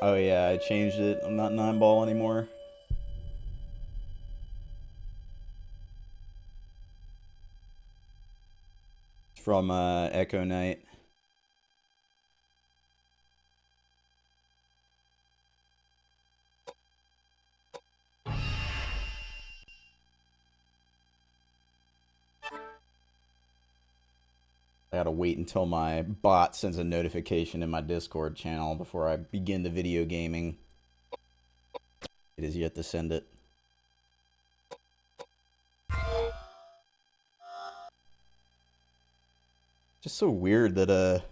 Oh yeah, I changed it. I'm not 9-ball anymore. It's from Echo Knight. I gotta wait until my bot sends a notification in my Discord channel before I begin the video gaming. It is yet to send it. Just so weird that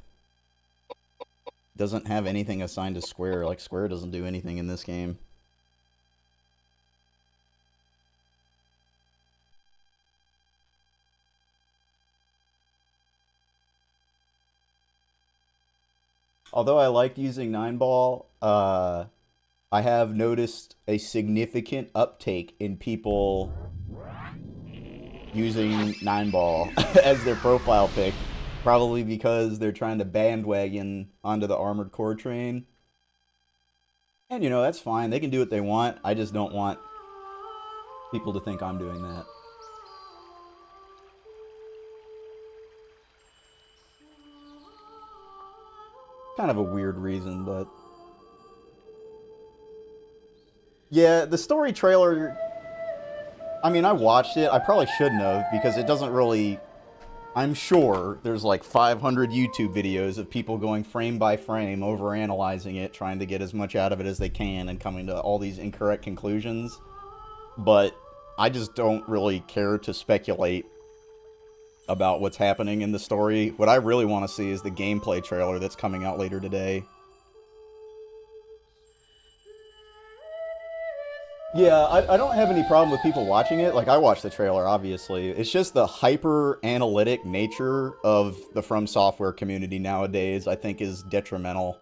doesn't have anything assigned to Square. Like Square doesn't do anything in this game. Although I liked using 9-ball, I have noticed a significant uptake in people using 9-ball as their profile pick. Probably because they're trying to bandwagon onto the Armored Core train. And, you know, that's fine. They can do what they want. I just don't want people to think I'm doing that. Kind of a weird reason, but... Yeah, the story trailer... I mean, I watched it. I probably shouldn't have, because it doesn't really... I'm sure there's like 500 YouTube videos of people going frame by frame, overanalyzing it, trying to get as much out of it as they can, and coming to all these incorrect conclusions. But I just don't really care to speculate about what's happening in the story. What I really want to see is the gameplay trailer that's coming out later today. Yeah, I don't have any problem with people watching it. Like, I watched the trailer, obviously. It's just the hyper-analytic nature of the From Software community nowadays, I think, is detrimental.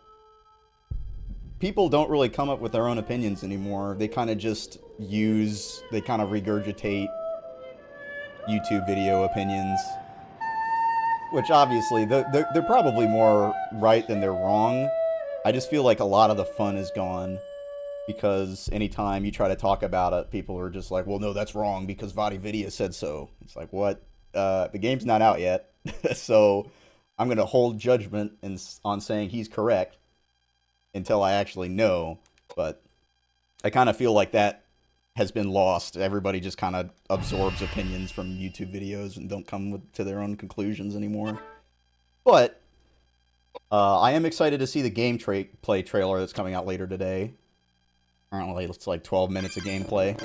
People don't really come up with their own opinions anymore. They kind of just they kind of regurgitate YouTube video opinions. Which, obviously, they're probably more right than they're wrong. I just feel like a lot of the fun is gone. Because anytime you try to talk about it, people are just like, well, no, that's wrong because VodiVidya said so. It's like, what? The game's not out yet. So I'm going to hold judgment on saying he's correct until I actually know. But I kind of feel like that has been lost. Everybody just kind of absorbs opinions from YouTube videos and don't come to their own conclusions anymore. But I am excited to see the gameplay trailer that's coming out later today. Apparently, it's like 12 minutes of gameplay.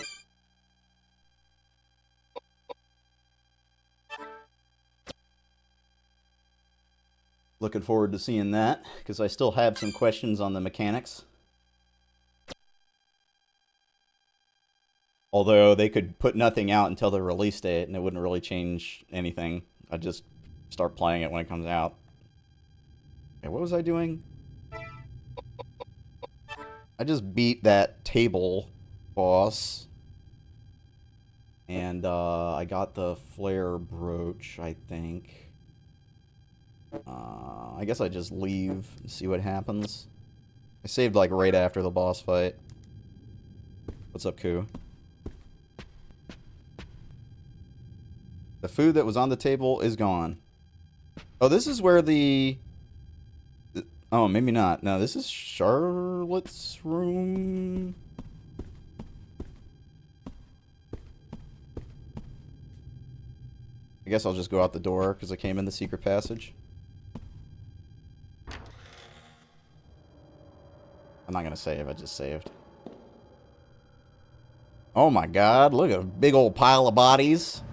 Looking forward to seeing that, because I still have some questions on the mechanics. Although, they could put nothing out until the release date, and it wouldn't really change anything. I'd just start playing it when it comes out. Okay, what was I doing? I just beat that table boss, and I got the flare brooch, I think. I guess I just leave and see what happens. I saved like right after the boss fight. What's up, Koo? The food that was on the table is gone. Oh, this is where the... Oh, maybe not. No, this is Charlotte's room. I guess I'll just go out the door because I came in the secret passage. I'm not going to save. I just saved. Oh my god, look at a big old pile of bodies.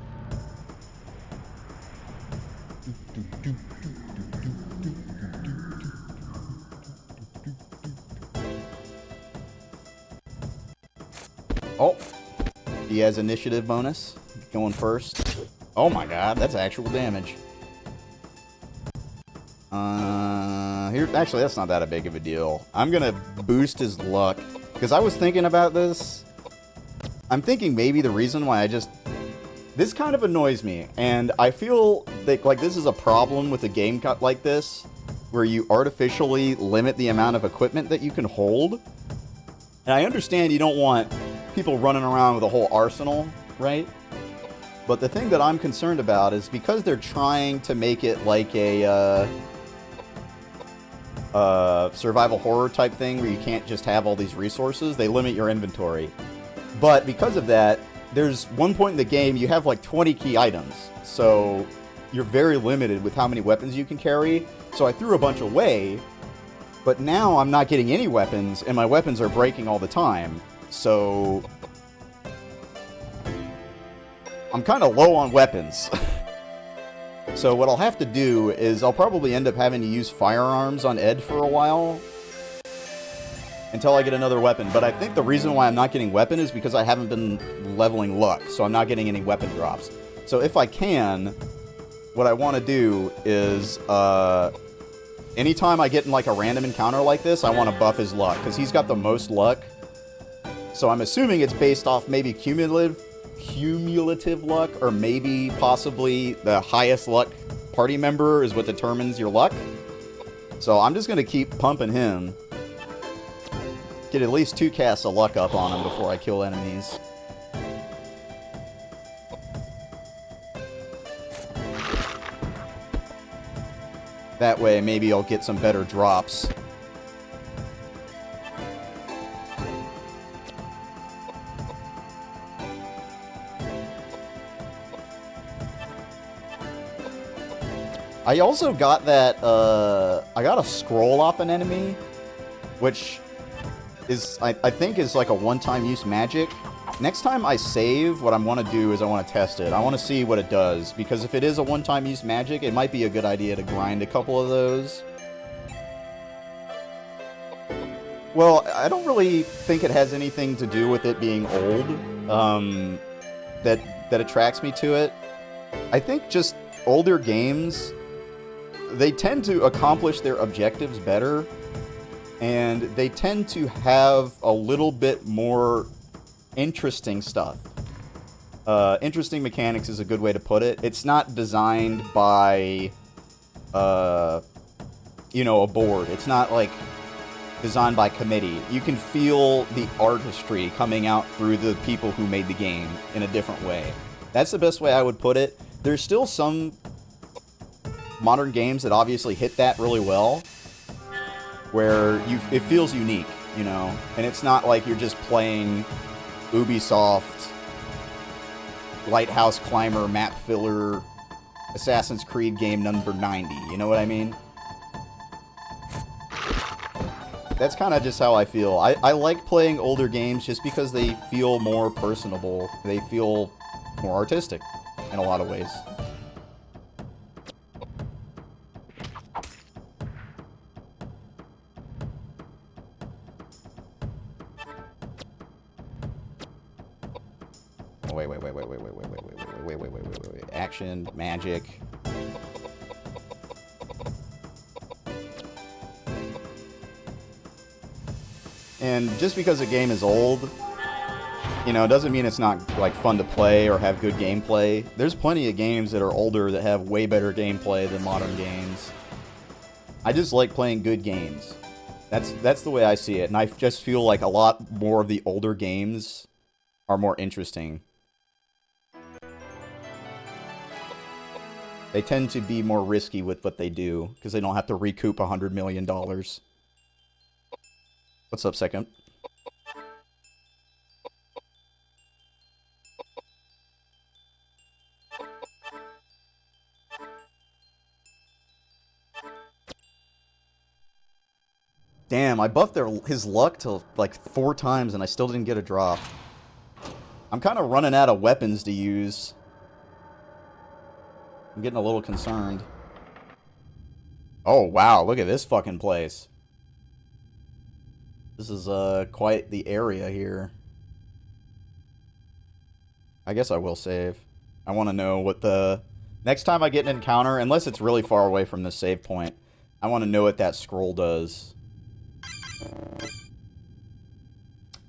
Oh, he has initiative bonus. Going first. Oh my god, that's actual damage. Actually, that's not that big of a deal. I'm gonna boost his luck. Because I was thinking about this. I'm thinking maybe the reason why this kind of annoys me. And I feel that, like, this is a problem with a game like this. where you artificially limit the amount of equipment that you can hold. And I understand you don't want people running around with a whole arsenal, right? But the thing that I'm concerned about is because they're trying to make it like a survival horror type thing where you can't just have all these resources, they limit your inventory. But because of that, there's one point in the game you have like 20 key items. So you're very limited with how many weapons you can carry. So I threw a bunch away, but now I'm not getting any weapons, and my weapons are breaking all the time. So I'm kind of low on weapons. So what I'll have to do is I'll probably end up having to use firearms on Ed for a while until I get another weapon. But I think the reason why I'm not getting weapon is because I haven't been leveling luck, so I'm not getting any weapon drops. So if I can, what I want to do is anytime I get in like a random encounter like this, I want to buff his luck because he's got the most luck. So I'm assuming it's based off maybe cumulative luck, or maybe possibly the highest luck party member is what determines your luck. So I'm just going to keep pumping him. Get at least 2 casts of luck up on him before I kill enemies. That way maybe I'll get some better drops. I also got that, I got a scroll off an enemy, which is, I think is like a one-time use magic. Next time I save, what I want to do is I want to test it. I want to see what it does, because if it is a one-time use magic, it might be a good idea to grind a couple of those. Well, I don't really think it has anything to do with it being old, that attracts me to it. I think just older games, they tend to accomplish their objectives better, and they tend to have a little bit more interesting stuff. Interesting mechanics is a good way to put it. It's not designed by, you know, a board. It's not like designed by committee. You can feel the artistry coming out through the people who made the game in a different way. That's the best way I would put it. There's still some modern games that obviously hit that really well, where it feels unique, you know, and it's not like you're just playing Ubisoft Lighthouse Climber map filler Assassin's Creed game number 90, you know what I mean? That's kind of just how I feel. I like playing older games just because they feel more personable. They feel more artistic in a lot of ways. Wait. Action, magic. And just because a game is old, you know, it doesn't mean it's not, like, fun to play or have good gameplay. There's plenty of games that are older that have way better gameplay than modern games. I just like playing good games. That's the way I see it, and I just feel like a lot more of the older games are more interesting. They tend to be more risky with what they do, because they don't have to recoup $100 million. What's up, second? Damn, I buffed his luck to like 4 times and I still didn't get a drop. I'm kind of running out of weapons to use. I'm getting a little concerned. Oh, wow, look at this fucking place. This is quite the area here. I guess I will save. I want to know what the... Next time I get an encounter, unless it's really far away from the save point, I want to know what that scroll does.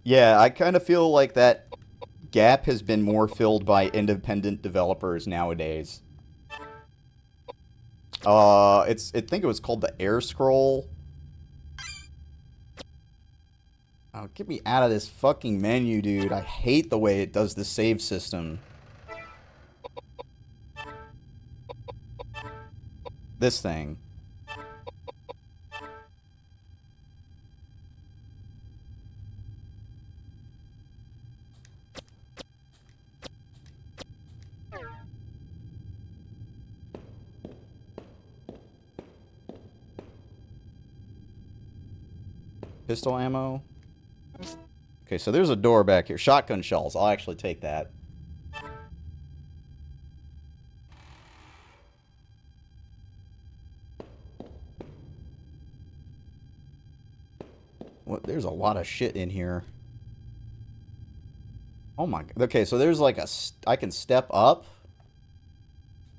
Yeah, I kind of feel like that gap has been more filled by independent developers nowadays. I think it was called the Air Scroll. Oh, get me out of this fucking menu, dude. I hate the way it does the save system. This thing. Pistol ammo. Okay, so there's a door back here. Shotgun shells. I'll actually take that. What? There's a lot of shit in here. Oh my god. Okay, so there's like I can step up.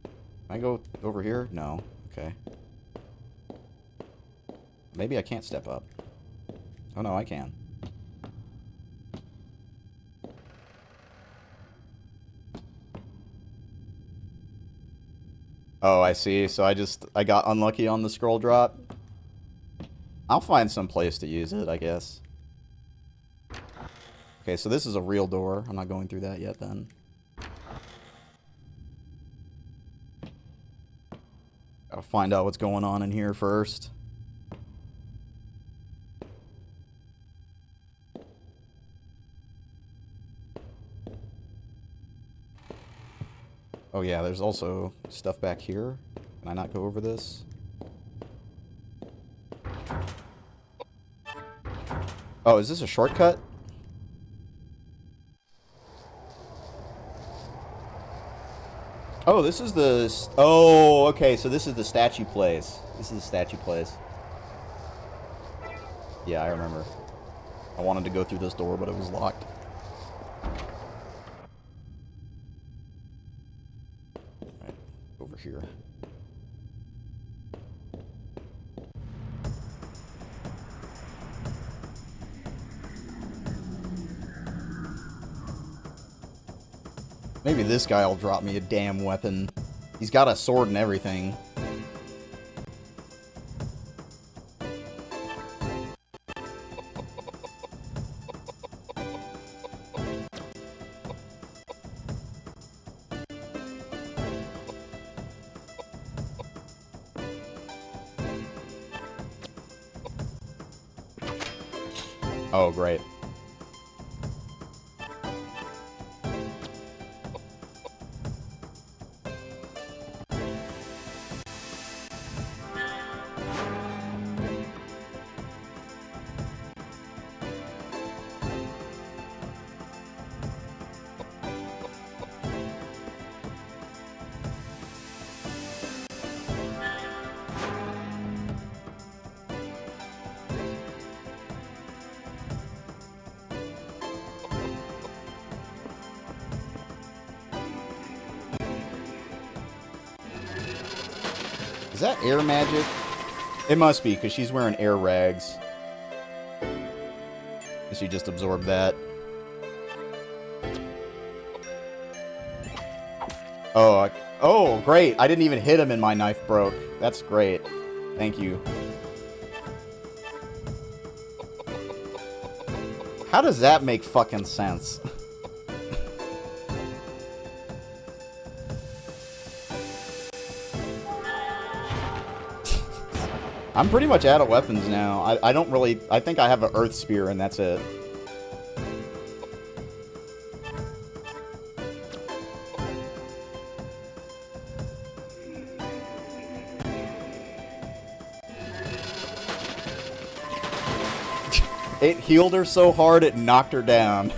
Can I go over here? No. Okay. Maybe I can't step up. Oh no, I can. Oh, I see. So I got unlucky on the scroll drop. I'll find some place to use it, I guess. Okay, so this is a real door. I'm not going through that yet then. Gotta find out what's going on in here first. Oh yeah, there's also stuff back here. Can I not go over this? Oh, is this a shortcut? Oh, this is the... Oh, okay, so this is the statue place. This is the statue place. Yeah, I remember. I wanted to go through this door, but it was locked. Alright, over here. Maybe this guy will drop me a damn weapon. He's got a sword and everything. Oh, great. Is that air magic? It must be, because she's wearing air rags. And she just absorbed that. Oh, oh, great. I didn't even hit him and my knife broke. That's great. Thank you. How does that make fucking sense? I'm pretty much out of weapons now. I don't really... I think I have an earth spear and that's it. It healed her so hard it knocked her down.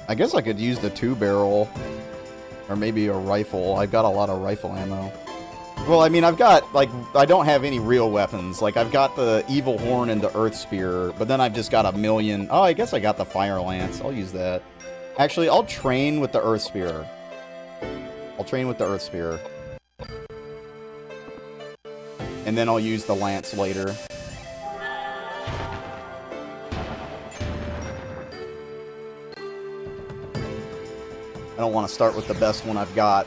I guess I could use the 2-barrel. Or maybe a rifle. I've got a lot of rifle ammo. Well, I mean, I've got, like, I don't have any real weapons. Like, I've got the Evil Horn and the Earth Spear, but then I've just got a million... Oh, I guess I got the Fire Lance. I'll use that. Actually, I'll train with the Earth Spear. And and then I'll use the lance later. I don't want to start with the best one I've got.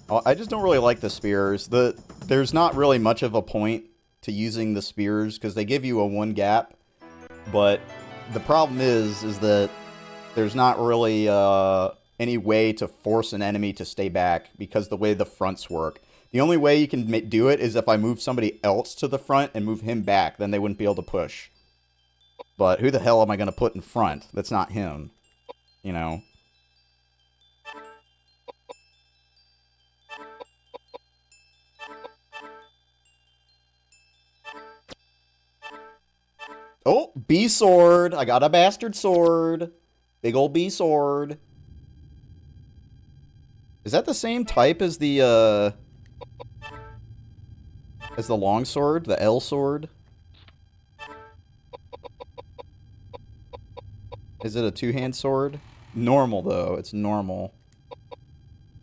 Oh, I just don't really like the spears. There's not really much of a point to using the spears because they give you a 1 gap, but the problem is that there's not really any way to force an enemy to stay back because the way the fronts work. The only way you can do it is if I move somebody else to the front and move him back, then they wouldn't be able to push. But who the hell am I going to put in front? That's not him. You know? Oh, B sword. I got a bastard sword. Big old B sword. Is that the same type as the long sword? The L sword? Is it a 2-hand sword? Normal, though. It's normal.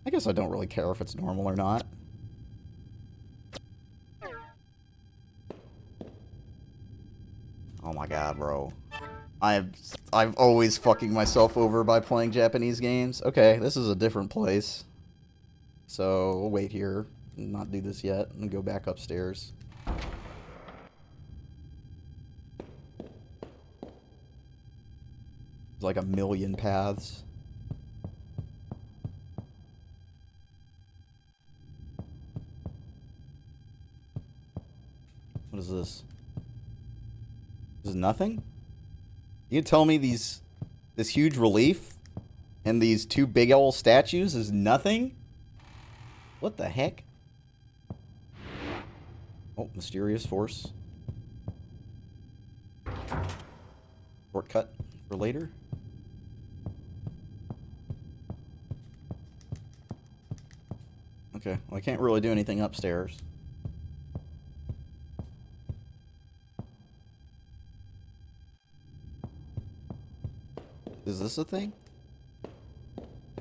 I guess I don't really care if it's normal or not. Oh my god, bro. I'm always fucking myself over by playing Japanese games. Okay, this is a different place. So, we'll wait here. Not do this yet. And go back upstairs. There's like a million paths. What is this? This is nothing? You tell me this huge relief and these 2 big old statues is nothing? What the heck? Oh, mysterious force. Shortcut for later. Okay, well, I can't really do anything upstairs. Is this a thing?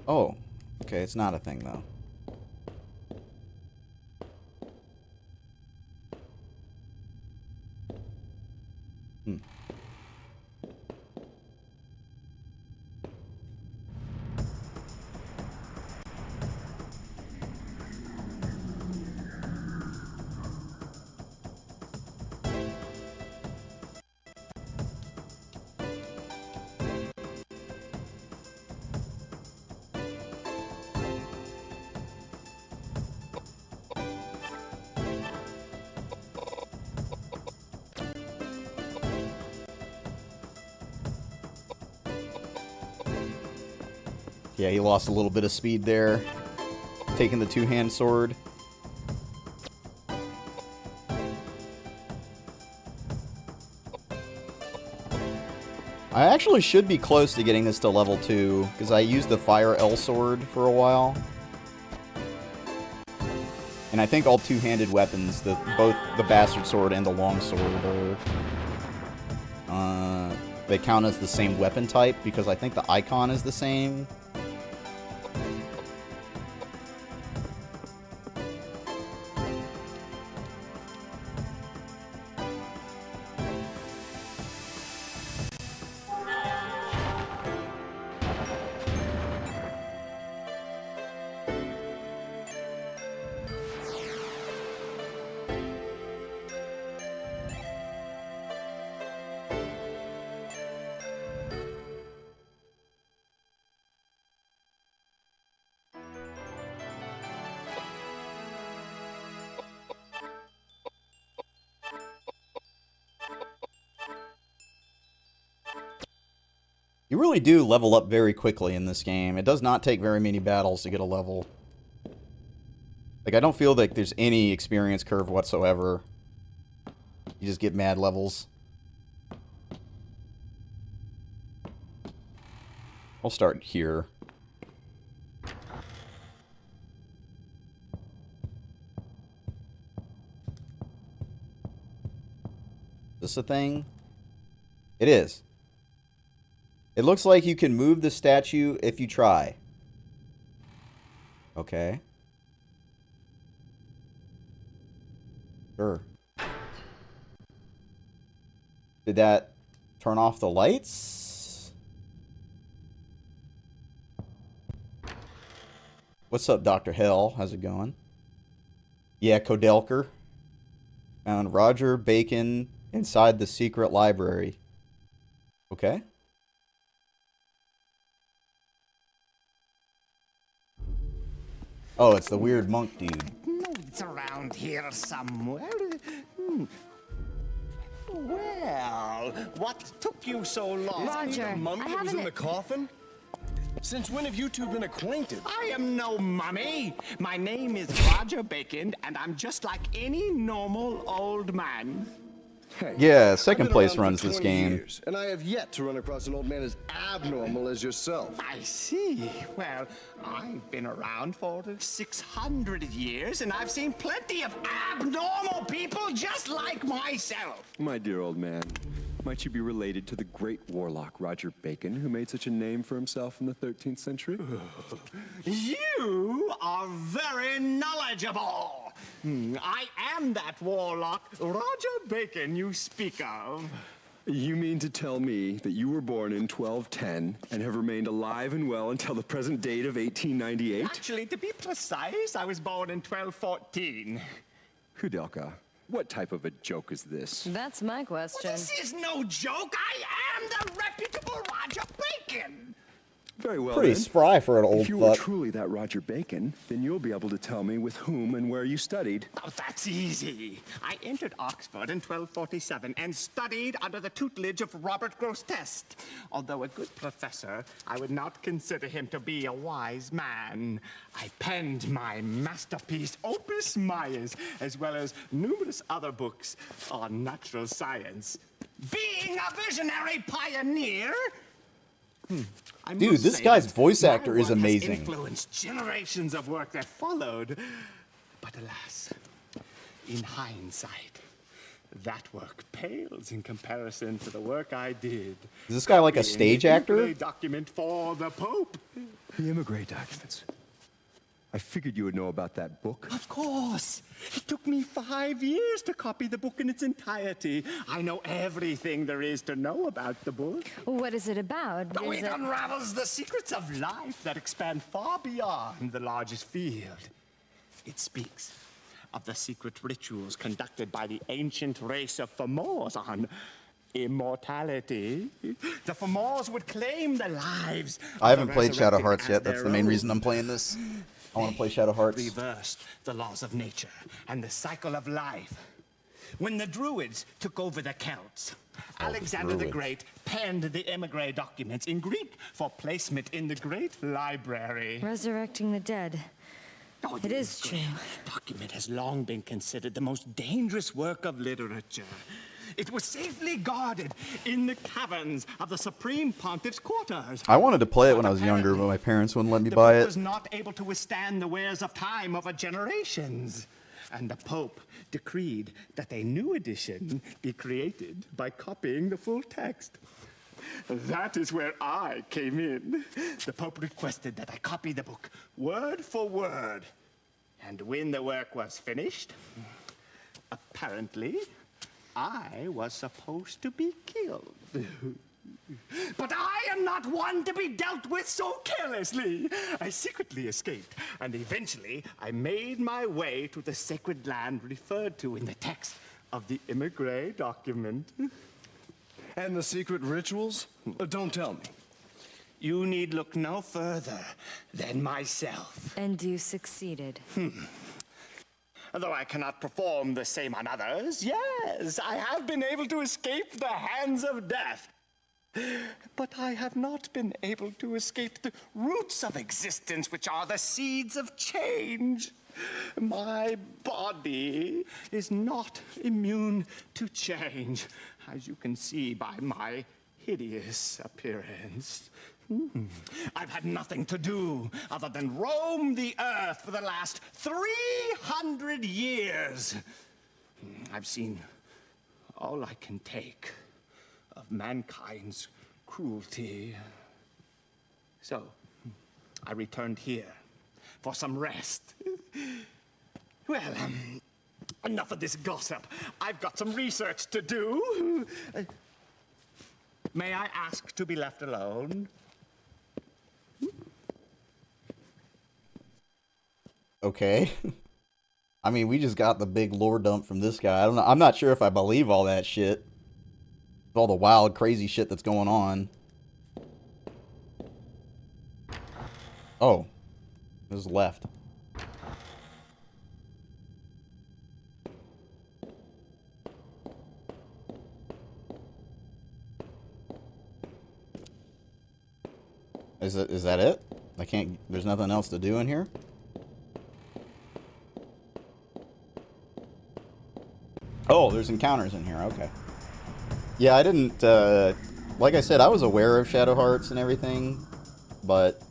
Oh, okay, it's not a thing, though. Yeah, he lost a little bit of speed there. Taking the 2-hand sword. I actually should be close to getting this to level 2, because I used the Fire L sword for a while. And I think all 2-handed weapons, both the Bastard Sword and the Long Sword, they count as the same weapon type, because I think the icon is the same. You really do level up very quickly in this game. It does not take very many battles to get a level. Like, I don't feel like there's any experience curve whatsoever. You just get mad levels. I'll start here. Is this a thing? It is. It looks like you can move the statue if you try. Okay. Sure. Did that turn off the lights? What's up, Dr. Hell? How's it going? Yeah, Koudelka. Found Roger Bacon inside the secret library. Okay. Oh, it's the weird monk dude. No, it's around here somewhere. Hmm. Well, what took you so long? Roger, The mummy I that was haven't... in the coffin? Since when have you two been acquainted? I am no mummy. My name is Roger Bacon, and I'm just like any normal old man. Hey, Yeah, second I've been place around for runs this 20 game. years, and I have yet to run across an old man as abnormal as yourself. I see. Well, I've been around for 600 years, and I've seen plenty of abnormal people just like myself. My dear old man, might you be related to the great warlock Roger Bacon, who made such a name for himself in the 13th century? You are very knowledgeable. I am that warlock, Roger Bacon, you speak of. You mean to tell me that you were born in 1210 and have remained alive and well until the present date of 1898? Actually, to be precise, I was born in 1214. Koudelka, what type of a joke is this? That's my question. This is no joke. I am the reputable Roger Bacon. Very well, Pretty then. spry for an old If you were fuck. truly that Roger Bacon, then you'll be able to tell me with whom and where you studied. Oh, that's easy. I entered Oxford in 1247 and studied under the tutelage of Robert Grosseteste. Although a good professor, I would not consider him to be a wise man. I penned my masterpiece, Opus Maius, as well as numerous other books on natural science. Being a visionary pioneer, I Dude, must this say guy's that voice my actor is work has amazing. influenced generations of work that followed. But alas, in hindsight, that work pales in comparison to the work I did. Is this guy like a in stage the actor? Ukulele document for the Pope. The immigrant documents. I figured you would know about that book. Of course. It took me 5 years to copy the book in its entirety. I know everything there is to know about the book. What is it about? Oh, Is it it... unravels the secrets of life that expand far beyond the largest field. It speaks of the secret rituals conducted by the ancient race of Fomors on immortality. The Fomors would claim the lives I of haven't the played Shadow resurrected Hearts as yet. That's their the main own. reason I'm playing this. I want to play Shadow Hearts. Reversed the laws of nature and the cycle of life. When the Druids took over the Celts, Alexander the Druids. Great penned the emigre documents in Greek for placement in the Great Library. Resurrecting the dead. Oh, It the is true. document has long been considered the most dangerous work of literature. It was safely guarded in the caverns of the Supreme Pontiff's quarters. I wanted to play it when I was younger, but my parents wouldn't let me The buy book it. was not able to withstand the wears of time over generations. And the Pope decreed that a new edition be created by copying the full text. That is where I came in. The Pope requested that I copy the book word for word. And when the work was finished, apparently, I was supposed to be killed. But I am not one to be dealt with so carelessly. I secretly escaped, and eventually I made my way to the sacred land referred to in the text of the emigre document. And the secret rituals? Don't tell me. You need look no further than myself. And you succeeded. Though I cannot perform the same on others, yes, I have been able to escape the hands of death. But I have not been able to escape the roots of existence, which are the seeds of change. My body is not immune to change, as you can see by my hideous appearance. I've had nothing to do other than roam the earth for the last 300 years. I've seen all I can take of mankind's cruelty. So, I returned here for some rest. Well, Enough of this gossip. I've got some research to do. May I ask to be left alone? Okay. I mean, we just got the big lore dump from this guy. I don't know. I'm not sure if I believe all that shit. All the wild, crazy shit that's going on. Oh. This is left. Is that it? I can't... There's nothing else to do in here? Oh, there's encounters in here. Okay. Yeah, I didn't... like I said, I was aware of Shadow Hearts and everything, but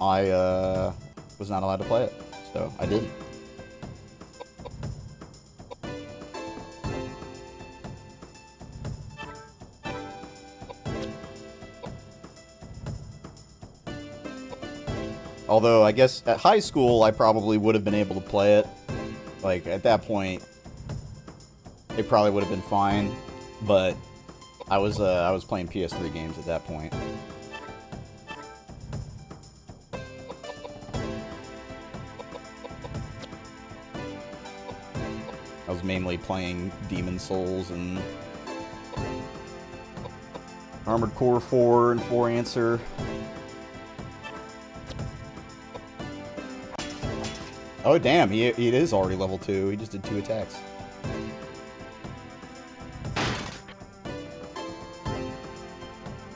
I was not allowed to play it, so I didn't. Although, I guess at high school, I probably would have been able to play it. Like, at that point, it probably would have been fine. But I was playing PS3 games at that point. I was mainly playing Demon Souls and Armored Core 4 and 4 Answer. Oh, damn, he is already level 2. He just did 2 attacks.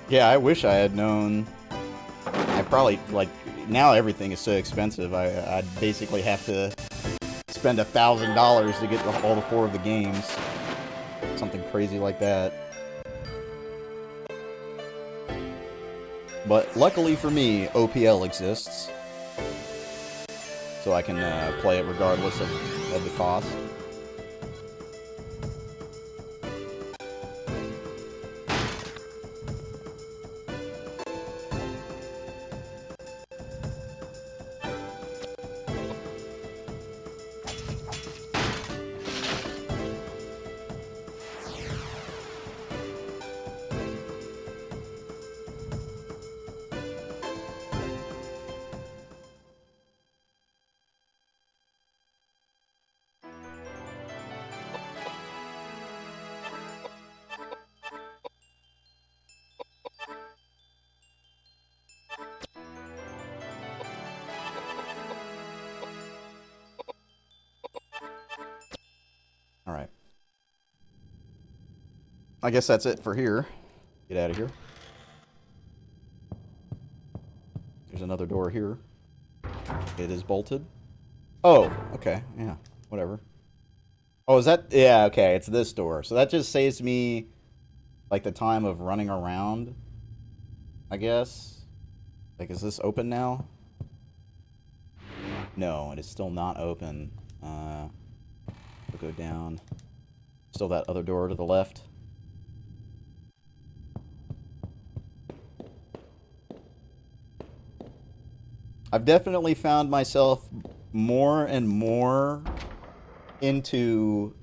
Yeah, I wish I had known. I probably, like, now everything is so expensive, I'd basically have to spend $1,000 to get all the 4 of the games. Something crazy like that. But luckily for me, OPL exists. So I can play it regardless of the cost. Alright. I guess that's it for here. Get out of here. There's another door here. It is bolted. Oh, okay. Yeah, whatever. Oh, is that... Yeah, okay, it's this door. So that just saves me, like, the time of running around, I guess. Like, is this open now? No, it is still not open. We'll go down. Still that other door to the left. I've definitely found myself more and more into,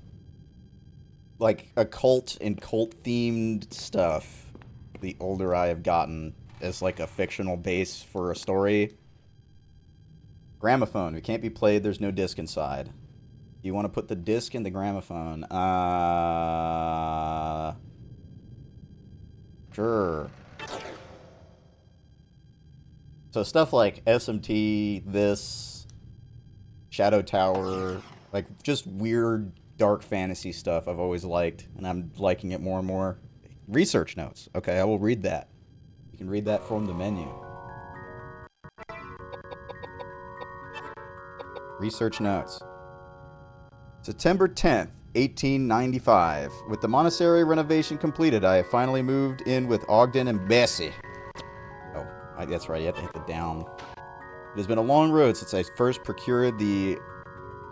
like, occult and cult-themed stuff the older I have gotten as, like, a fictional base for a story. Gramophone. It can't be played. There's no disc inside. You want to put the disc in the gramophone? Sure. So stuff like SMT, this, Shadow Tower, like just weird dark fantasy stuff I've always liked, and I'm liking it more and more. Research notes. Okay, I will read that. You can read that from the menu. Research notes. September 10th, 1895. With the monastery renovation completed, I have finally moved in with Ogden and Bessie. Oh, that's right, you have to hit the down. It has been a long road since I first procured the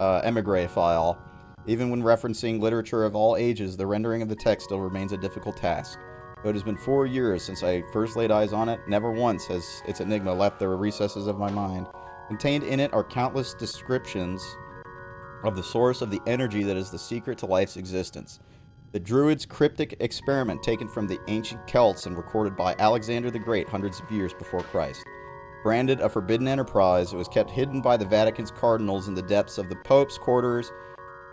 emigre file. Even when referencing literature of all ages, the rendering of the text still remains a difficult task. Though it has been 4 years since I first laid eyes on it, never once has its enigma left the recesses of my mind. Contained in it are countless descriptions of the source of the energy that is the secret to life's existence. The Druids' cryptic experiment taken from the ancient Celts and recorded by Alexander the Great hundreds of years before Christ. Branded a forbidden enterprise, it was kept hidden by the Vatican's cardinals in the depths of the Pope's quarters,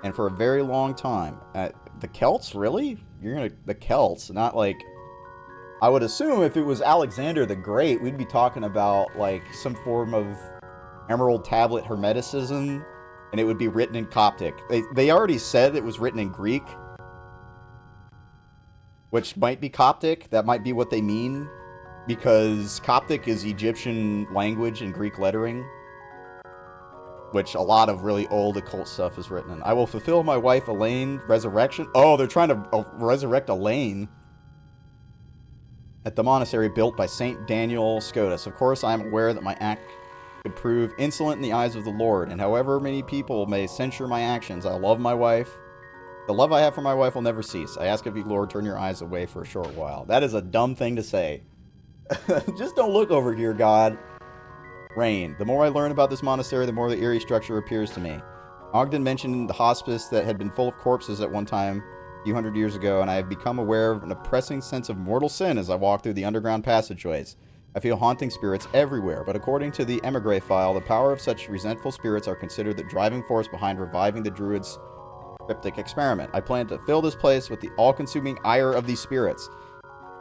and for a very long time. The Celts, really? The Celts, not like... I would assume if it was Alexander the Great, we'd be talking about like some form of Emerald Tablet Hermeticism, and it would be written in Coptic. They already said it was written in Greek, which might be Coptic. That might be what they mean, because Coptic is Egyptian language and Greek lettering, which a lot of really old occult stuff is written in. I will fulfill my wife Elaine resurrection. Oh, they're trying to resurrect Elaine at the monastery built by Saint Daniel Scotus. Of course, I am aware that my act could prove insolent in the eyes of the Lord, and however many people may censure my actions, I love my wife. The love I have for my wife will never cease. I ask of you, Lord, turn your eyes away for a short while. That is a dumb thing to say. Just don't look over here, God. Rain. The more I learn about this monastery, the more the eerie structure appears to me. Ogden mentioned the hospice that had been full of corpses at one time, a few hundred years ago, and I have become aware of an oppressing sense of mortal sin as I walk through the underground passageways. I feel haunting spirits everywhere, but according to the emigre file, the power of such resentful spirits are considered the driving force behind reviving the Druids' cryptic experiment. I plan to fill this place with the all-consuming ire of these spirits.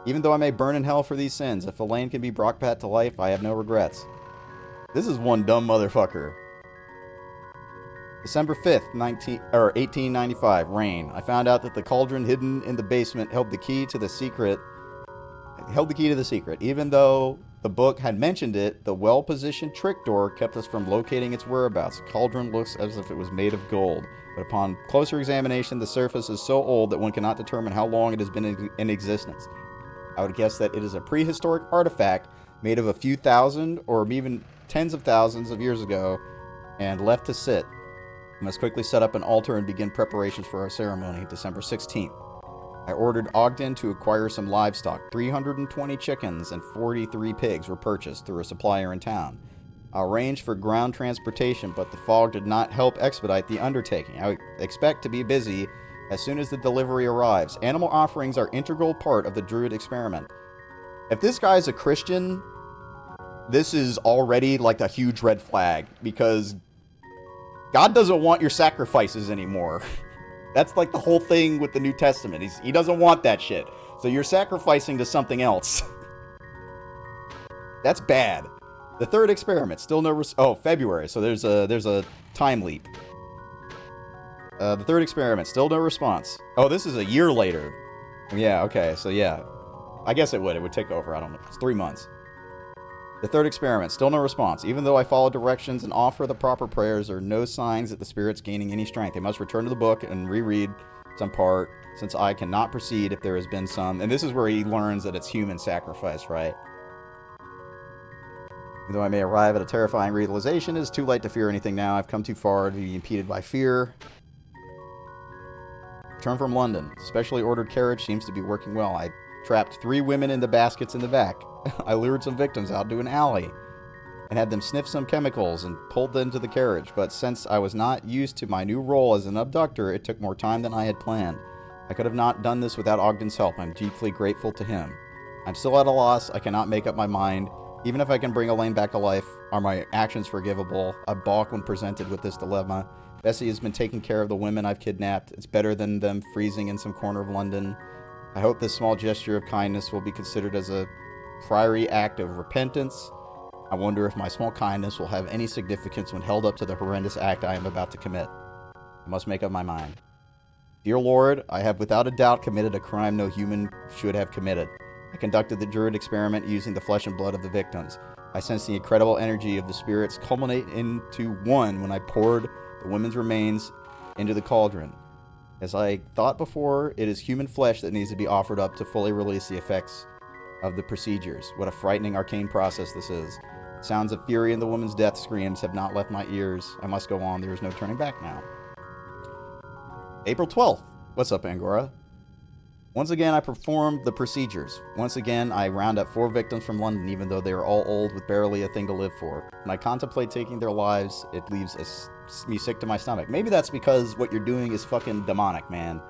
Even though I may burn in hell for these sins, if Elaine can be brought back to life, I have no regrets. This is one dumb motherfucker. December 5th, 1895, rain. I found out that the cauldron hidden in the basement held the key to the secret. Even though the book had mentioned it, the well-positioned trick door kept us from locating its whereabouts. The cauldron looks as if it was made of gold, but upon closer examination, the surface is so old that one cannot determine how long it has been in existence. I would guess that it is a prehistoric artifact made of a few thousand or even tens of thousands of years ago and left to sit. I must quickly set up an altar and begin preparations for our ceremony, December 16th. I ordered Ogden to acquire some livestock. 320 chickens and 43 pigs were purchased through a supplier in town. I arranged for ground transportation, but the fog did not help expedite the undertaking. I expect to be busy as soon as the delivery arrives. Animal offerings are an integral part of the Druid experiment. If this guy's a Christian, this is already like a huge red flag, because God doesn't want your sacrifices anymore. That's like the whole thing with the New Testament. He doesn't want that shit. So you're sacrificing to something else. That's bad. The third experiment, still no February. So there's a time leap. The third experiment, still no response. Oh, this is a year later. Yeah, okay. So yeah. I guess it would take over. I don't know. It's 3 months. The third experiment, still no response. Even though I follow directions and offer the proper prayers, there are no signs that the spirit's gaining any strength. I must return to the book and reread some part, since I cannot proceed if there has been some. And this is where he learns that it's human sacrifice, right? Even though I may arrive at a terrifying realization, it is too late to fear anything now. I've come too far to be impeded by fear. Return from London. Specially ordered carriage seems to be working well. I trapped 3 women in the baskets in the back. I lured some victims out to an alley and had them sniff some chemicals and pulled them to the carriage, but since I was not used to my new role as an abductor, it took more time than I had planned. I could have not done this without Ogden's help. I'm deeply grateful to him. I'm still at a loss. I cannot make up my mind. Even if I can bring Elaine back to life, are my actions forgivable? I balk when presented with this dilemma. Bessie has been taking care of the women I've kidnapped. It's better than them freezing in some corner of London. I hope this small gesture of kindness will be considered as a priory act of repentance. I wonder if my small kindness will have any significance when held up to the horrendous act I am about to commit. I must make up my mind. Dear Lord, I have without a doubt committed a crime no human should have committed. I conducted the Druid experiment using the flesh and blood of the victims. I sensed the incredible energy of the spirits culminate into one when I poured the women's remains into the cauldron. As I thought before, it is human flesh that needs to be offered up to fully release the effects of the procedures. What a frightening arcane process this is. Sounds of fury and the woman's death screams have not left my ears. I must go on. There is no turning back now. April 12th. What's up, Angora? Once again, I perform the procedures. Once again, I round up 4 victims from London, even though they are all old with barely a thing to live for. When I contemplate taking their lives, it leaves me sick to my stomach. Maybe that's because what you're doing is fucking demonic, man.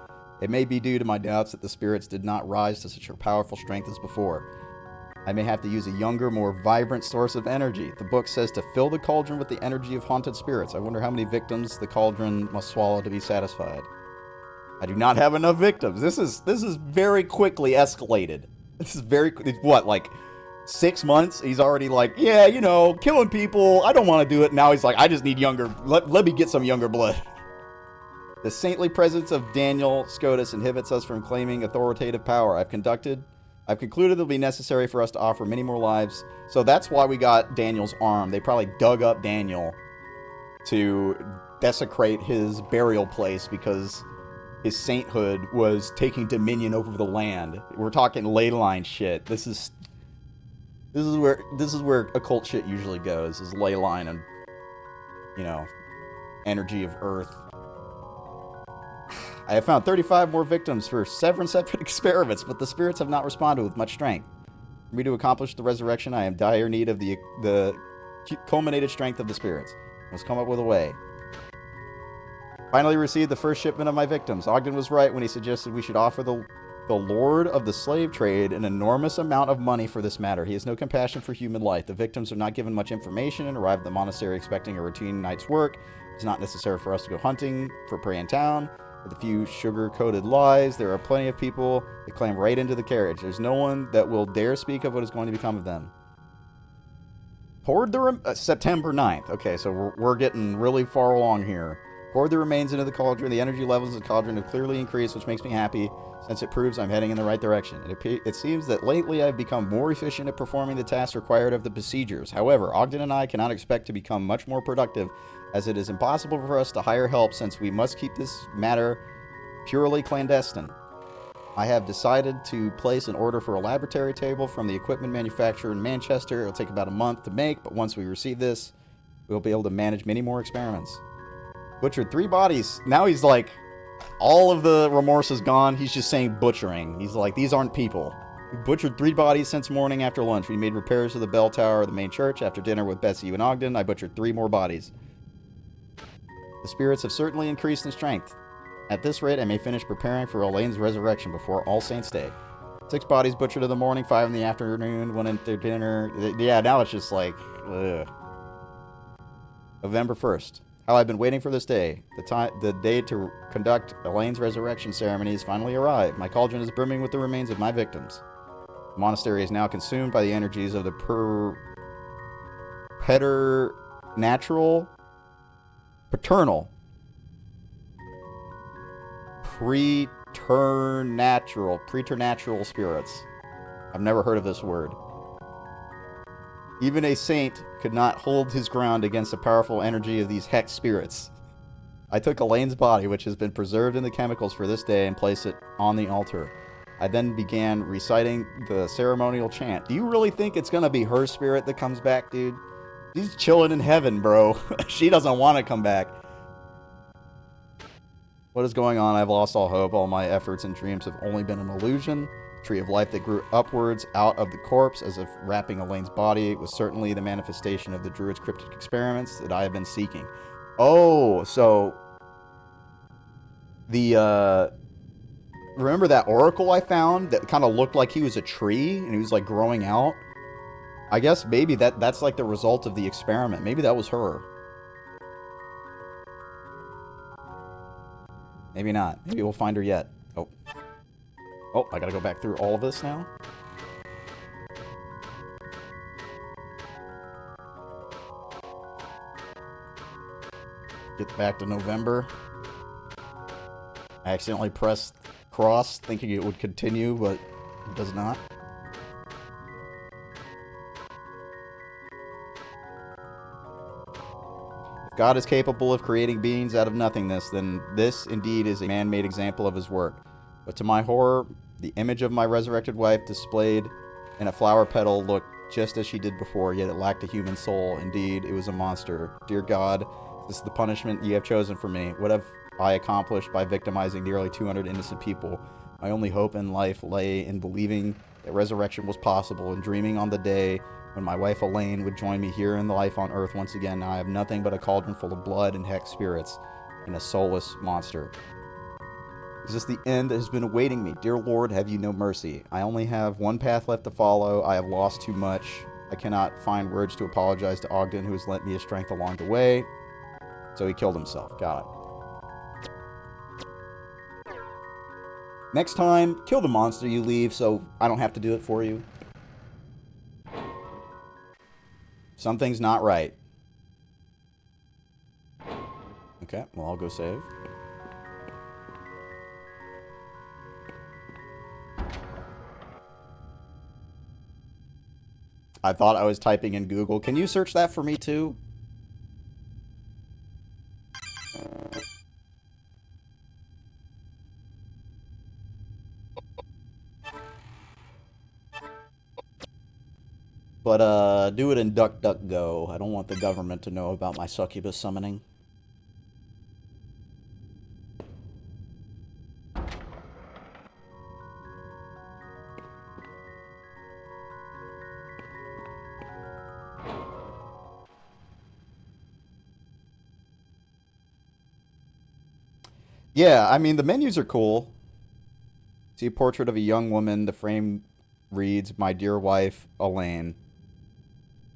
It may be due to my doubts that the spirits did not rise to such a powerful strength as before. I may have to use a younger, more vibrant source of energy. The book says to fill the cauldron with the energy of haunted spirits. I wonder how many victims the cauldron must swallow to be satisfied. I do not have enough victims. This is very quickly escalated. This is what, like 6 months? He's already like, yeah, you know, killing people. I don't want to do it. Now he's like, I just need younger. Let me get some younger blood. The saintly presence of Daniel Scotus inhibits us from claiming authoritative power. I've concluded it'll be necessary for us to offer many more lives. So that's why we got Daniel's arm. They probably dug up Daniel to desecrate his burial place because his sainthood was taking dominion over the land. We're talking ley line shit. This is where occult shit usually goes, is ley line and, you know, energy of earth. I have found 35 more victims for 7 separate experiments, but the spirits have not responded with much strength. For me to accomplish the resurrection, I am in dire need of the culminated strength of the spirits. I must come up with a way. Finally received the first shipment of my victims. Ogden was right when he suggested we should offer the lord of the slave trade an enormous amount of money for this matter. He has no compassion for human life. The victims are not given much information and arrive at the monastery expecting a routine night's work. It's not necessary for us to go hunting for prey in town. With a few sugar-coated lies, there are plenty of people that climb right into the carriage. There's no one that will dare speak of what is going to become of them. Poured the September 9th. Okay, so we're getting really far along here. Poured the remains into the cauldron. The energy levels of the cauldron have clearly increased, which makes me happy, since it proves I'm heading in the right direction. It seems that lately I've become more efficient at performing the tasks required of the procedures. However, Ogden and I cannot expect to become much more productive, as it is impossible for us to hire help since we must keep this matter purely clandestine. I have decided to place an order for a laboratory table from the equipment manufacturer in Manchester. It'll take about a month to make, but once we receive this, we'll be able to manage many more experiments. Butchered 3 bodies. Now he's like, all of the remorse is gone. He's just saying butchering. He's like, these aren't people. We butchered 3 bodies since morning after lunch. We made repairs to the bell tower of the main church. After dinner with Bessie and Ogden, I butchered 3 more bodies. The spirits have certainly increased in strength. At this rate, I may finish preparing for Elaine's resurrection before All Saints' Day. 6 bodies butchered in the morning, 5 in the afternoon, 1 after dinner. Yeah, now it's just like, ugh. November 1st. How I've been waiting for this day. The day to conduct Elaine's resurrection ceremonies finally arrived. My cauldron is brimming with the remains of my victims. The monastery is now consumed by the energies of the preternatural spirits. I've never heard of this word. Even a saint could not hold his ground against the powerful energy of these hex spirits. I took Elaine's body, which has been preserved in the chemicals for this day, and placed it on the altar. I then began reciting the ceremonial chant. Do you really think it's gonna be her spirit that comes back, dude? She's chilling in heaven, bro. She doesn't want to come back. What is going on? I've lost all hope. All my efforts and dreams have only been an illusion. The tree of life that grew upwards out of the corpse as if wrapping Elaine's body was certainly the manifestation of the druid's cryptic experiments that I have been seeking. Oh, so the remember that oracle I found that kind of looked like he was a tree and he was like growing out? I guess maybe that's like the result of the experiment. Maybe that was her. Maybe not. Maybe we'll find her yet. Oh, I gotta go back through all of this now? Get back to November. I accidentally pressed cross, thinking it would continue, but it does not. If God is capable of creating beings out of nothingness, then this indeed is a man-made example of his work. But to my horror, the image of my resurrected wife displayed in a flower petal looked just as she did before, yet it lacked a human soul. Indeed, it was a monster. Dear God, this is the punishment you have chosen for me. What have I accomplished by victimizing nearly 200 innocent people? My only hope in life lay in believing that resurrection was possible and dreaming on the day when my wife Elaine would join me here in the life on Earth once again. Now I have nothing but a cauldron full of blood and hex spirits and a soulless monster. Is this the end that has been awaiting me? Dear Lord, have you no mercy? I only have one path left to follow. I have lost too much. I cannot find words to apologize to Ogden, who has lent me his strength along the way. So he killed himself. Got it. Next time, kill the monster you leave so I don't have to do it for you. Something's not right. Okay, well, I'll go save. I thought I was typing in Google. Can you search that for me too? But, do it in DuckDuckGo. I don't want the government to know about my succubus summoning. Yeah, I mean, the menus are cool. See a portrait of a young woman. The frame reads, "My dear wife, Elaine."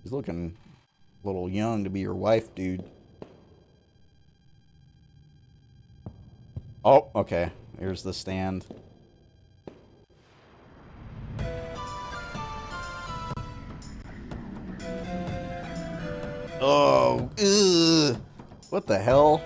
She's looking a little young to be your wife, dude. Oh, okay. Here's the stand. Oh, ugh. What the hell?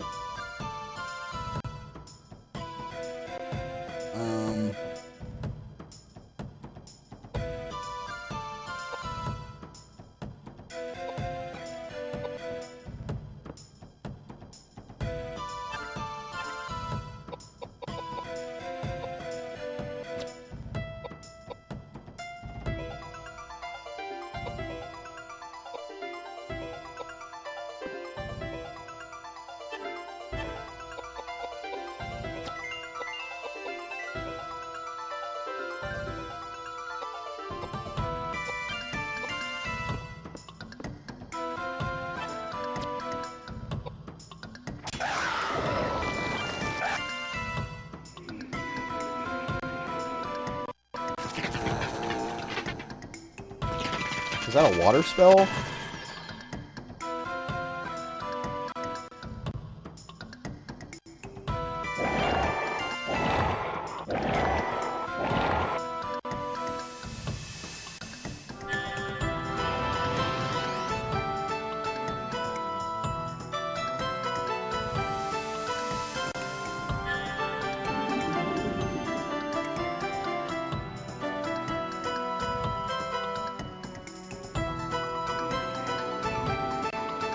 Is that a water spell?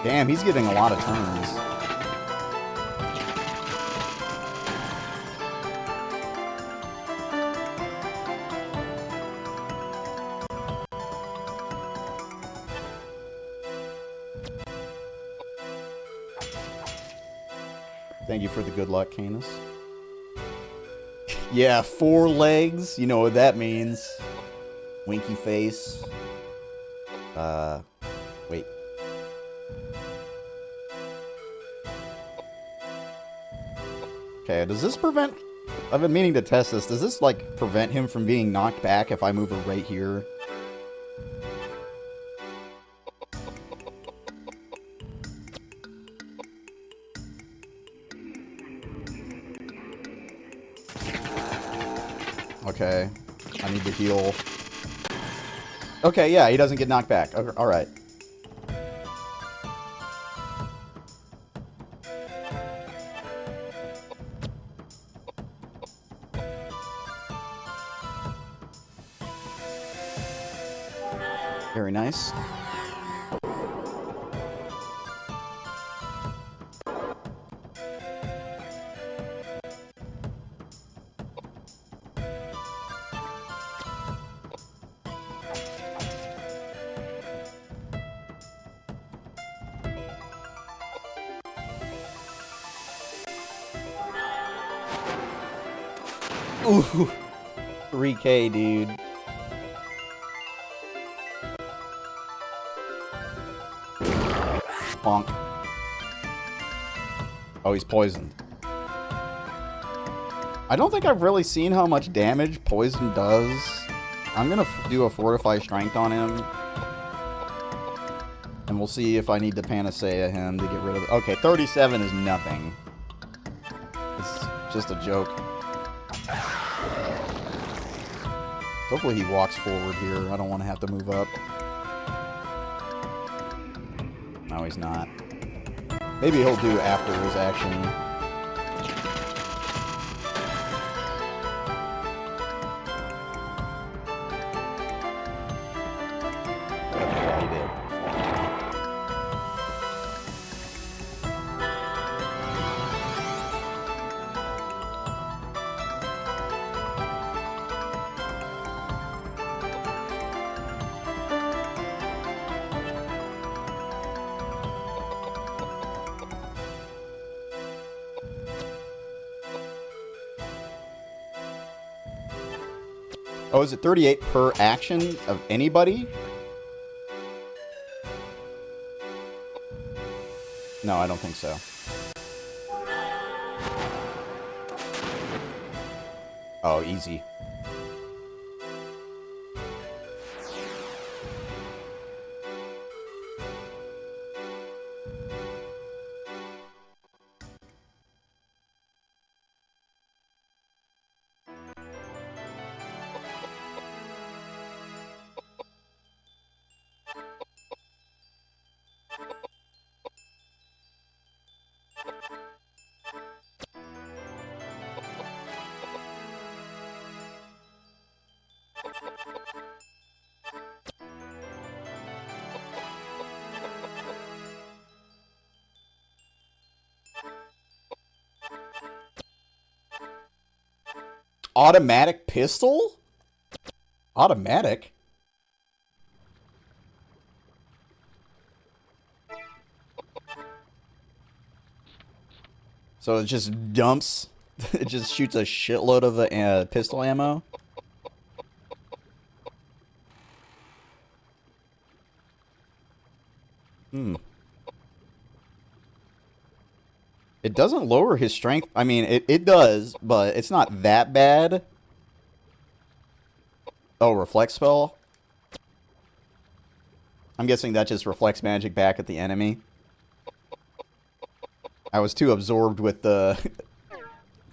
Damn, he's getting a lot of turns. Thank you for the good luck, Canis. Yeah, 4 legs. You know what that means. Winky face. Wait. Okay, does this prevent... I've been meaning to test this. Does this, like, prevent him from being knocked back if I move it right here? Okay. I need to heal. Okay, yeah, he doesn't get knocked back. Okay, alright. Very nice. Ooh. 3K, dude. Bonk. Oh, he's poisoned. I don't think I've really seen how much damage poison does. I'm gonna do a Fortify Strength on him. And we'll see if I need to Panacea him to get rid of it. Okay, 37 is nothing. It's just a joke. Hopefully he walks forward here. I don't want to have to move up. No, he's not. Maybe he'll do after his action. Okay, yeah, he did. Oh, is it 38 per action of anybody? No, I don't think so. Oh, easy. Automatic pistol? Automatic? So it just dumps, it just shoots a shitload of pistol ammo? Hmm. It doesn't lower his strength. I mean, it does, but it's not that bad. Oh, reflect spell? I'm guessing that just reflects magic back at the enemy. I was too absorbed with the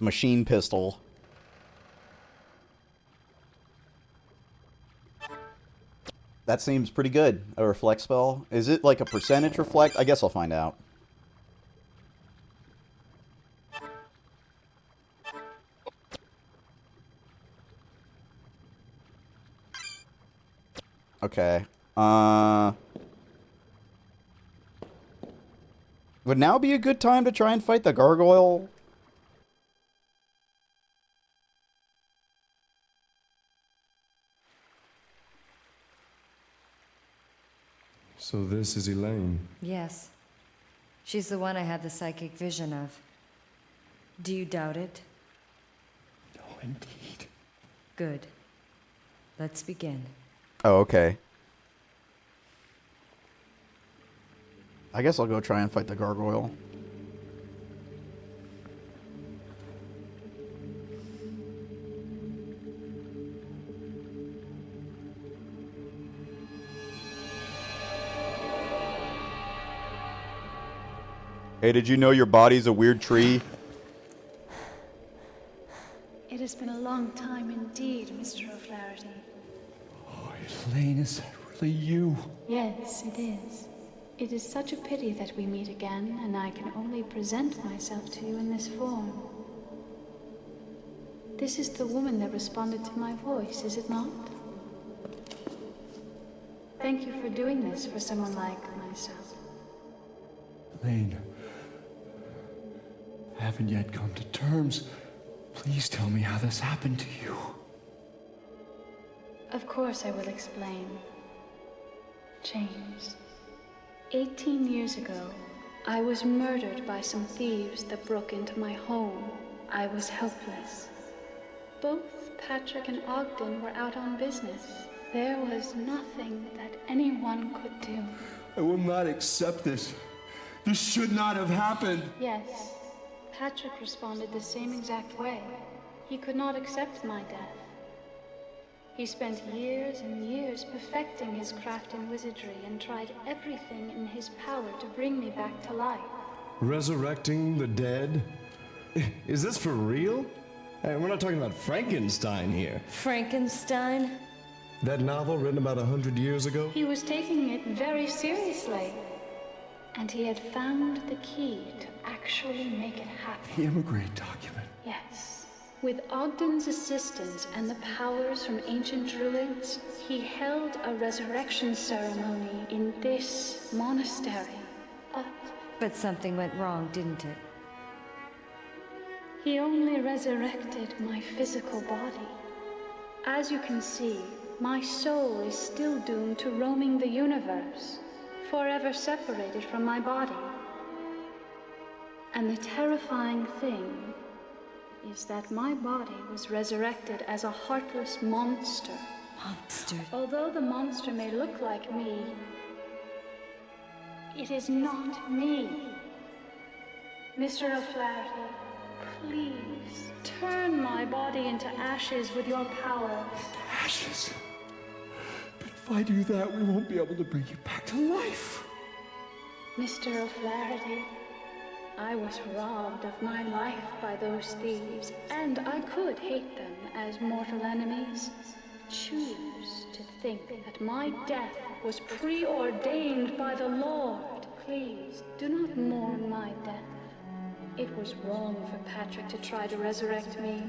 machine pistol. That seems pretty good, a reflect spell. Is it like a percentage reflect? I guess I'll find out. Okay. Would now be a good time to try and fight the gargoyle? So this is Elaine. Yes. She's the one I had the psychic vision of. Do you doubt it? No, indeed. Good. Let's begin. Oh, okay. I guess I'll go try and fight the gargoyle. Hey, did you know your body's a weird tree? It has been a long time indeed, Mr. O'Flaherty. Oh, Elaine, is that really you? Yes, it is. It is such a pity that we meet again, and I can only present myself to you in this form. This is the woman that responded to my voice, is it not? Thank you for doing this for someone like myself. Elaine, I haven't yet come to terms. Please tell me how this happened to you. Of course I will explain. James, 18 years ago, I was murdered by some thieves that broke into my home. I was helpless. Both Patrick and Ogden were out on business. There was nothing that anyone could do. I will not accept this. This should not have happened. Yes, Patrick responded the same exact way. He could not accept my death. He spent years and years perfecting his craft in wizardry and tried everything in his power to bring me back to life. Resurrecting the dead? Is this for real? Hey, we're not talking about Frankenstein here. Frankenstein? That novel written about 100 years ago? He was taking it very seriously. And he had found the key to actually make it happen. The immigrant document. Yes. With Ogden's assistance and the powers from ancient druids, he held a resurrection ceremony in this monastery. But something went wrong, didn't it? He only resurrected my physical body. As you can see, my soul is still doomed to roaming the universe, forever separated from my body. And the terrifying thing is that my body was resurrected as a heartless monster. Monster. Although the monster may look like me, it is not me. Mr. O'Flaherty, please turn my body into ashes with your power. Ashes? But if I do that, we won't be able to bring you back to life. Mr. O'Flaherty, I was robbed of my life by those thieves, and I could hate them as mortal enemies. Choose to think that my death was preordained by the Lord. Please, do not mourn my death. It was wrong for Patrick to try to resurrect me,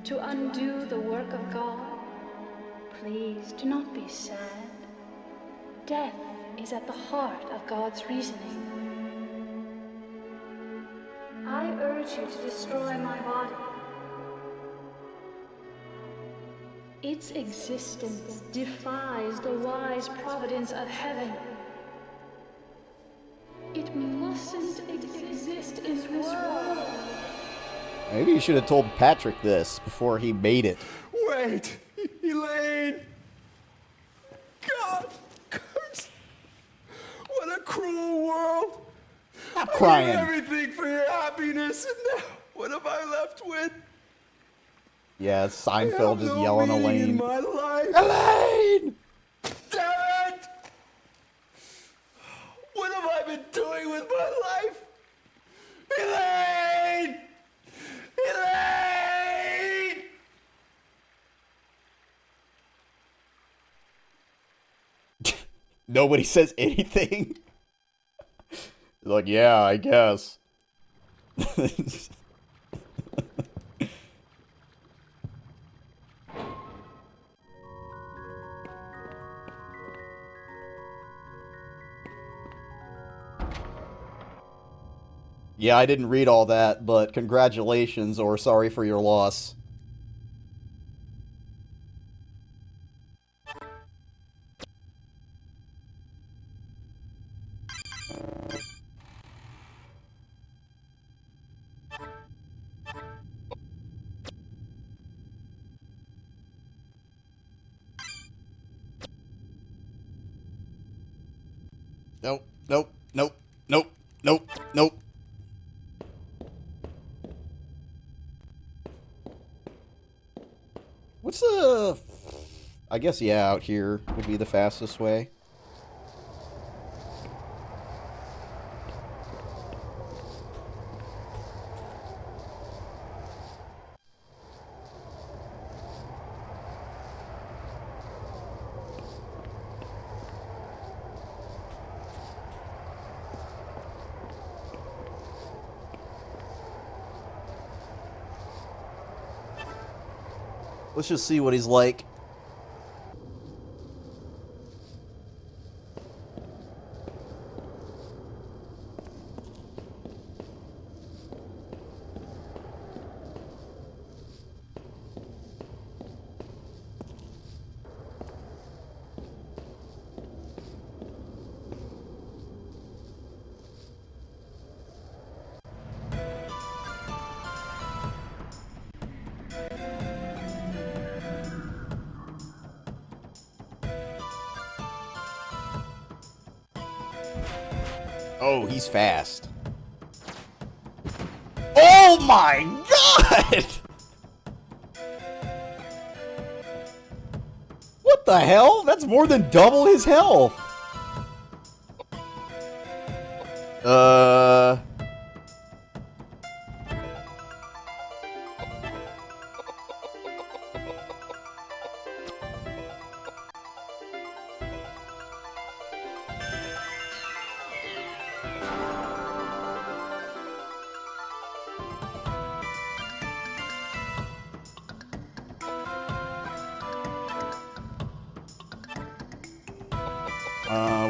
to undo the work of God. Please, do not be sad. Death is at the heart of God's reasoning. I urge you to destroy my body. Its existence defies the wise providence of heaven. It mustn't exist in this world. Maybe you should have told Patrick this before he made it. Wait! Elaine! God! Curse! What a cruel world! Stop I crying. did everything for your happiness, and now what am I left with? Yeah, it's Seinfeld I have just no yelling meaning in Elaine. my life. Elaine! Damn it! What have I been doing with my life? Elaine! Elaine! Nobody says anything. Like, yeah, I guess. Yeah, I didn't read all that, but congratulations or sorry for your loss. Nope, nope, nope, nope, nope, nope. What's the... I guess, yeah, out here would be the fastest way. Let's just see what he's like. Oh, he's fast. Oh my god! What the hell? That's more than double his health.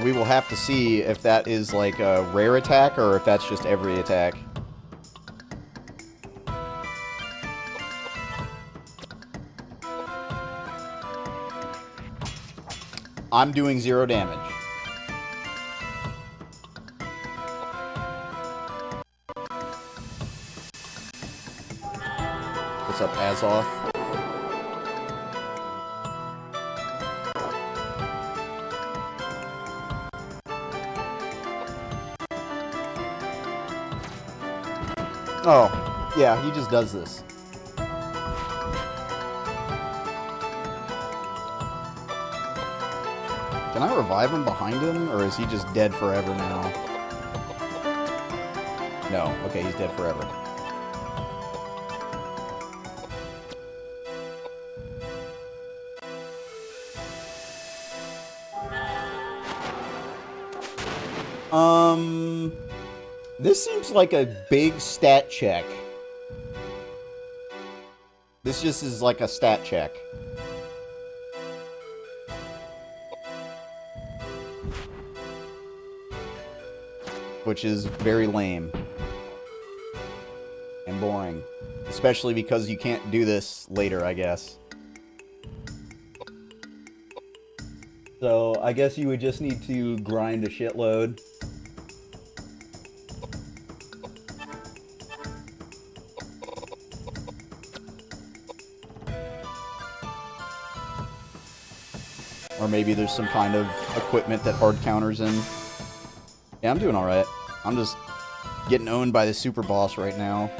We will have to see if that is like a rare attack or if that's just every attack. I'm doing 0 damage. What's up, Azoth? Oh, yeah, he just does this. Can I revive him behind him, or is he just dead forever now? No, okay, he's dead forever. This seems like a big stat check. This just is like a stat check. Which is very lame. And boring. Especially because you can't do this later, I guess. So, I guess you would just need to grind a shitload. Or maybe there's some kind of equipment that hard counters in. Yeah, I'm doing alright. I'm just getting owned by the super boss right now.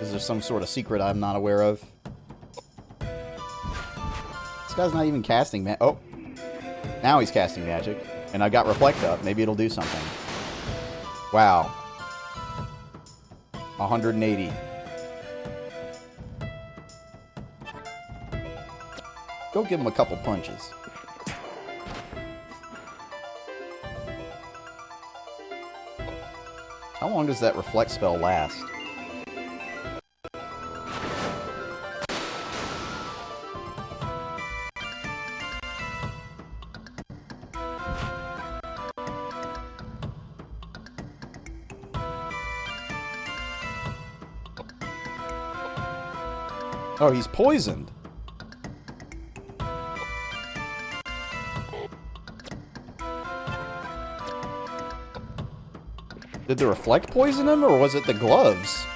Is there some sort of secret I'm not aware of? This guy's not even casting oh! Now he's casting magic. And I got Reflect up. Maybe it'll do something. Wow. 180. Go give him a couple punches. How long does that reflect spell last? Oh, he's poisoned. Did the reflect poison him, or was it the gloves?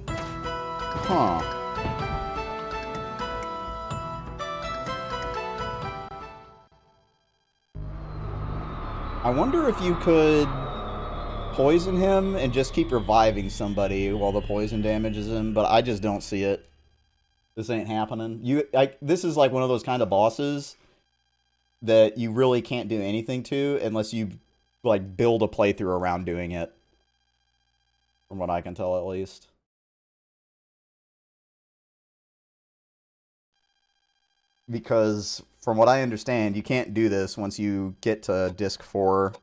Huh. I wonder if you could poison him and just keep reviving somebody while the poison damages him, but I just don't see it. This ain't happening. This is like one of those kind of bosses that you really can't do anything to unless you like build a playthrough around doing it. From what I can tell, at least. Because from what I understand, you can't do this once you get to disc 4.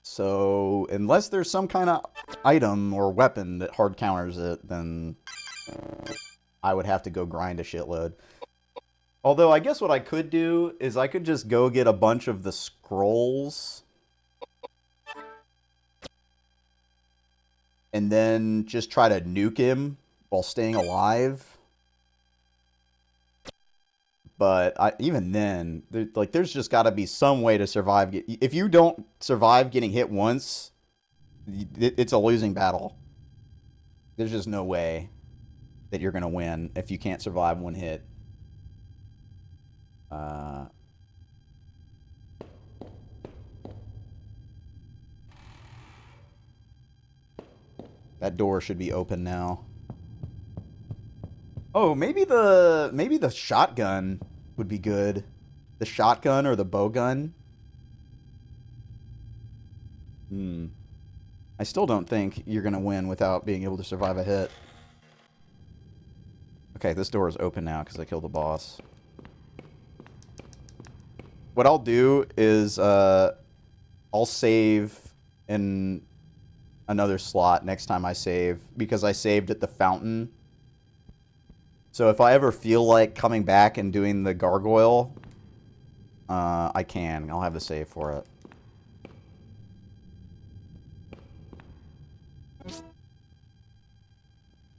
So, unless there's some kind of item or weapon that hard counters it, then I would have to go grind a shitload. Although, I guess what I could do is I could just go get a bunch of the scrolls. And then just try to nuke him while staying alive. But even then, there's just got to be some way to survive. If you don't survive getting hit once, it's a losing battle. There's just no way. that you're gonna win if you can't survive one hit. That door should be open now. Oh, maybe the shotgun would be good. The shotgun or the bow gun. I still don't think you're gonna win without being able to survive a hit. Okay, this door is open now because I killed the boss. What I'll do is I'll save in another slot next time I save because I saved at the fountain. So if I ever feel like coming back and doing the gargoyle, I can. I'll have the save for it.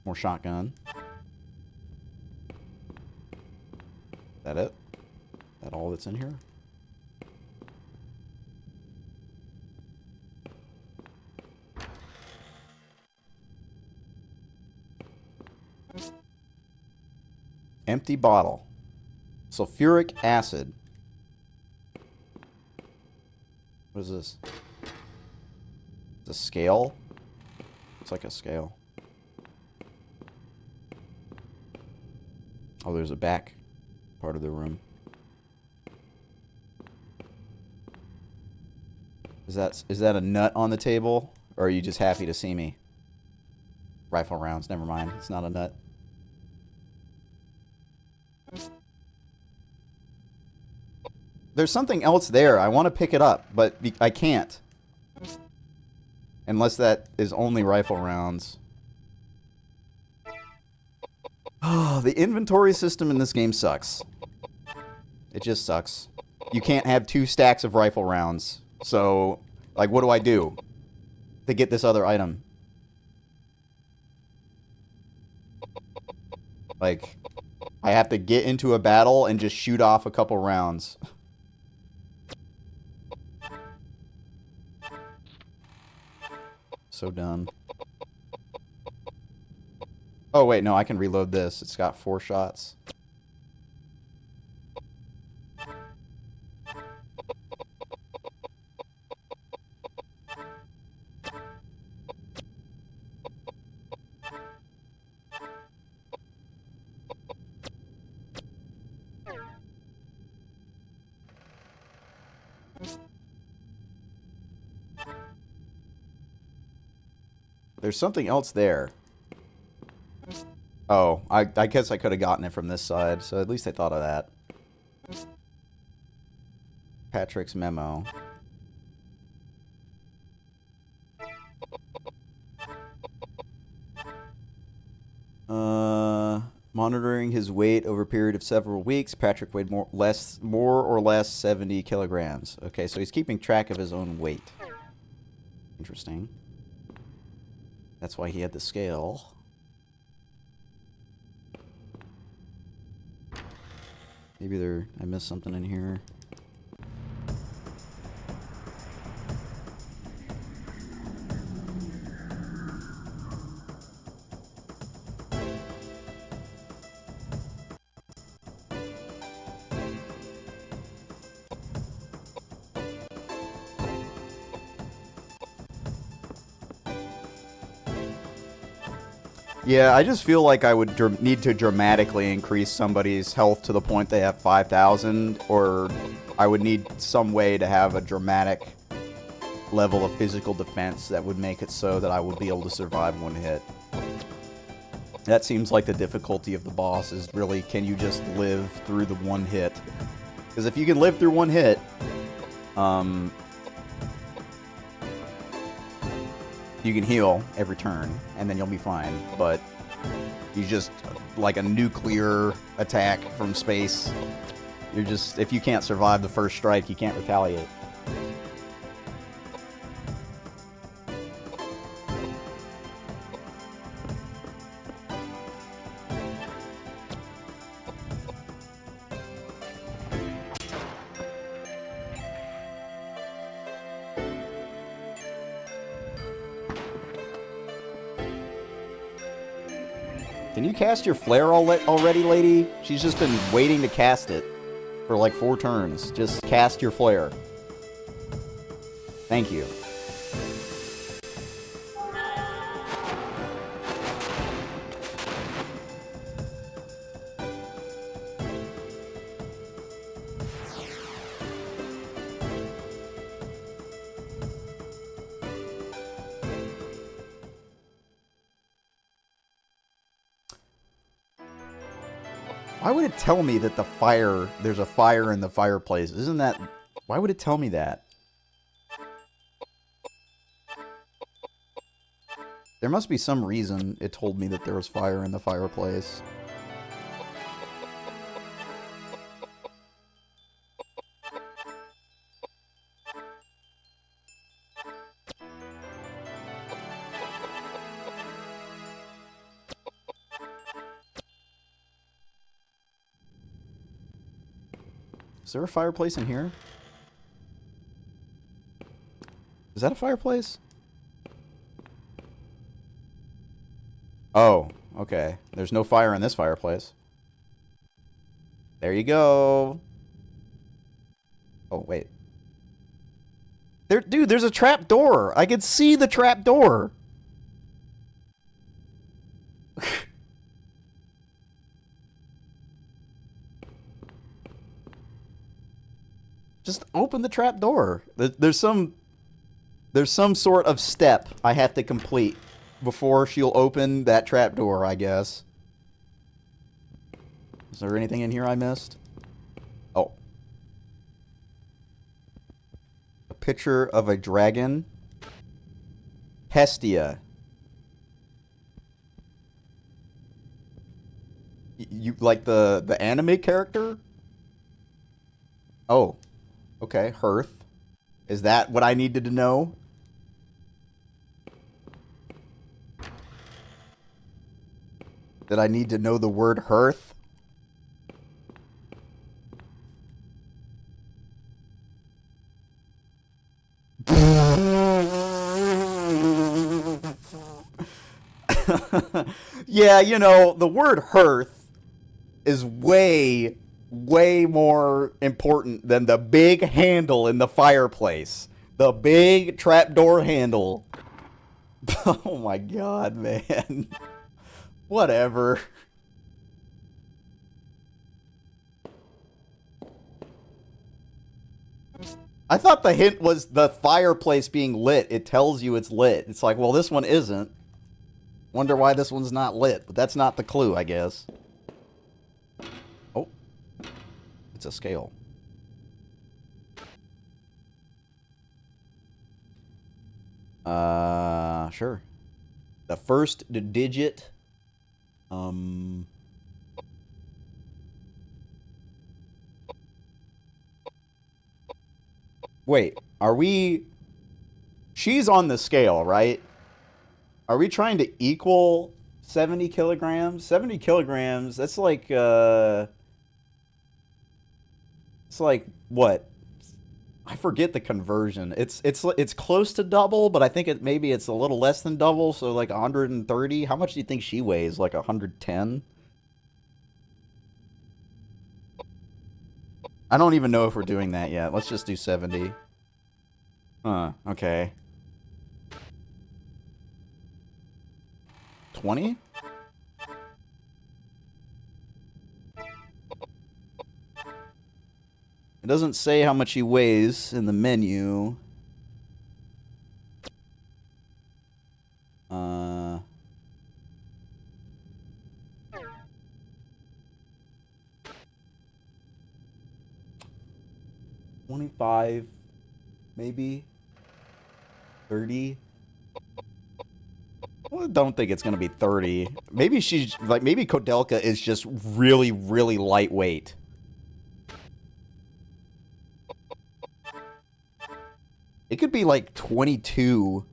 More shotgun. That it? That all that's in here? Empty bottle. Sulfuric acid. What is this? It's a scale? Looks like a scale. Oh, there's a back part of the room. Is that a nut on the table? Or are you just happy to see me? Rifle rounds, never mind. It's not a nut. There's something else there. I want to pick it up, but I can't. Unless that is only rifle rounds. Oh, the inventory system in this game sucks. It just sucks. You can't have 2 stacks of rifle rounds. So, like, what do I do to get this other item? Like, I have to get into a battle and just shoot off a couple rounds. So dumb. Oh, wait, no, I can reload this. It's got 4 shots. There's something else there. Oh, I guess I could have gotten it from this side, so at least I thought of that. Patrick's memo. Monitoring his weight over a period of several weeks, Patrick weighed more or less 70 kilograms. Okay, so he's keeping track of his own weight. Interesting. That's why he had the scale. Maybe I missed something in here. Yeah, I just feel like I would need to dramatically increase somebody's health to the point they have 5,000, or I would need some way to have a dramatic level of physical defense that would make it so that I would be able to survive one hit. That seems like the difficulty of the boss is really, can you just live through the one hit? Because if you can live through one hit, you can heal every turn, and then you'll be fine. But you just, like a nuclear attack from space, you're just, if you can't survive the first strike, you can't retaliate. Can you cast your flare already, lady? She's just been waiting to cast it for like 4 turns. Just cast your flare. Thank you. Why would it tell me that there's a fire in the fireplace? Isn't that... Why would it tell me that? There must be some reason it told me that there was fire in the fireplace. Is there a fireplace in here? Is that a fireplace? Oh, okay. There's no fire in this fireplace. There you go. Oh, wait. Dude, there's a trap door. I could see the trap door. Just open the trap door. There's some sort of step I have to complete before she'll open that trap door, I guess. Is there anything in here I missed? Oh. A picture of a dragon. Hestia. You like the anime character? Oh. Okay, Hearth. Is that what I needed to know? Did I need to know the word Hearth? Yeah, you know, the word Hearth is way more important than the big handle in the fireplace. The big trapdoor handle. Oh my god, man. Whatever. I thought the hint was the fireplace being lit. It tells you it's lit. It's like, well, this one isn't. Wonder why this one's not lit. But that's not the clue, I guess. Oh. It's a scale. Sure. The first digit. Wait, are we... She's on the scale, right? Are we trying to equal 70 kilograms? 70 kilograms, that's like, it's like, what? I forget the conversion. It's close to double, but I think maybe it's a little less than double, so like 130. How much do you think she weighs? Like 110? I don't even know if we're doing that yet. Let's just do 70. Huh, okay. 20? It doesn't say how much he weighs in the menu. 25, maybe 30. Well, I don't think it's gonna be 30. Maybe she's like, maybe Koudelka is just really, really lightweight. It could be like 22.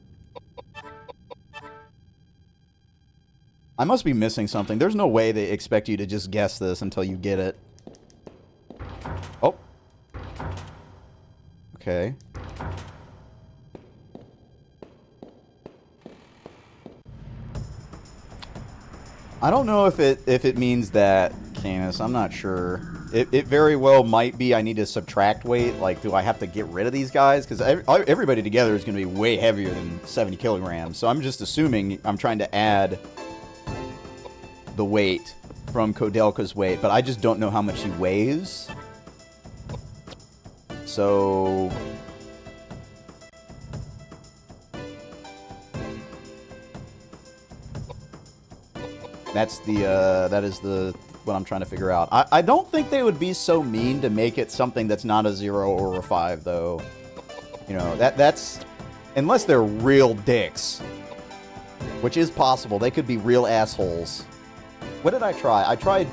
I must be missing something. There's no way they expect you to just guess this until you get it. Oh. Okay. I don't know if it means that, Canis. I'm not sure. It very well might be I need to subtract weight. Like, do I have to get rid of these guys? Because everybody together is going to be way heavier than 70 kilograms. So I'm just assuming I'm trying to add the weight from Koudelka's weight. But I just don't know how much he weighs. So... that is what I'm trying to figure out. I don't think they would be so mean to make it something that's not a 0 or a 5, though. You know, that's... Unless they're real dicks. Which is possible. They could be real assholes. What did I try? I tried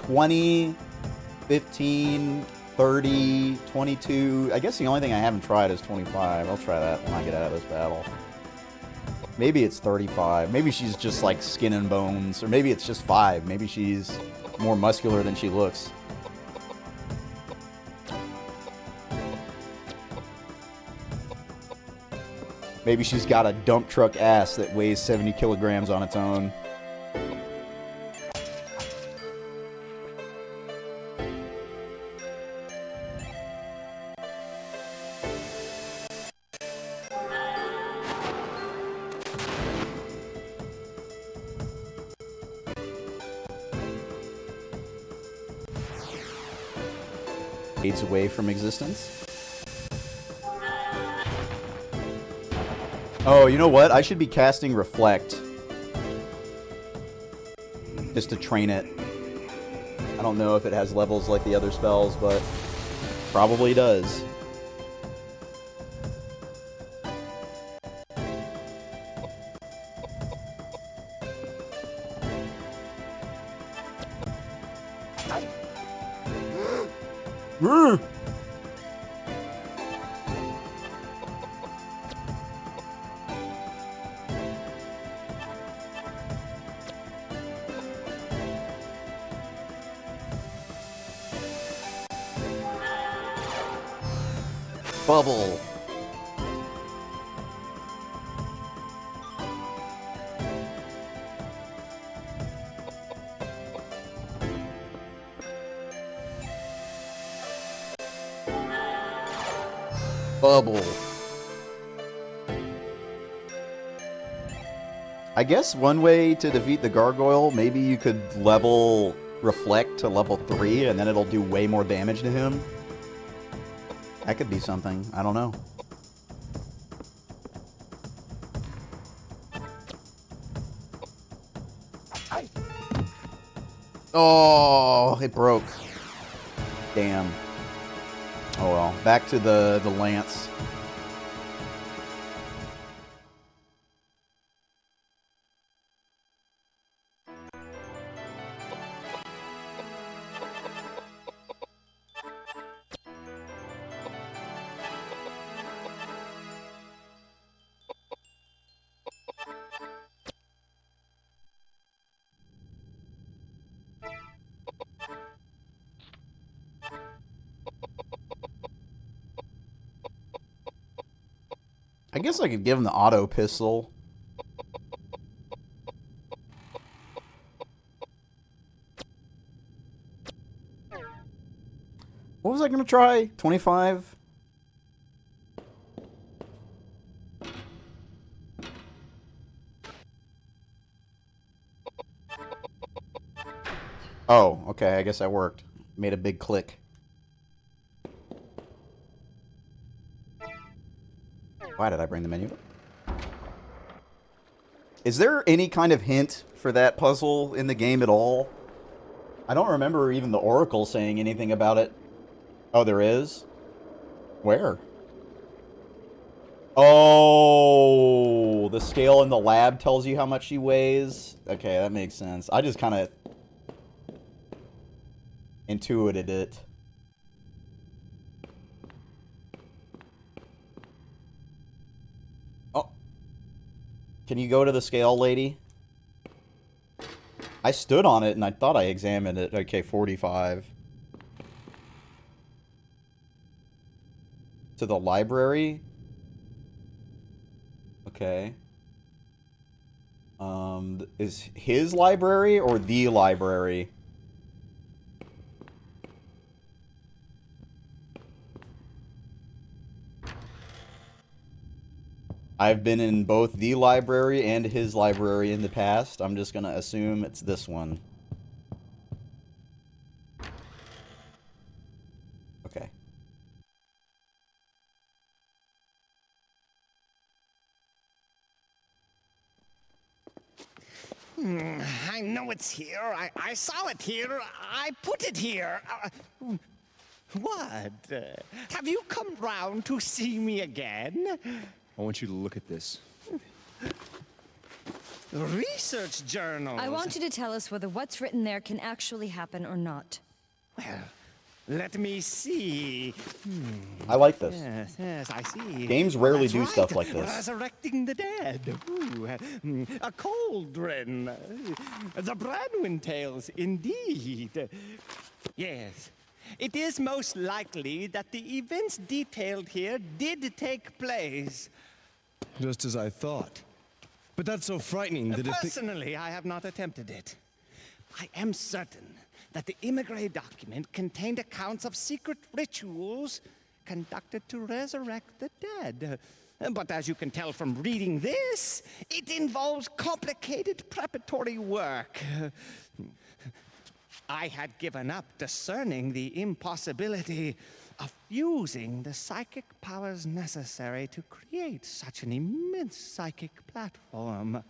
20, 15, 30, 22... I guess the only thing I haven't tried is 25. I'll try that when I get out of this battle. Maybe it's 35. Maybe she's just like skin and bones. Or maybe it's just 5. Maybe she's more muscular than she looks. Maybe she's got a dump truck ass that weighs 70 kilograms on its own. Fades away from existence. Oh, you know what? I should be casting Reflect. Just to train it. I don't know if it has levels like the other spells, but probably does. Bubble. Bubble. I guess one way to defeat the gargoyle, maybe you could level Reflect to level 3 and then it'll do way more damage to him. That could be something. I don't know. Oh, it broke. Damn. Oh well. Back to the lance. I guess I could give him the auto pistol. What was I going to try? 25? Oh, okay. I guess that worked. Made a big click. Why did I bring the menu? Is there any kind of hint for that puzzle in the game at all? I don't remember even the Oracle saying anything about it. Oh, there is? Where? Oh, the scale in the lab tells you how much she weighs. Okay, that makes sense. I just kind of intuited it. Can you go to the scale, lady? I stood on it and I thought I examined it. Okay, 45. To the library? Okay. Is his library or the library? I've been in both the library and his library in the past. I'm just gonna assume it's this one. Okay. I know it's here. I saw it here. I put it here. What? Have you come round to see me again? I want you to look at this. Research journals. I want you to tell us whether what's written there can actually happen or not. Well, let me see. I like this. Yes, I see. Games rarely That's do right. stuff like this. Resurrecting the dead. Ooh, a cauldron. The Branwyn tales, indeed. Yes. It is most likely that the events detailed here did take place. Just as I thought. But that's so frightening that if the... Personally, I have not attempted it. I am certain that the Immigrant document contained accounts of secret rituals conducted to resurrect the dead. But as you can tell from reading this, it involves complicated preparatory work. I had given up discerning the impossibility of using the psychic powers necessary to create such an immense psychic platform.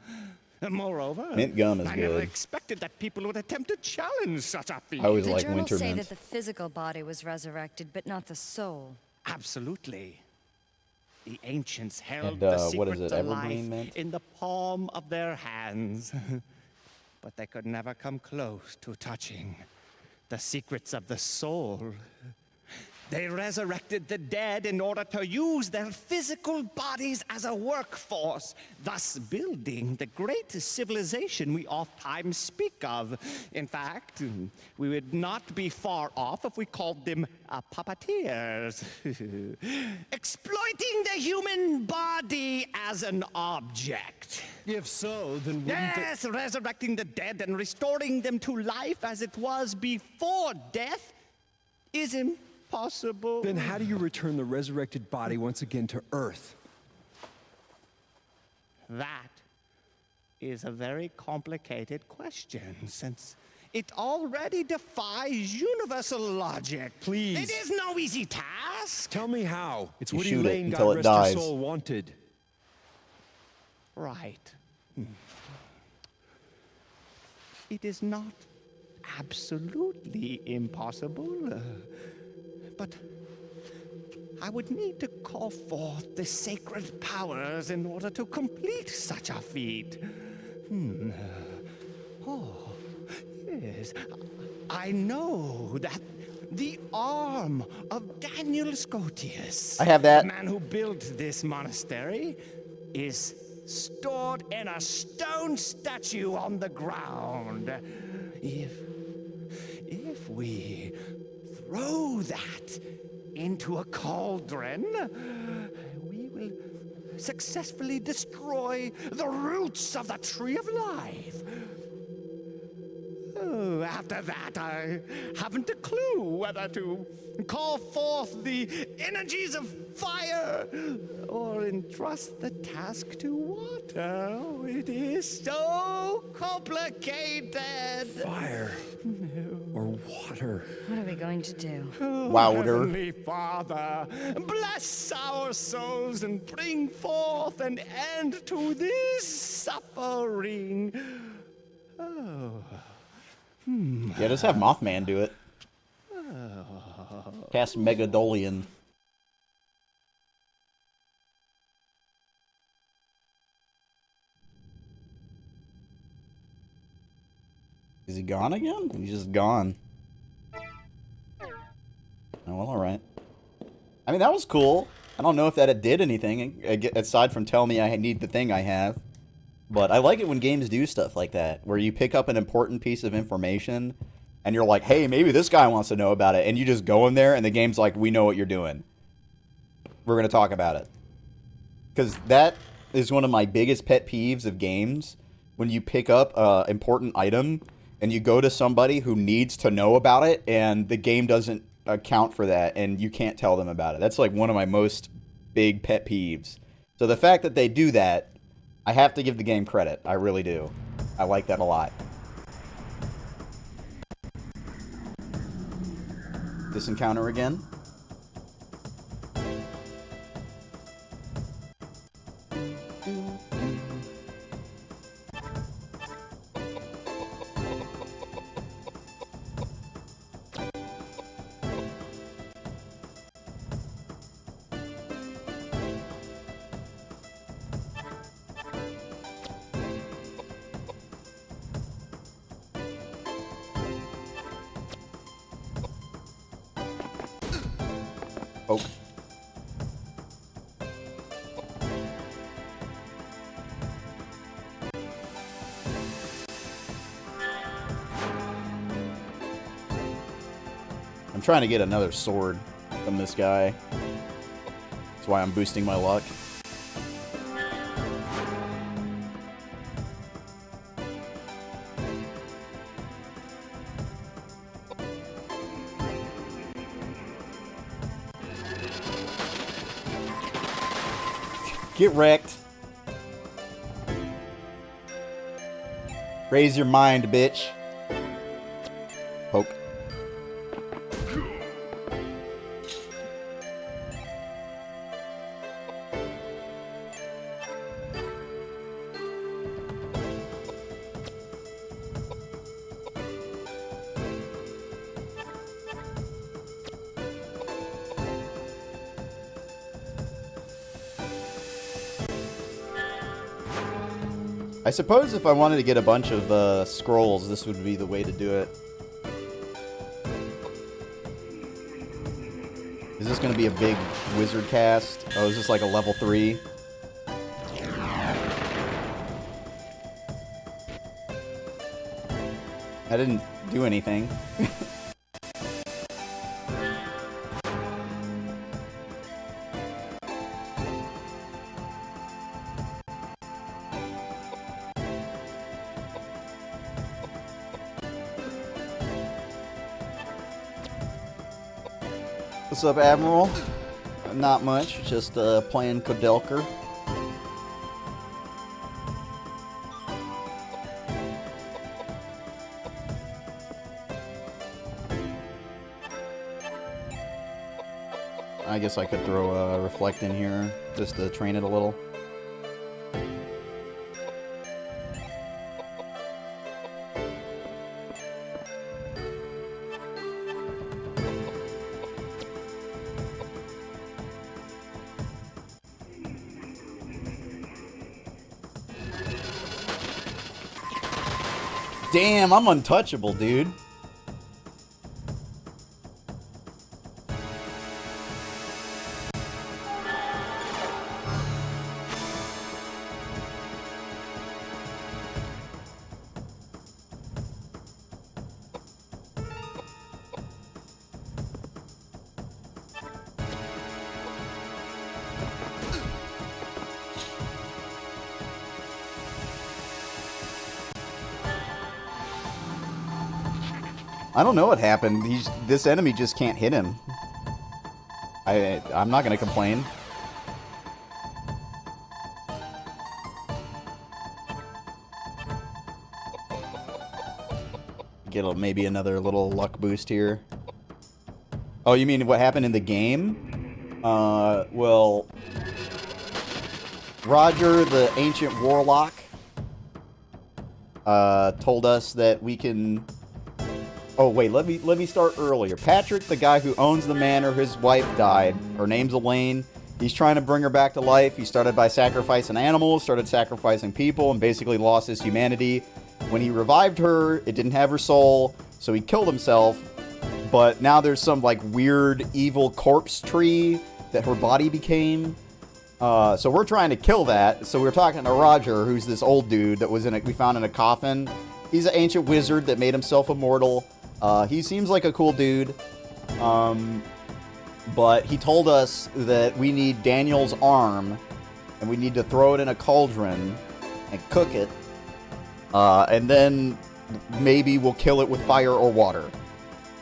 Moreover, Mint gum is I never good. expected that people would attempt to challenge such a feat. I always The like journals winter say mints. that the physical body was resurrected, but not the soul. Absolutely. The ancients held And, the what secret is it, to evergreen life mint? in the palm of their hands. But they could never come close to touching the secrets of the soul. They resurrected the dead in order to use their physical bodies as a workforce, thus building the great civilization we oft-times speak of. In fact, we would not be far off if we called them puppeteers. Exploiting the human body as an object. If so, then wouldn't Yes, resurrecting the dead and restoring them to life as it was before death is impossible. Then how do you return the resurrected body once again to Earth? That is a very complicated question, since it already defies universal logic. Please. It is no easy task. Tell me how. It's You what shoot it Elaine, until God it rest dies. her soul, wanted. Right. It is not absolutely impossible, but I would need to call forth the sacred powers in order to complete such a feat. Oh, yes. I know that the arm of Daniel Scotius, I have that. the man who built this monastery, is stored in a stone statue on the ground. If we throw that into a cauldron, we will successfully destroy the roots of the tree of life. Oh, after that, I haven't a clue whether to call forth the energies of fire or entrust the task to water. Oh, it is so complicated. Fire. Or water. What are we going to do? Wowder. Heavenly Father, bless our souls and bring forth an end to this suffering. Oh. Yeah, just have Mothman do it. Cast Megadolian. Is he gone again? He's just gone. Oh, well, alright. I mean, that was cool. I don't know if that did anything, aside from telling me I need the thing I have. But I like it when games do stuff like that, where you pick up an important piece of information, and you're like, hey, maybe this guy wants to know about it, and you just go in there, and the game's like, we know what you're doing. We're going to talk about it. Because that is one of my biggest pet peeves of games, when you pick up an important item and you go to somebody who needs to know about it and the game doesn't account for that and you can't tell them about it. That's like one of my most big pet peeves. So the fact that they do that, I have to give the game credit. I really do. I like that a lot. This encounter again. Oh. I'm trying to get another sword from this guy. That's why I'm boosting my luck. Get wrecked. Raise your mind, bitch. Poke. I suppose if I wanted to get a bunch of scrolls, this would be the way to do it. Is this going to be a big wizard cast? Oh, is this like a level 3? I didn't do anything. What's up, Admiral? Not much, just playing Koudelka. I guess I could throw a reflect in here just to train it a little. Damn, I'm untouchable, dude. I don't know what happened. This enemy just can't hit him. I'm not gonna complain. Get maybe another little luck boost here. Oh, you mean what happened in the game? Well, Roger, the ancient warlock, told us that we can. Oh wait, let me start earlier. Patrick, the guy who owns the manor, his wife died. Her name's Elaine. He's trying to bring her back to life. He started by sacrificing animals, started sacrificing people, and basically lost his humanity. When he revived her, it didn't have her soul, so he killed himself. But now there's some like weird evil corpse tree that her body became. So we're trying to kill that. So we're talking to Roger, who's this old dude that we found in a coffin. He's an ancient wizard that made himself immortal. He seems like a cool dude, but he told us that we need Daniel's arm, and we need to throw it in a cauldron and cook it, And then maybe we'll kill it with fire or water.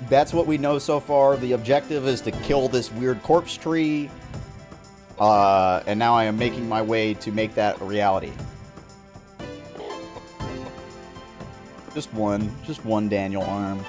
That's what we know so far. The objective is to kill this weird corpse tree. And now I am making my way to make that a reality. Just one Daniel arm.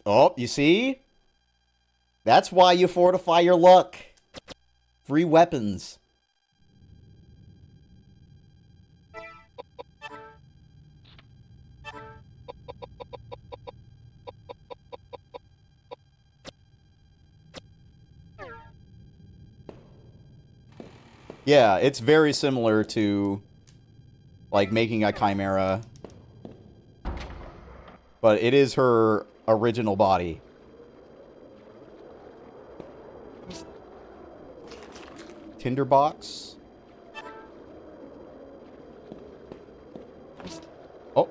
Oh, you see? That's why you fortify your luck. Free weapons. Yeah, it's very similar to, like, making a chimera. But it is her original body. Tinderbox. Oh.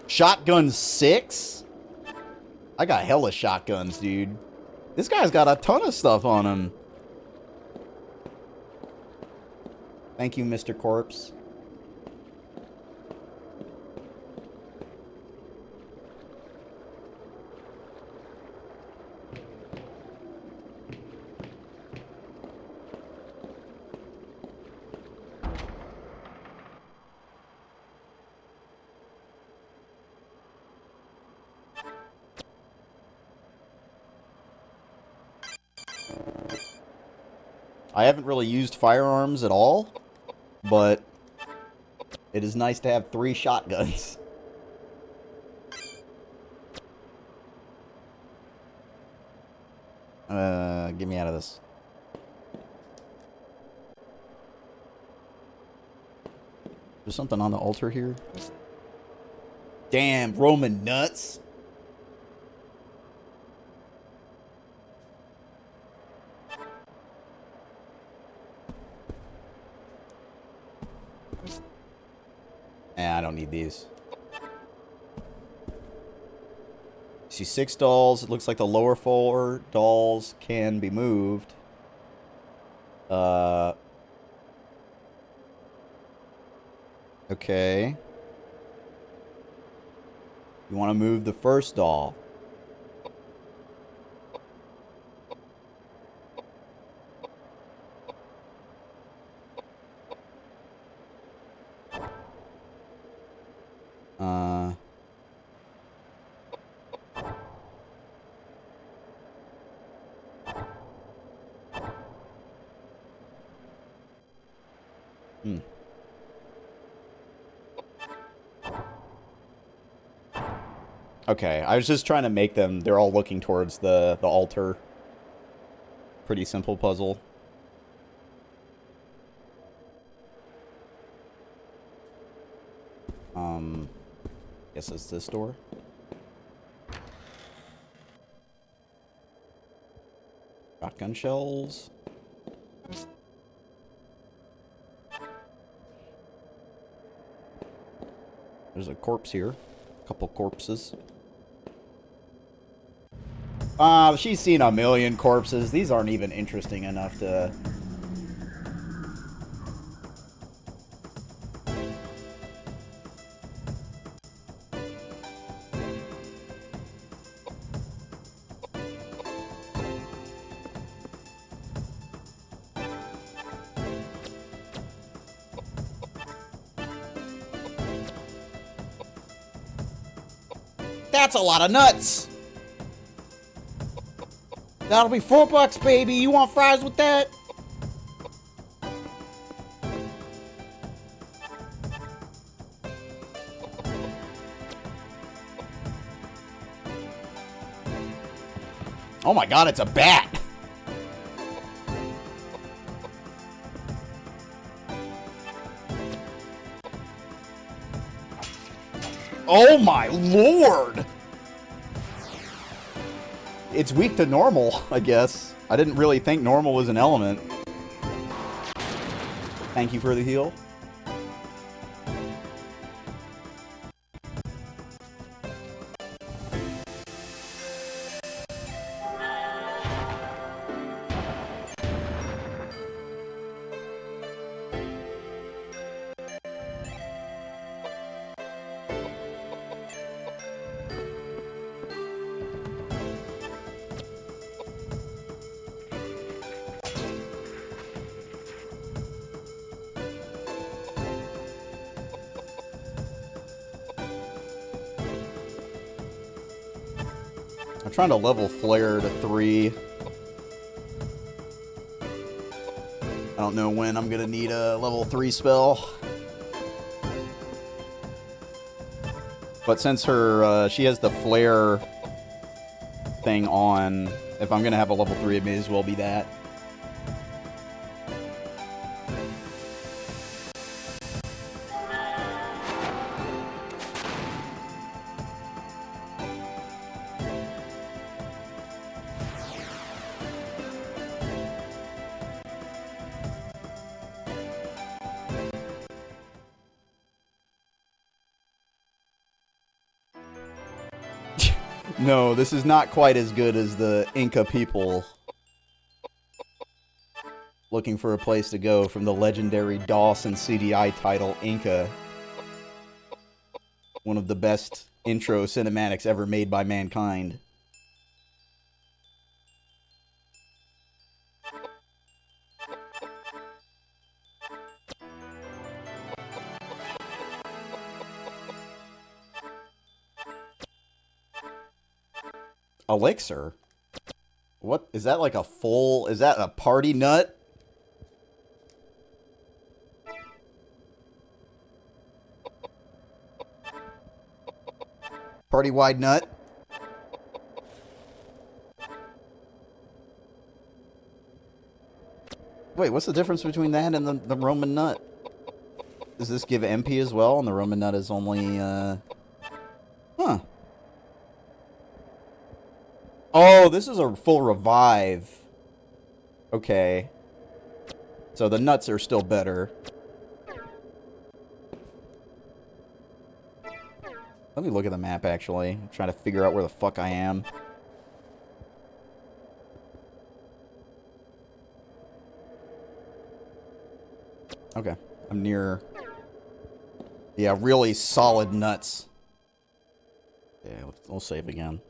Shotgun 6? I got hella shotguns, dude. This guy's got a ton of stuff on him. Thank you, Mr. Corpse. I haven't really used firearms at all, but it is nice to have 3 shotguns. Get me out of this. There's something on the altar here. Damn, Roman nuts. I don't need these. See 6 dolls. It looks like the lower 4 dolls can be moved. Okay. You want to move the first doll. Okay, I was just trying to make them, they're all looking towards the altar. Pretty simple puzzle. Guess it's this door. Shotgun shells. There's a corpse here. A couple corpses. She's seen a million corpses. These aren't even interesting enough to... That's a lot of nuts! That'll be $4, baby. You want fries with that? Oh my god, it's a bat! Oh my lord! It's weak to normal, I guess. I didn't really think normal was an element. Thank you for the heal. I'm trying to level Flare to 3. I don't know when I'm gonna need a level 3 spell. But since her, she has the Flare thing on, if I'm gonna have a level 3, it may as well be that. No, this is not quite as good as the Inca people looking for a place to go from the legendary DOS and CDI title Inca. One of the best intro cinematics ever made by mankind. Elixir? What? Is that like a full... Is that a party nut? Party-wide nut? Wait, what's the difference between that and the Roman nut? Does this give MP as well? And the Roman nut is only, Huh. Oh, this is a full revive. Okay. So the nuts are still better. Let me look at the map, actually. I'm trying to figure out where the fuck I am. Okay. I'm near... Yeah, really solid nuts. Yeah, we'll save again.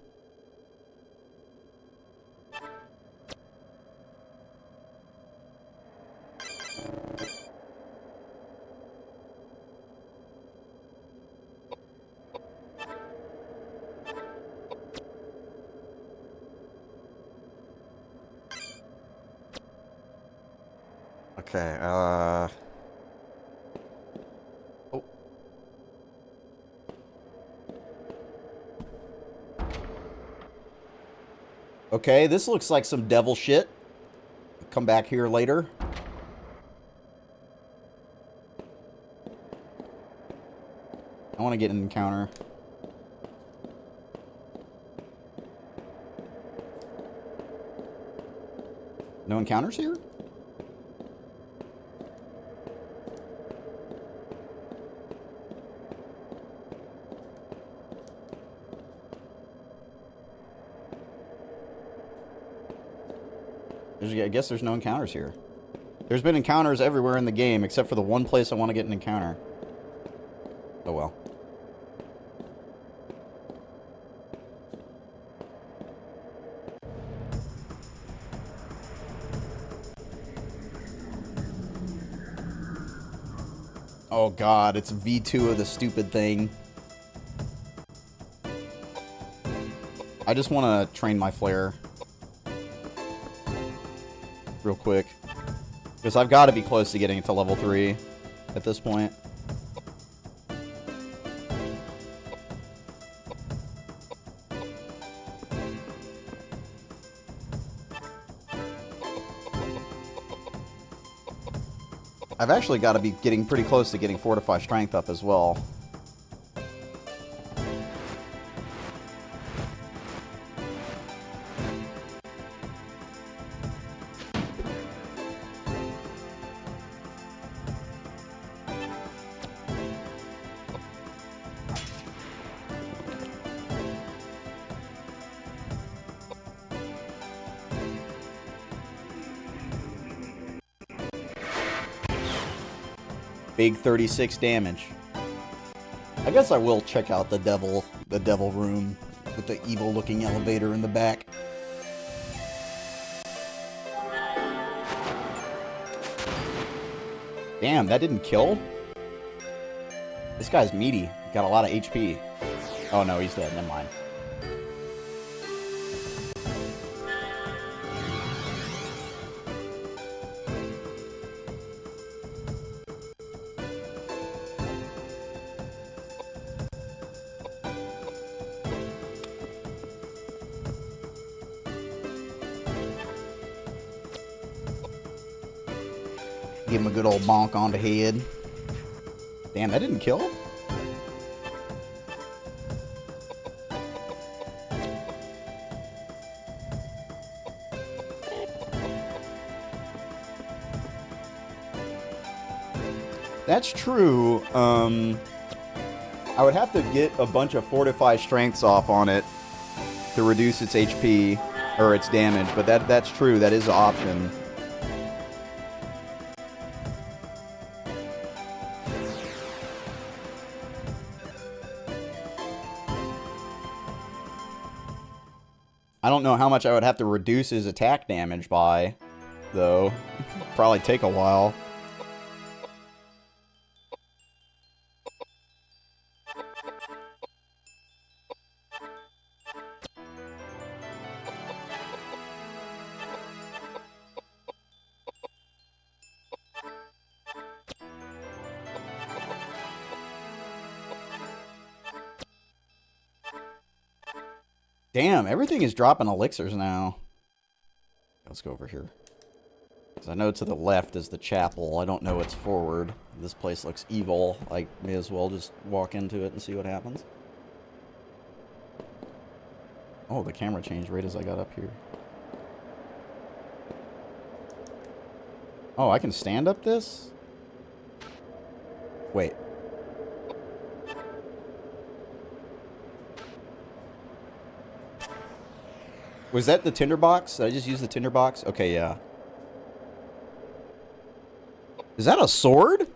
Okay, Oh. Okay, this looks like some devil shit. Come back here later. I want to get an encounter. No encounters here? I guess there's no encounters here. There's been encounters everywhere in the game, except for the one place I want to get an encounter. Oh well. Oh god, it's V2 of the stupid thing. I just want to train my flare. Real quick. Because I've got to be close to getting it to level 3 at this point. I've actually got to be getting pretty close to getting Fortify Strength up as well. Big 36 damage. I guess I will check out the devil room with the evil looking elevator in the back. Damn, that didn't kill? This guy's meaty. Got a lot of HP. Oh no, he's dead. Never mind. Give him a good old bonk on the head. Damn, that didn't kill? That's true. I would have to get a bunch of Fortify Strengths off on it to reduce its HP or its damage, but that's true. That is an option. I don't know how much I would have to reduce his attack damage by, though. Probably take a while. Damn, everything is dropping elixirs now. Let's go over here. Because I know to the left is the chapel. I don't know what's forward. This place looks evil. I may as well just walk into it and see what happens. Oh, the camera changed right as I got up here. Oh, I can stand up this? Wait. Was that the tinderbox? Did I just use the tinderbox? Okay, yeah. Is that a sword?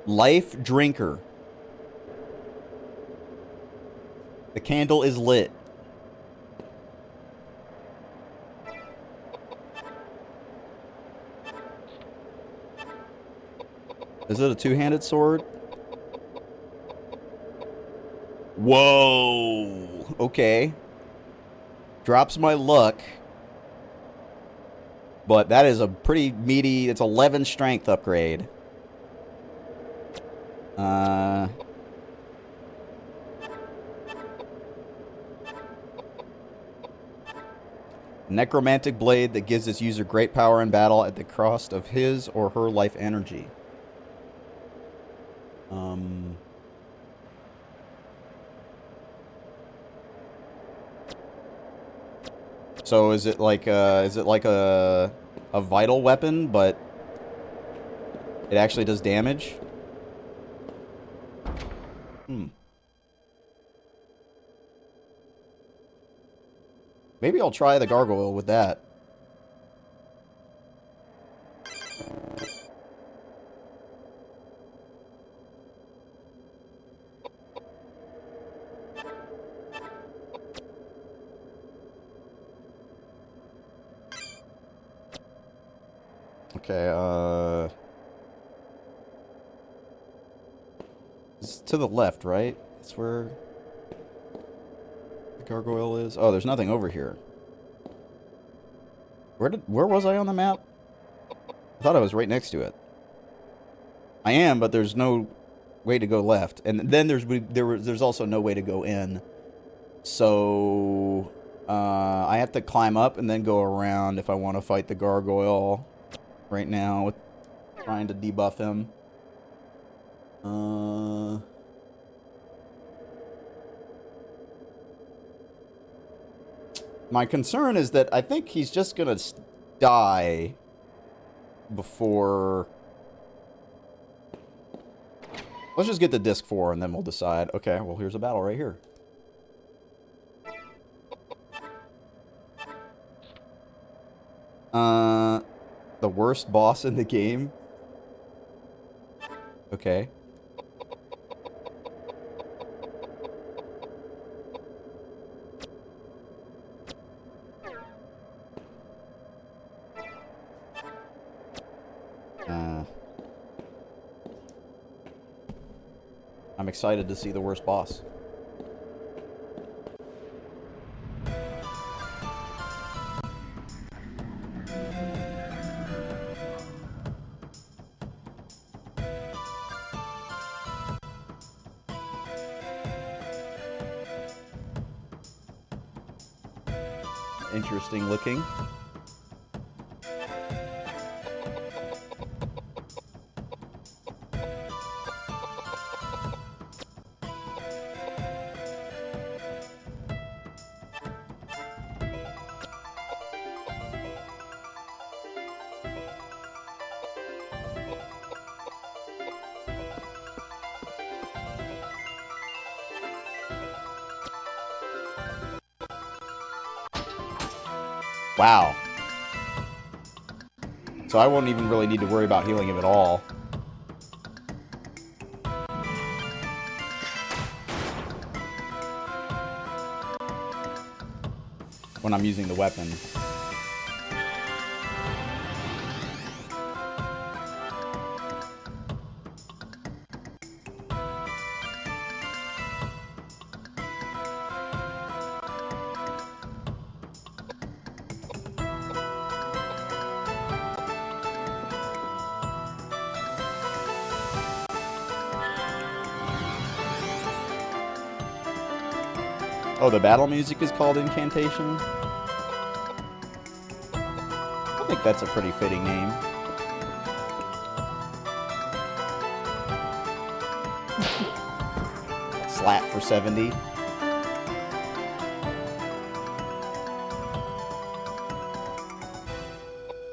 Life Drinker. The candle is lit. Is it a two-handed sword? Whoa. Okay. Drops my luck. But that is a pretty meaty... It's 11 strength upgrade. Necromantic blade that gives its user great power in battle at the cost of his or her life energy. So is it like a vital weapon, but it actually does damage? Maybe I'll try the gargoyle with that. Okay, it's to the left, right? That's where the gargoyle is. Oh, there's nothing over here. Where was I on the map? I thought I was right next to it. I am, but there's no way to go left. And then there's also no way to go in. So I have to climb up and then go around if I want to fight the gargoyle. Right now, with trying to debuff him. My concern is that I think he's just gonna die before... Let's just get the disc 4 and then we'll decide. Okay, well here's a battle right here. The worst boss in the game? Okay. I'm excited to see the worst boss. Interesting looking. Wow. So I won't even really need to worry about healing him at all. When I'm using the weapon. Oh, the battle music is called Incantation? I think that's a pretty fitting name. Slap for 70.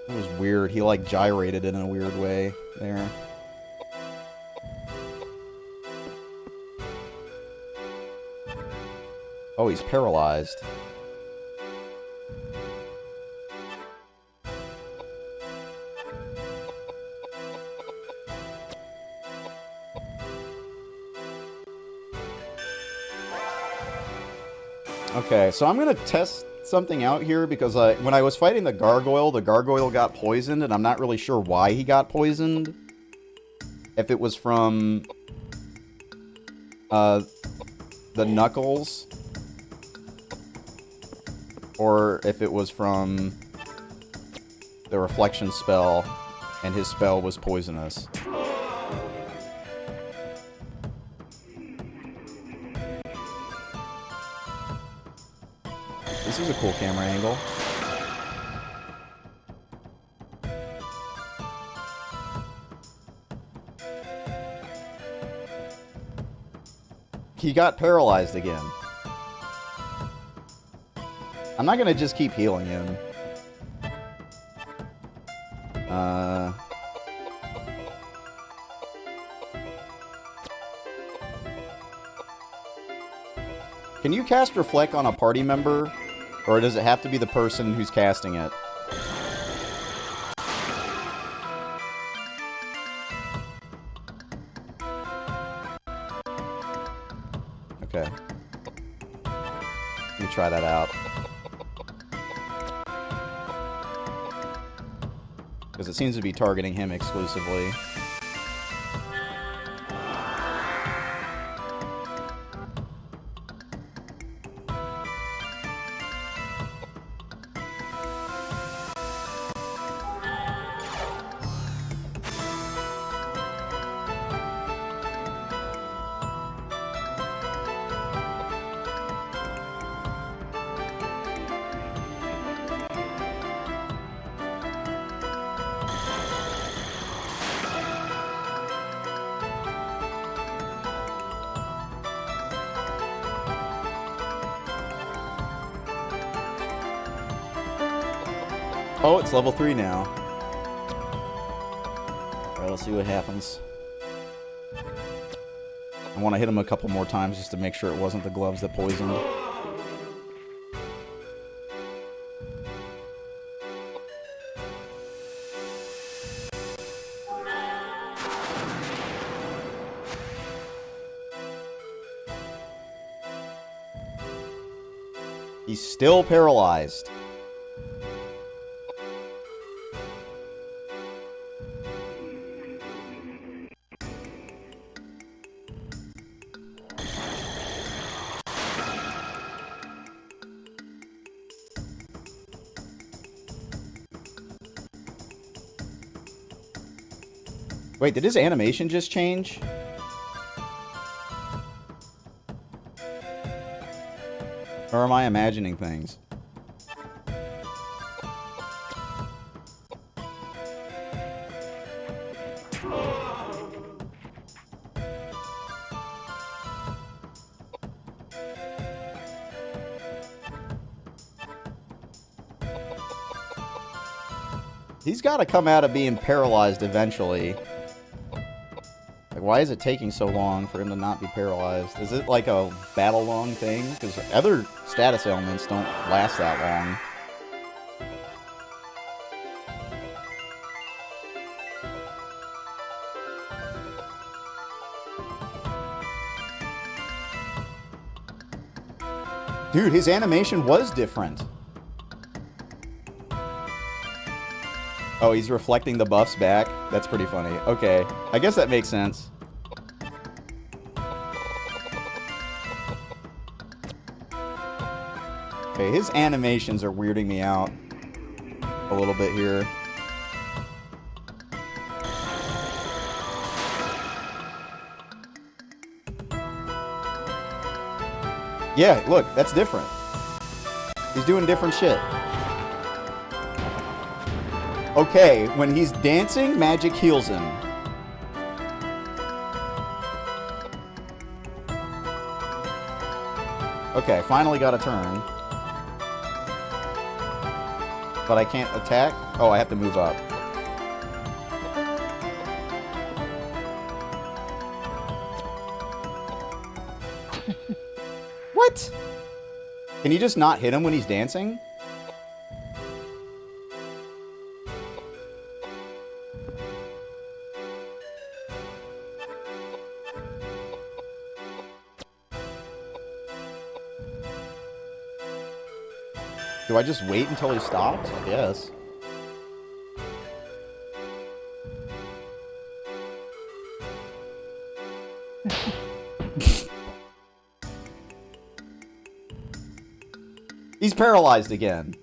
That was weird. He like gyrated in a weird way there. Oh, he's paralyzed. Okay, so I'm gonna test something out here because when I was fighting the gargoyle got poisoned, and I'm not really sure why he got poisoned. If it was from the knuckles, or if it was from the reflection spell, and his spell was poisonous. This is a cool camera angle. He got paralyzed again. I'm not gonna just keep healing him. Can you cast Reflect on a party member? Or does it have to be the person who's casting it? Okay. Let me try that out. Because it seems to be targeting him exclusively. Oh, it's level 3 now. Alright, let's see what happens. I want to hit him a couple more times just to make sure it wasn't the gloves that poisoned. He's still paralyzed. Wait, did his animation just change? Or am I imagining things? He's got to come out of being paralyzed eventually. Like, why is it taking so long for him to not be paralyzed? Is it like a battle-long thing? Because other status ailments don't last that long. Dude, his animation was different. Oh, he's reflecting the buffs back? That's pretty funny. Okay, I guess that makes sense. Okay, his animations are weirding me out a little bit here. Yeah, look, that's different. He's doing different shit. Okay, when he's dancing, magic heals him. Okay, finally got a turn. But I can't attack? Oh, I have to move up. What? Can you just not hit him when he's dancing? Do I just wait until he stops? I guess. He's paralyzed again.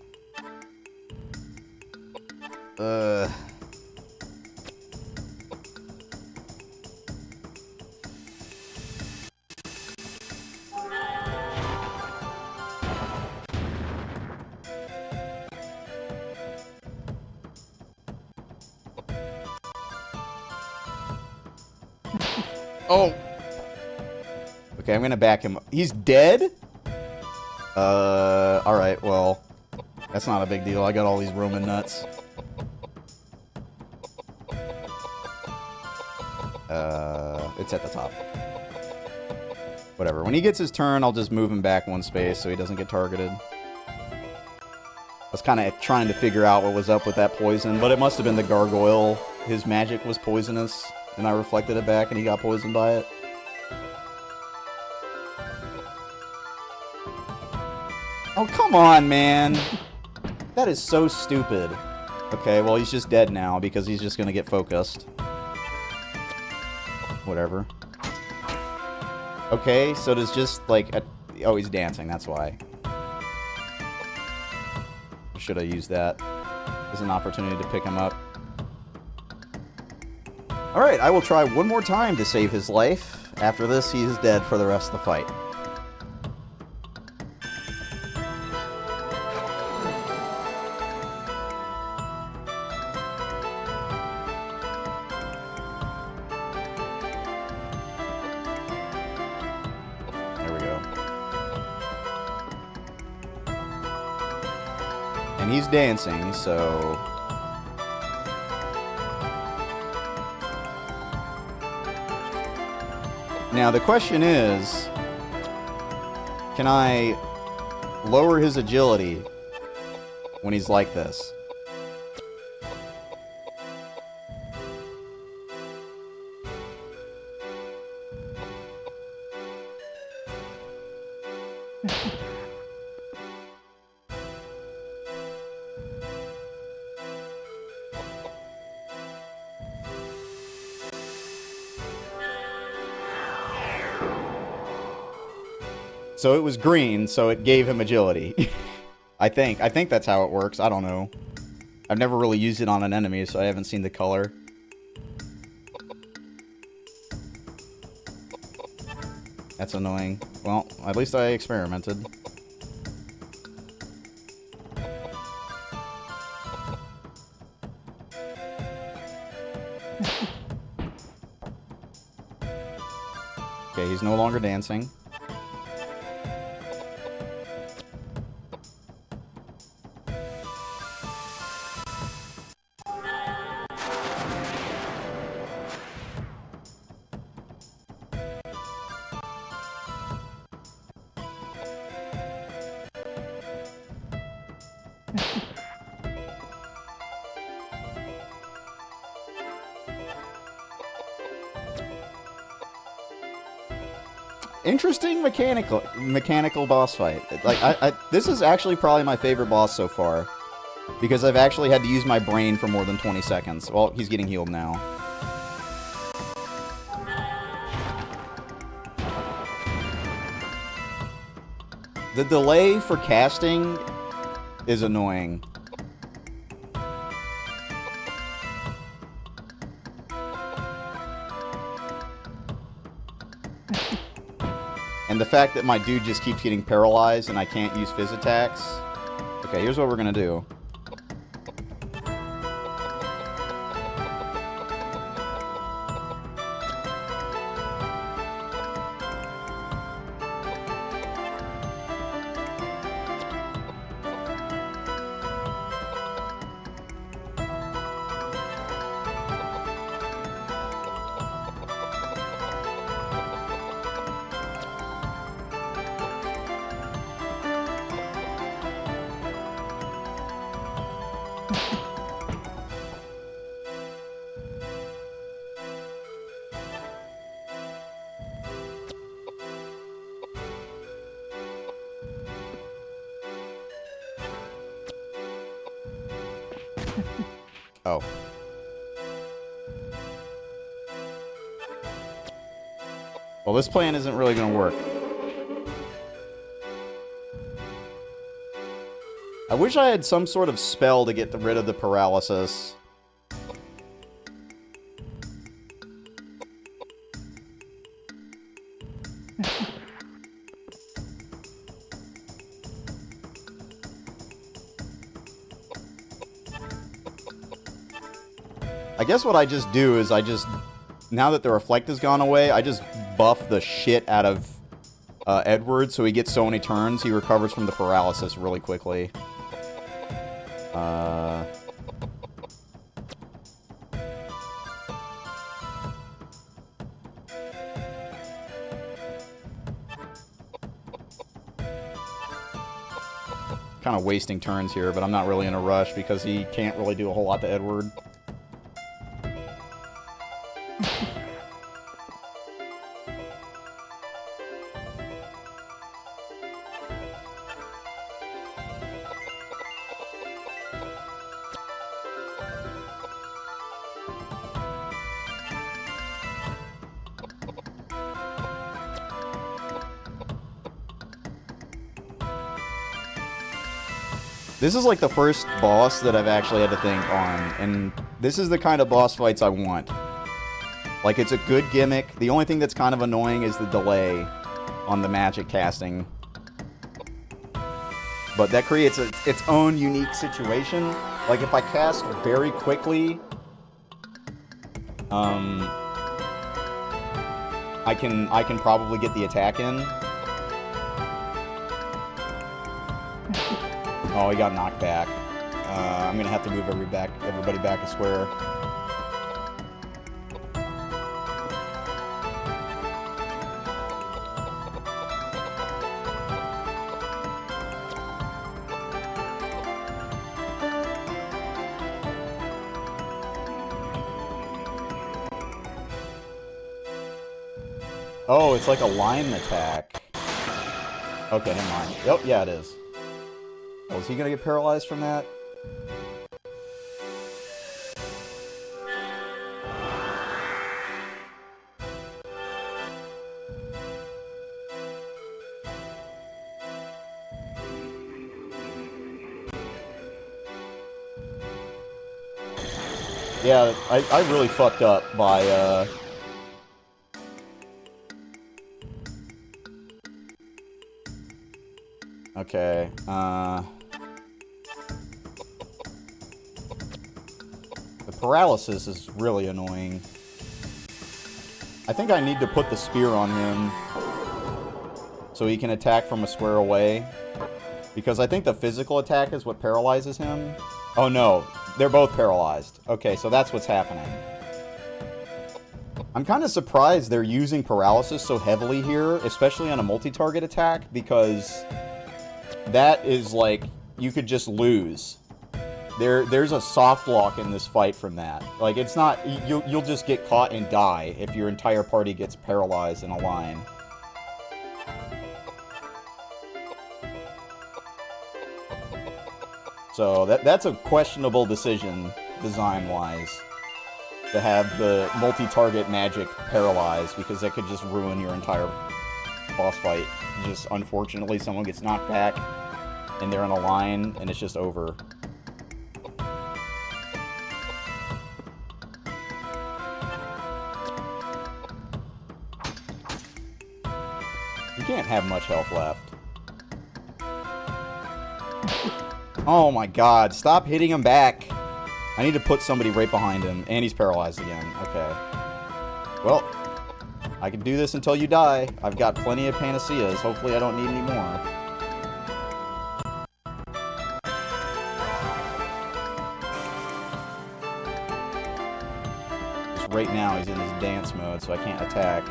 Oh. Okay, I'm gonna back him up. He's dead? Alright, well. That's not a big deal. I got all these Roman nuts. It's at the top. Whatever. When he gets his turn, I'll just move him back one space so he doesn't get targeted. I was kind of trying to figure out what was up with that poison, but it must have been the gargoyle. His magic was poisonous, and I reflected it back, and he got poisoned by it. Oh, come on, man. That is so stupid. Okay, well, he's just dead now because he's just going to get focused. Whatever. Okay, so does just, like... Oh, he's dancing, that's why. Should I use that as an opportunity to pick him up? Alright, I will try one more time to save his life. After this, he is dead for the rest of the fight. There we go. And he's dancing, so... Now, the question is, can I lower his agility when he's like this? So it was green, so it gave him agility. I think that's how it works. I don't know. I've never really used it on an enemy, so I haven't seen the color. That's annoying. Well, at least I experimented. Okay, he's no longer dancing. Interesting mechanical boss fight. Like this is actually probably my favorite boss so far, because I've actually had to use my brain for more than 20 seconds. Well, he's getting healed now. The delay for casting is annoying. And the fact that my dude just keeps getting paralyzed and I can't use fizz attacks. Okay, here's what we're gonna do. Oh. Well, this plan isn't really gonna work. I wish I had some sort of spell to get rid of the paralysis. I guess what I just do is now that the reflect has gone away, I just buff the shit out of Edward so he gets so many turns, he recovers from the paralysis really quickly. Kind of wasting turns here, but I'm not really in a rush because he can't really do a whole lot to Edward. This is like the first boss that I've actually had to think on, and this is the kind of boss fights I want. Like, it's a good gimmick. The only thing that's kind of annoying is the delay on the magic casting. But that creates its own unique situation. Like, if I cast very quickly, I can probably get the attack in. Oh, he got knocked back. I'm gonna have to move everybody back a square. Oh, it's like a line attack. Okay, never mind. Yep, yeah, it is. Oh, is he gonna get paralyzed from that? Yeah, I really fucked up by, Okay, the paralysis is really annoying. I think I need to put the spear on him so he can attack from a square away. Because I think the physical attack is what paralyzes him. Oh no, they're both paralyzed. Okay, so that's what's happening. I'm kind of surprised they're using paralysis so heavily here, especially on a multi-target attack, because that is like, you could just lose. There's a soft lock in this fight from that. Like, it's not, you'll just get caught and die if your entire party gets paralyzed in a line. So that's a questionable decision, design-wise, to have the multi-target magic paralyzed, because that could just ruin your entire boss fight. Just, unfortunately, someone gets knocked back, and they're in a line, and it's just over. You can't have much health left. Oh my god, stop hitting him back. I need to put somebody right behind him, and he's paralyzed again. Okay. Well, I can do this until you die. I've got plenty of panaceas. Hopefully I don't need any more. Just right now he's in his dance mode, so I can't attack.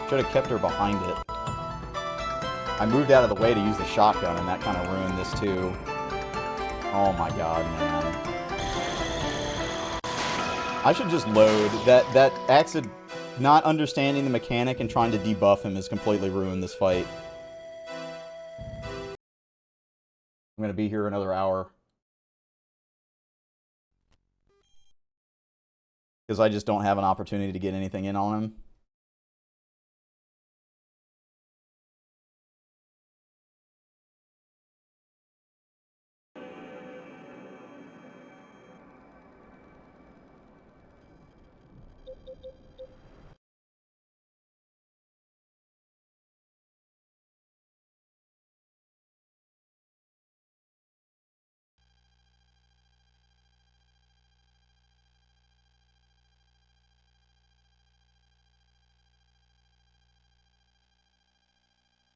Should have kept her behind it. I moved out of the way to use the shotgun, and that kind of ruined this too. Oh my god, man. I should just load. That accident, not understanding the mechanic and trying to debuff him has completely ruined this fight. I'm gonna be here another hour. Because I just don't have an opportunity to get anything in on him.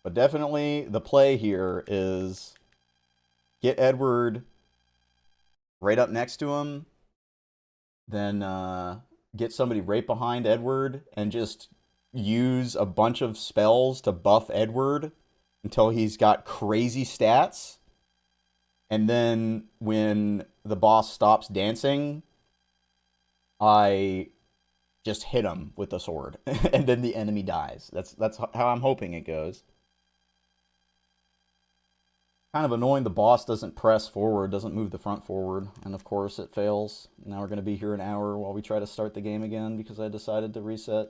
But definitely the play here is get Edward right up next to him, then get somebody right behind Edward and just use a bunch of spells to buff Edward until he's got crazy stats. And then when the boss stops dancing, I just hit him with the sword and then the enemy dies. That's how I'm hoping it goes. Kind of annoying the boss doesn't press forward, doesn't move the front forward, and of course it fails. Now we're going to be here an hour while we try to start the game again because I decided to reset.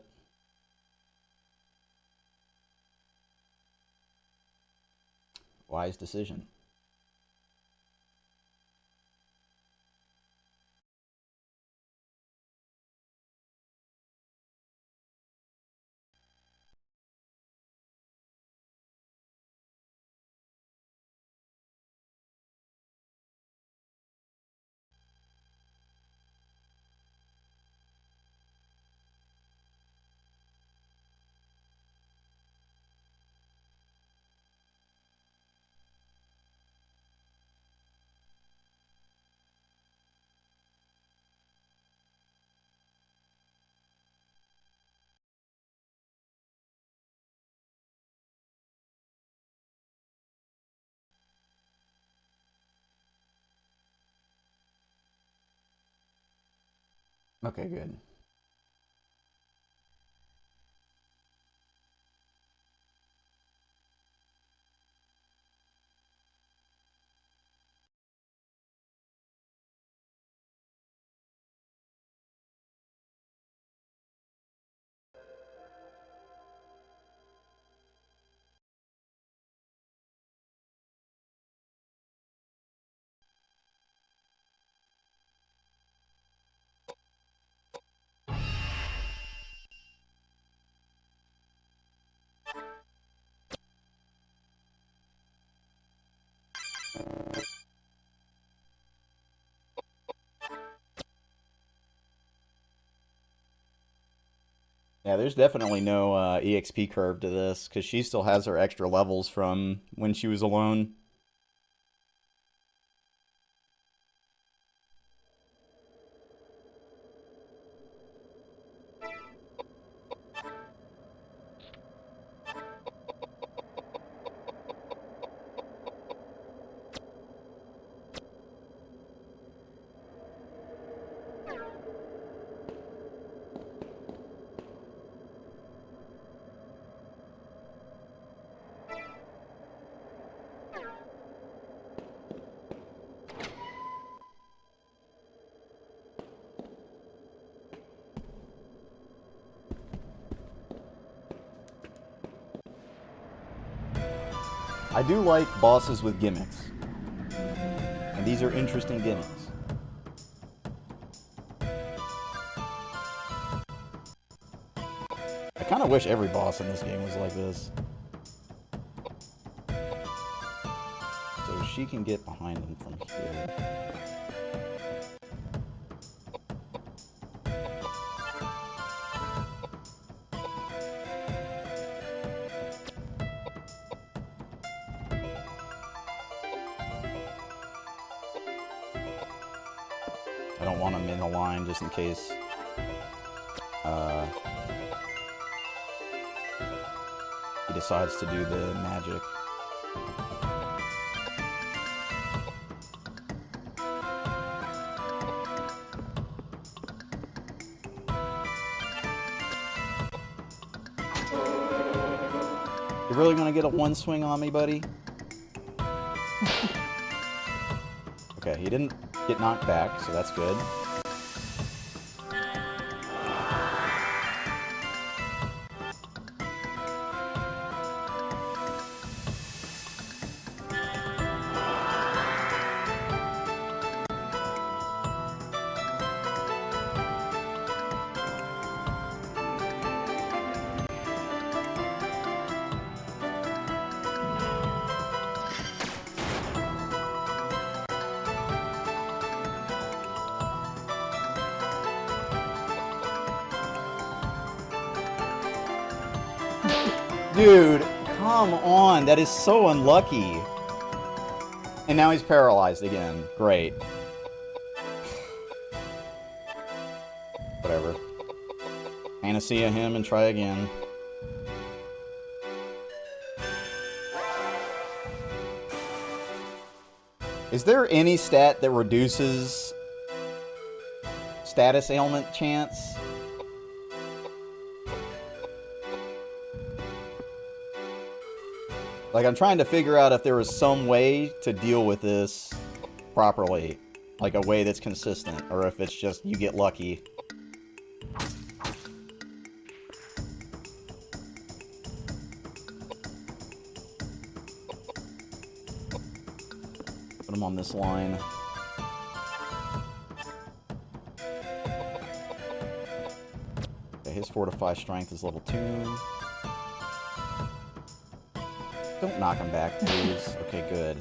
Wise decision. Okay, good. Yeah, there's definitely no EXP curve to this, because she still has her extra levels from when she was alone. I do like bosses with gimmicks. And these are interesting gimmicks. I kind of wish every boss in this game was like this. So she can get behind him from here. I don't want him in the line just in case he decides to do the magic. You're really gonna get a one swing on me, buddy? Okay, he didn't get knocked back, so that's good. Dude, come on. That is so unlucky. And now he's paralyzed again. Great. Whatever. Panacea him and try again. Is there any stat that reduces status ailment chance? Like, I'm trying to figure out if there was some way to deal with this properly. Like, a way that's consistent. Or if it's just, you get lucky. Put him on this line. Okay, his Fortify Strength is level 2. Don't knock him back, please. Okay, good.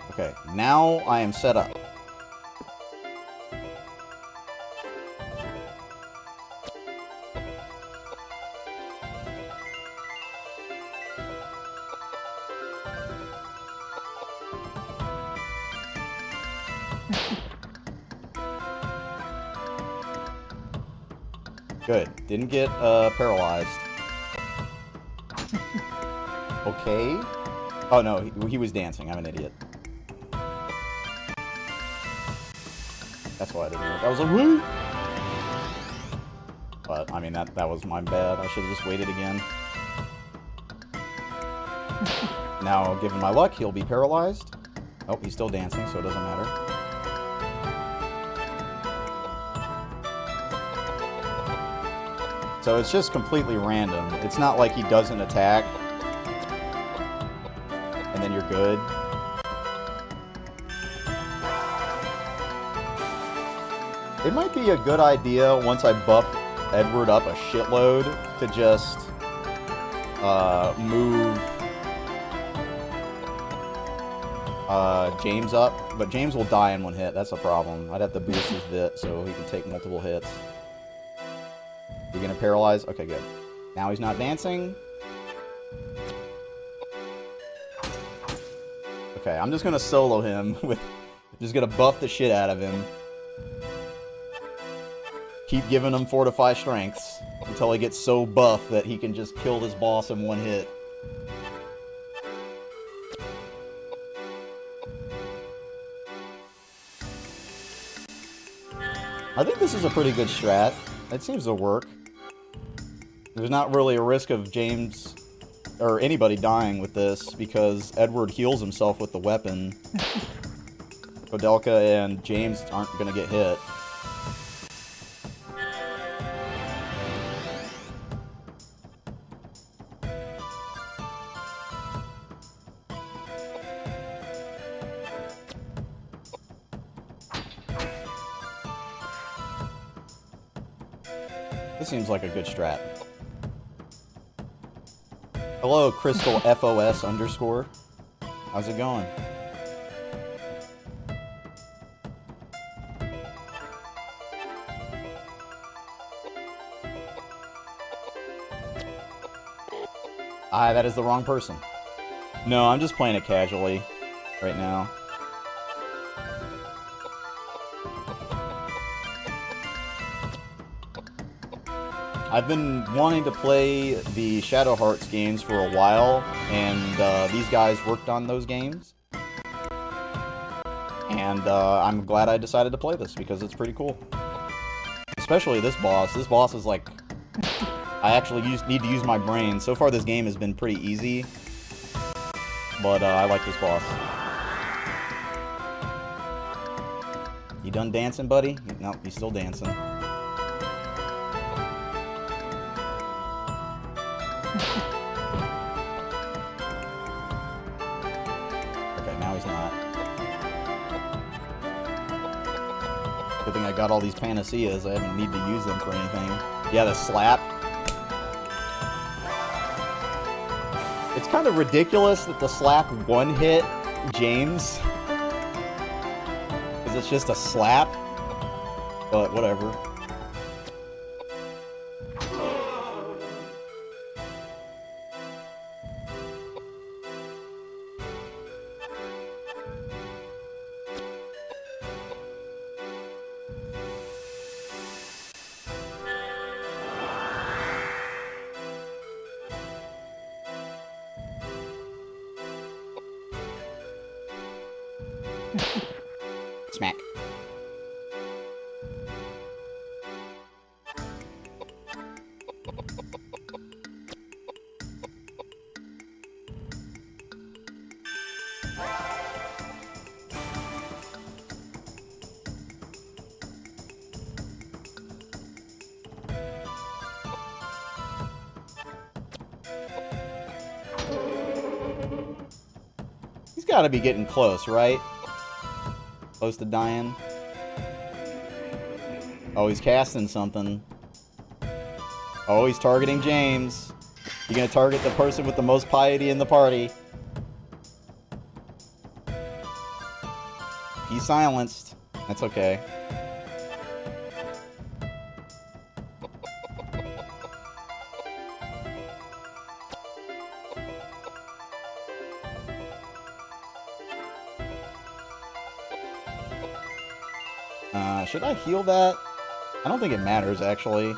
Okay, now I am set up. Good. Didn't get paralyzed. Okay. Oh no, he was dancing. I'm an idiot. That's why I didn't work. I was like, woo! But, I mean, that was my bad. I should have just waited again. Now, given my luck, he'll be paralyzed. Oh, he's still dancing, so it doesn't matter. So it's just completely random. It's not like he doesn't attack. then you're good. It might be a good idea once I buff Edward up a shitload to just move James up, but James will die in one hit. That's a problem. I'd have to boost his bit so he can take multiple hits. You're gonna paralyze? Okay, good. Now he's not dancing. Okay, I'm just gonna solo him with... Just gonna buff the shit out of him. Keep giving him Fortify Strengths until he gets so buff that he can just kill this boss in one hit. I think this is a pretty good strat. It seems to work. There's not really a risk of James or anybody dying with this because Edward heals himself with the weapon. Koudelka and James aren't gonna get hit. This seems like a good strat. Hello, Crystal FOS _. How's it going? Ah, that is the wrong person. No, I'm just playing it casually right now. I've been wanting to play the Shadow Hearts games for a while, and these guys worked on those games. And I'm glad I decided to play this, because it's pretty cool. Especially this boss. This boss is like... I actually need to use my brain. So far this game has been pretty easy, but I like this boss. You done dancing, buddy? Nope, he's still dancing. Okay, now he's not. Good thing I got all these panaceas. I haven't need to use them for anything. Yeah, the slap. It's kind of ridiculous that the slap one-hit James. Because it's just a slap. But whatever. Smack. He's got to be getting close, right? Close to dying. Oh, he's casting something. Oh, he's targeting James. You're gonna target the person with the most piety in the party. He's silenced. That's okay. Should I heal that? I don't think it matters, actually.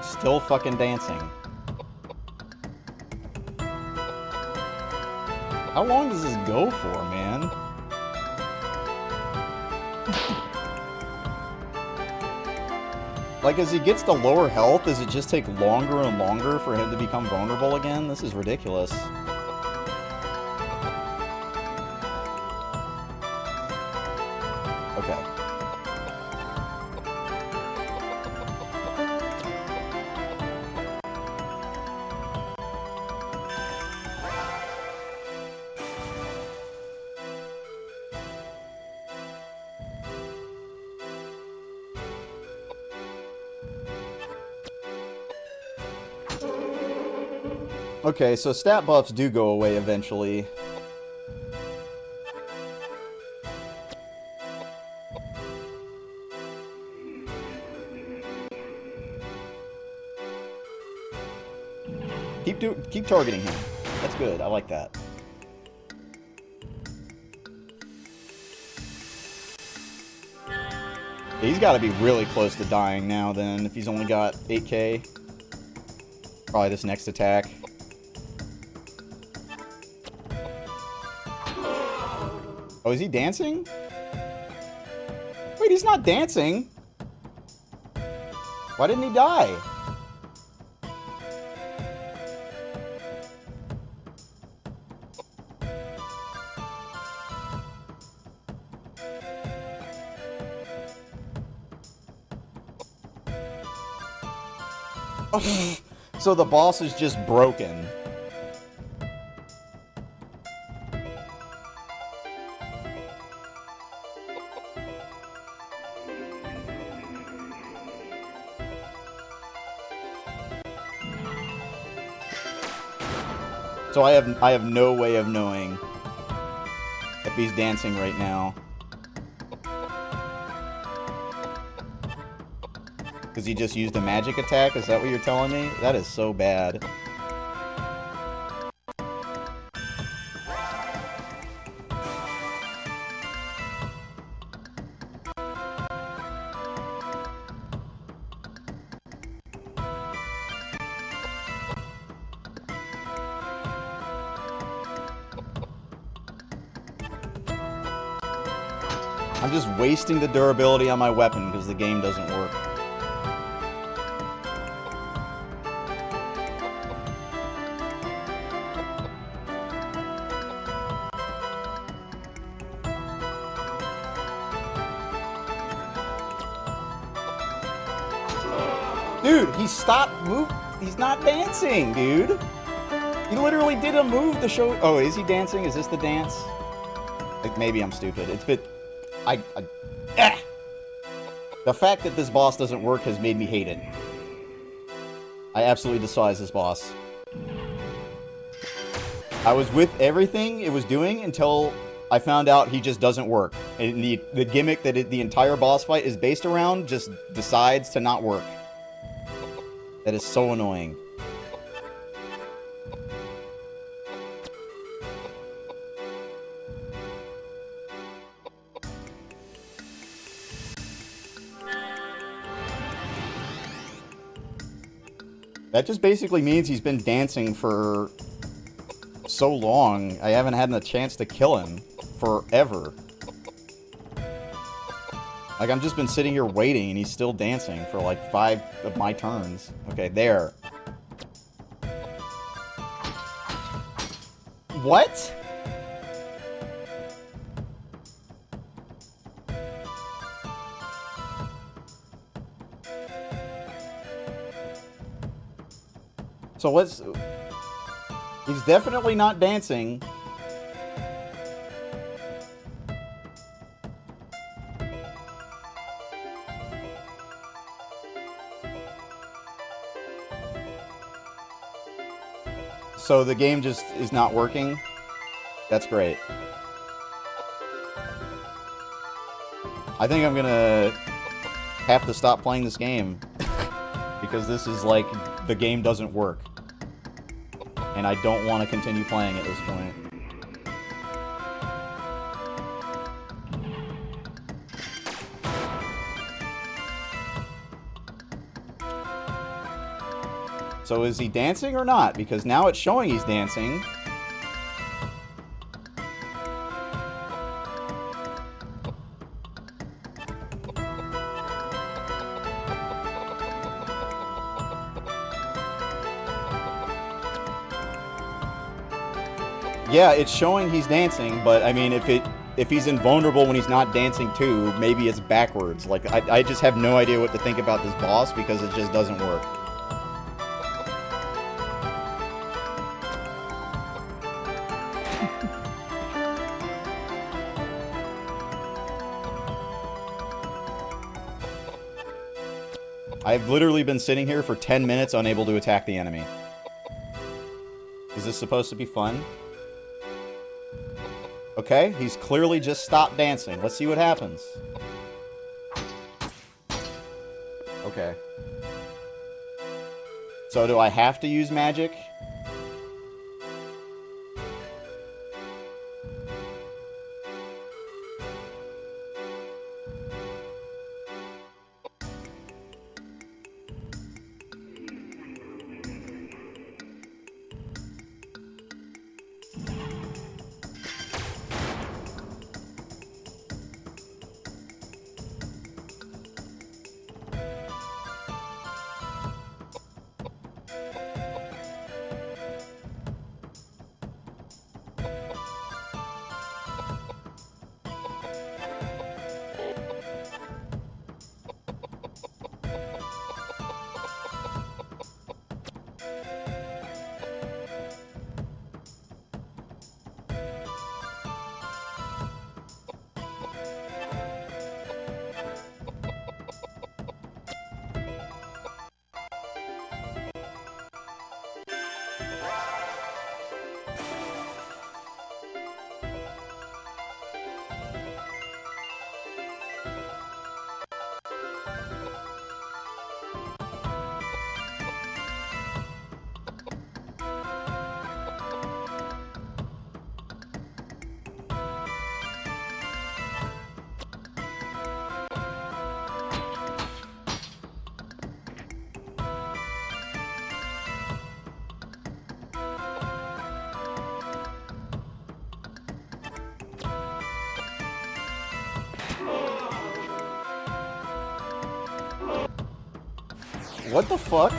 Still fucking dancing. How long does this go for, man? Like, as he gets to lower health, does it just take longer and longer for him to become vulnerable again? This is ridiculous. Okay. Okay, so stat buffs do go away eventually. Keep targeting him. That's good. I like that. He's got to be really close to dying now then, if he's only got 8k. Probably this next attack. Oh, is he dancing? Wait, he's not dancing. Why didn't he die? So the boss is just broken. So I have no way of knowing if he's dancing right now. Because he just used a magic attack? Is that what you're telling me? That is so bad. I'm just wasting the durability on my weapon because the game doesn't work. Dude, he stopped move. He's not dancing, dude. He literally did a move to show. Oh, is he dancing? Is this the dance? Like, maybe I'm stupid. It's bit. The fact that this boss doesn't work has made me hate it. I absolutely despise this boss. I was with everything it was doing until I found out he just doesn't work. And the gimmick that the entire boss fight is based around just decides to not work. That is so annoying. That just basically means he's been dancing for so long. I haven't had a chance to kill him forever. Like, I've just been sitting here waiting and he's still dancing for like 5 of my turns. Okay, there. What? So let's... He's definitely not dancing. So the game just is not working? That's great. I think I'm gonna have to stop playing this game. Because this is like, the game doesn't work. And I don't want to continue playing at this point. So is he dancing or not? Because now it's showing he's dancing. Yeah, it's showing he's dancing, but I mean, if he's invulnerable when he's not dancing too, maybe it's backwards. Like, I just have no idea what to think about this boss because it just doesn't work. I've literally been sitting here for 10 minutes unable to attack the enemy. Is this supposed to be fun? Okay, he's clearly just stopped dancing. Let's see what happens. Okay. So do I have to use magic? What the fuck?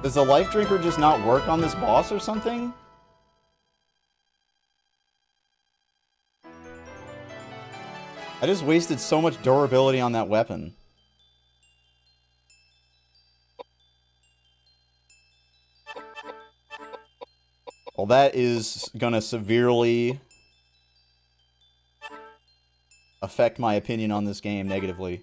Does the life drinker just not work on this boss or something? I just wasted so much durability on that weapon. Well, that is gonna severely affect my opinion on this game negatively.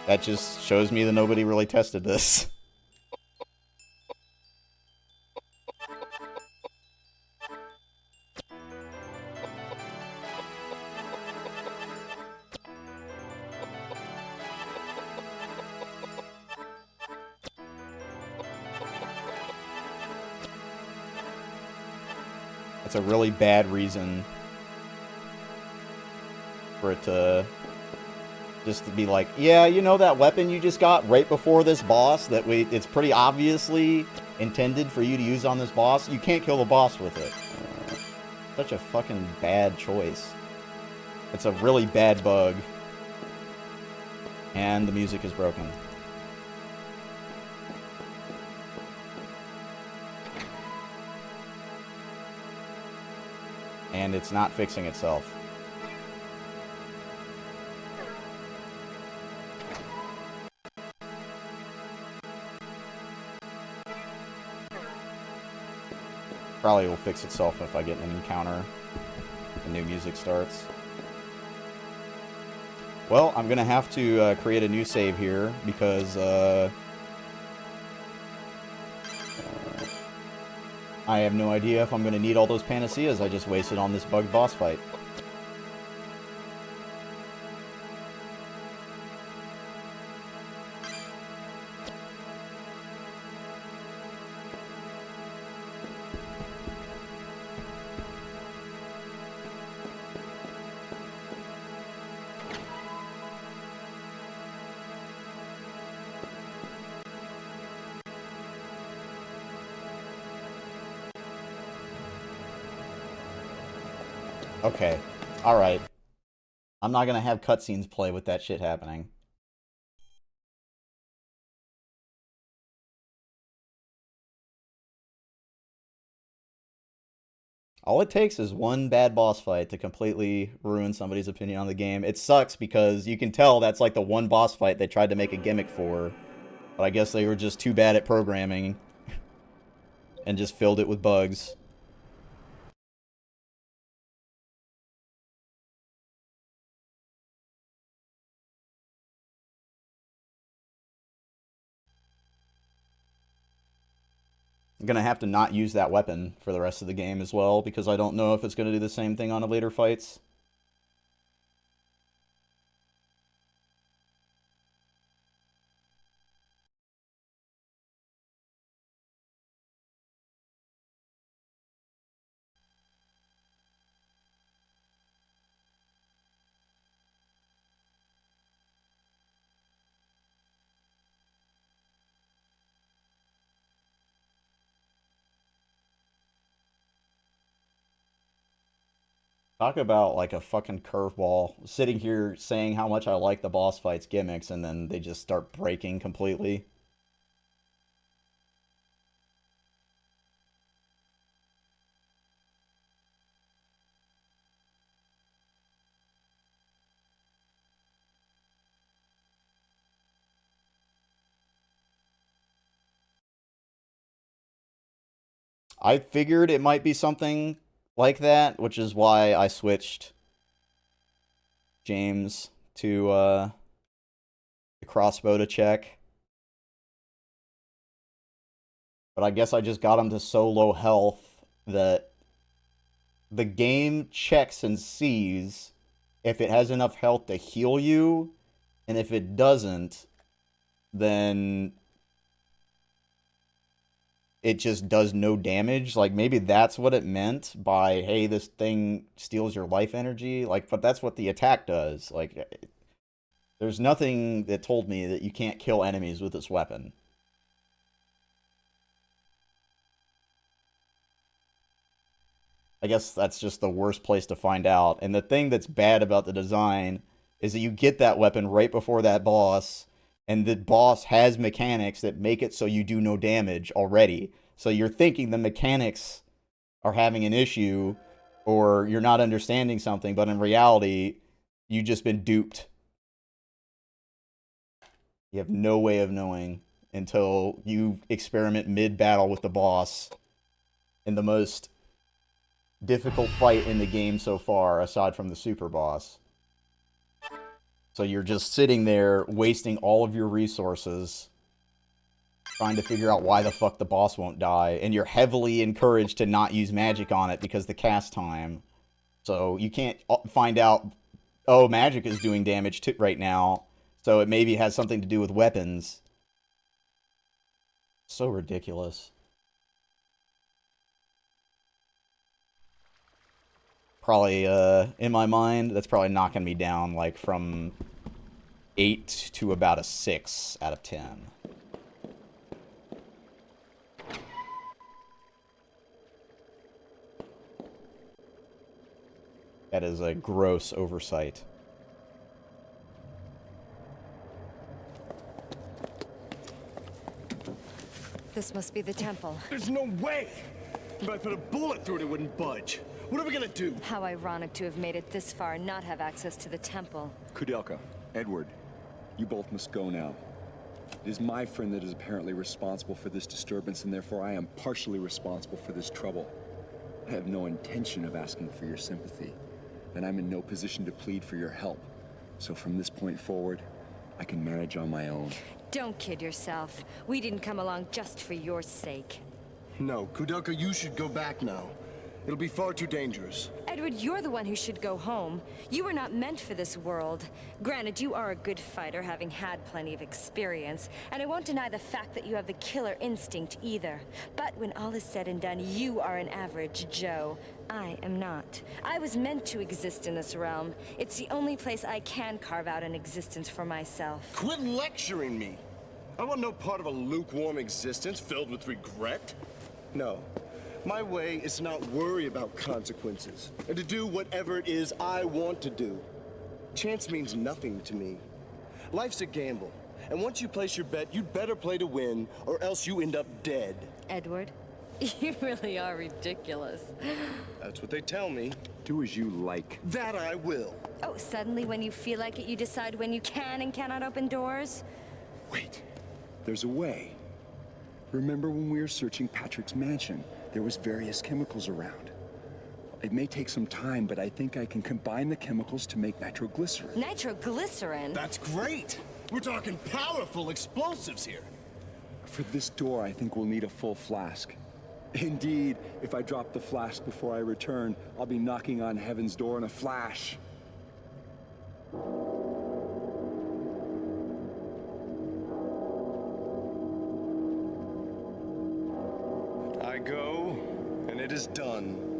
That just shows me that nobody really tested this. That's a really bad reason for it to just to be like, yeah, you know that weapon you just got right before this boss that it's pretty obviously intended for you to use on this boss? You can't kill the boss with it. Such a fucking bad choice. It's a really bad bug. And the music is broken. And it's not fixing itself. Probably will fix itself if I get an encounter. The new music starts. Well, I'm gonna have to create a new save here because I have no idea if I'm gonna need all those panaceas I just wasted on this bug boss fight. Okay. Alright. I'm not gonna have cutscenes play with that shit happening. All it takes is one bad boss fight to completely ruin somebody's opinion on the game. It sucks because you can tell that's like the one boss fight they tried to make a gimmick for. But I guess they were just too bad at programming and just filled it with bugs. I'm gonna have to not use that weapon for the rest of the game as well, because I don't know if it's gonna do the same thing on the later fights. Talk about like a fucking curveball. Sitting here saying how much I like the boss fights gimmicks, and then they just start breaking completely. I figured it might be something like that, which is why I switched James to the crossbow to check. But I guess I just got him to so low health that the game checks and sees if it has enough health to heal you, and if it doesn't, then it just does no damage. Like, maybe that's what it meant by, hey, this thing steals your life energy. Like, but that's what the attack does. Like, there's nothing that told me that you can't kill enemies with this weapon. I guess that's just the worst place to find out. And the thing that's bad about the design is that you get that weapon right before that boss, and the boss has mechanics that make it so you do no damage already. So you're thinking the mechanics are having an issue, or you're not understanding something, but in reality, you've just been duped. You have no way of knowing until you experiment mid-battle with the boss in the most difficult fight in the game so far, aside from the super boss. So you're just sitting there wasting all of your resources trying to figure out why the fuck the boss won't die, and you're heavily encouraged to not use magic on it because the cast time. So you can't find out, oh, magic is doing damage right now, so it maybe has something to do with weapons. So ridiculous. Probably, in my mind, that's probably knocking me down, like, from 8 to about a 6 out of 10. That is a gross oversight. This must be the temple. There's no way! If I put a bullet through it, it wouldn't budge. What are we gonna do? How ironic to have made it this far and not have access to the temple. Koudelka, Edward, you both must go now. It is my friend that is apparently responsible for this disturbance, and therefore I am partially responsible for this trouble. I have no intention of asking for your sympathy, and I'm in no position to plead for your help. So from this point forward, I can manage on my own. Don't kid yourself. We didn't come along just for your sake. No, Koudelka, you should go back now. It'll be far too dangerous. Edward, you're the one who should go home. You were not meant for this world. Granted, you are a good fighter, having had plenty of experience, and I won't deny the fact that you have the killer instinct either. But when all is said and done, you are an average Joe. I am not. I was meant to exist in this realm. It's the only place I can carve out an existence for myself. Quit lecturing me! I want no part of a lukewarm existence filled with regret. No. My way is to not worry about consequences, and to do whatever it is I want to do. Chance means nothing to me. Life's a gamble, and once you place your bet, you'd better play to win, or else you end up dead. Edward, you really are ridiculous. That's what they tell me. Do as you like. That I will. Oh, suddenly when you feel like it, you decide when you can and cannot open doors? Wait, there's a way. Remember when we were searching Patrick's mansion? There was various chemicals around. It may take some time, but I think I can combine the chemicals to make nitroglycerin. Nitroglycerin? That's great. We're talking powerful explosives here. For this door, I think we'll need a full flask. Indeed, if I drop the flask before I return, I'll be knocking on heaven's door in a flash. I go, and it is done.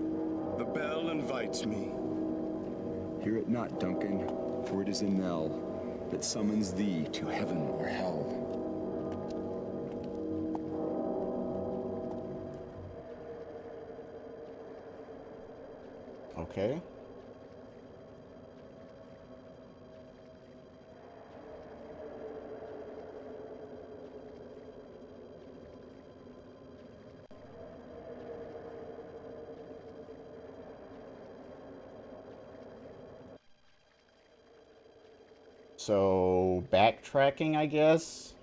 The bell invites me. Hear it not, Duncan, for it is a knell that summons thee to heaven or hell. Okay. So, backtracking, I guess?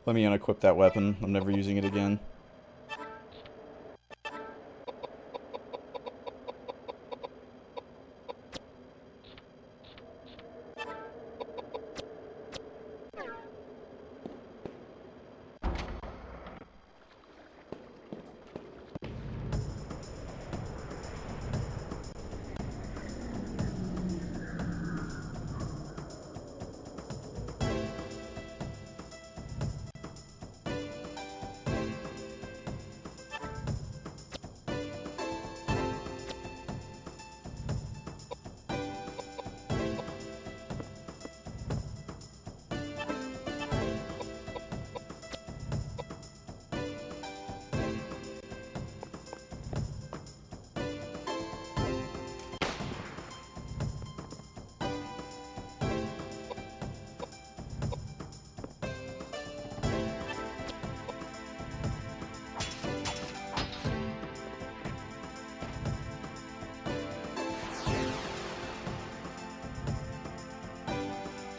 Let me unequip that weapon. I'm never using it again.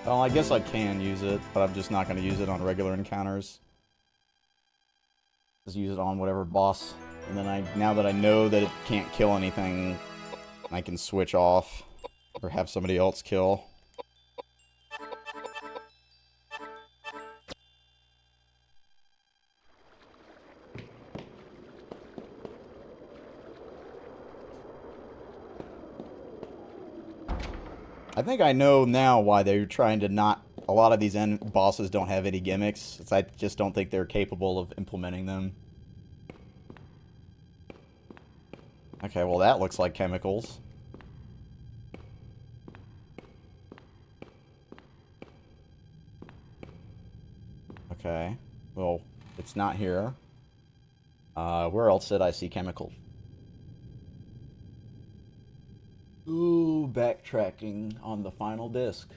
Well, I guess I can use it, but I'm just not going to use it on regular encounters. Just use it on whatever boss. And then now that I know that it can't kill anything, I can switch off or have somebody else kill. I think I know now why they're trying to not... A lot of these end bosses don't have any gimmicks. I just don't think they're capable of implementing them. Okay, well that looks like chemicals. Okay. Well, it's not here. Where else did I see chemical? Ooh, backtracking on the final disc.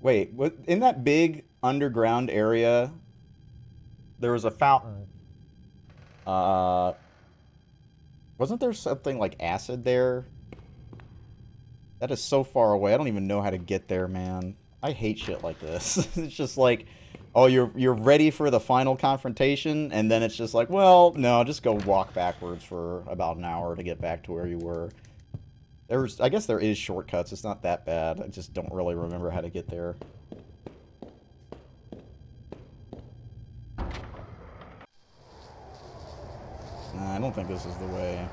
Wait, what, in that big underground area, there was a fountain. Wasn't there something like acid there? That is so far away. I don't even know how to get there, man. I hate shit like this. It's just like, oh, you're ready for the final confrontation, and then it's just like, well, no, just go walk backwards for about an hour to get back to where you were. I guess there is shortcuts. It's not that bad. I just don't really remember how to get there. Nah, I don't think this is the way.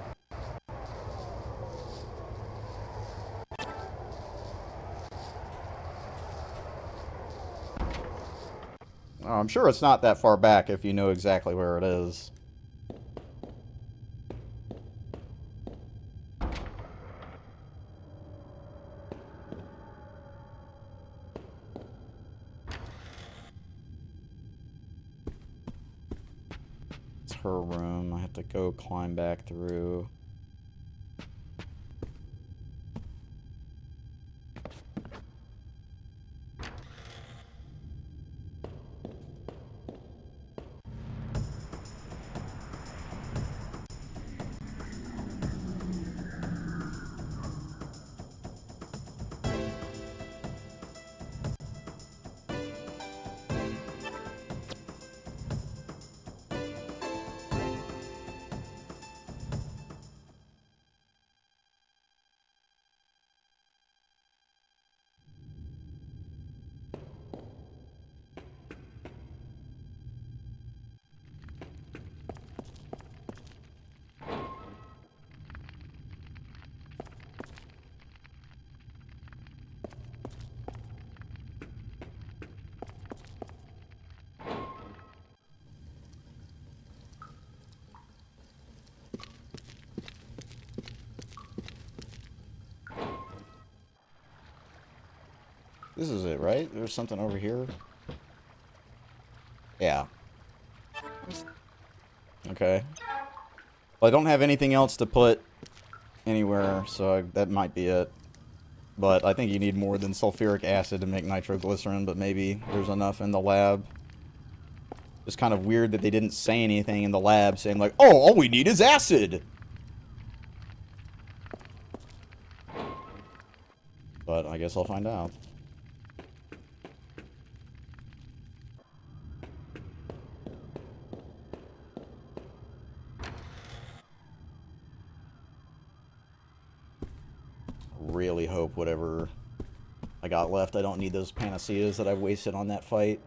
Oh, I'm sure it's not that far back if you know exactly where it is. It's her room. I have to go climb back through. This is it, right? There's something over here. Yeah. Okay. Well, I don't have anything else to put anywhere, so that might be it. But I think you need more than sulfuric acid to make nitroglycerin, but maybe there's enough in the lab. It's kind of weird that they didn't say anything in the lab saying like, oh, all we need is acid! But I guess I'll find out. Really hope whatever I got left, I don't need those panaceas that I've wasted on that fight.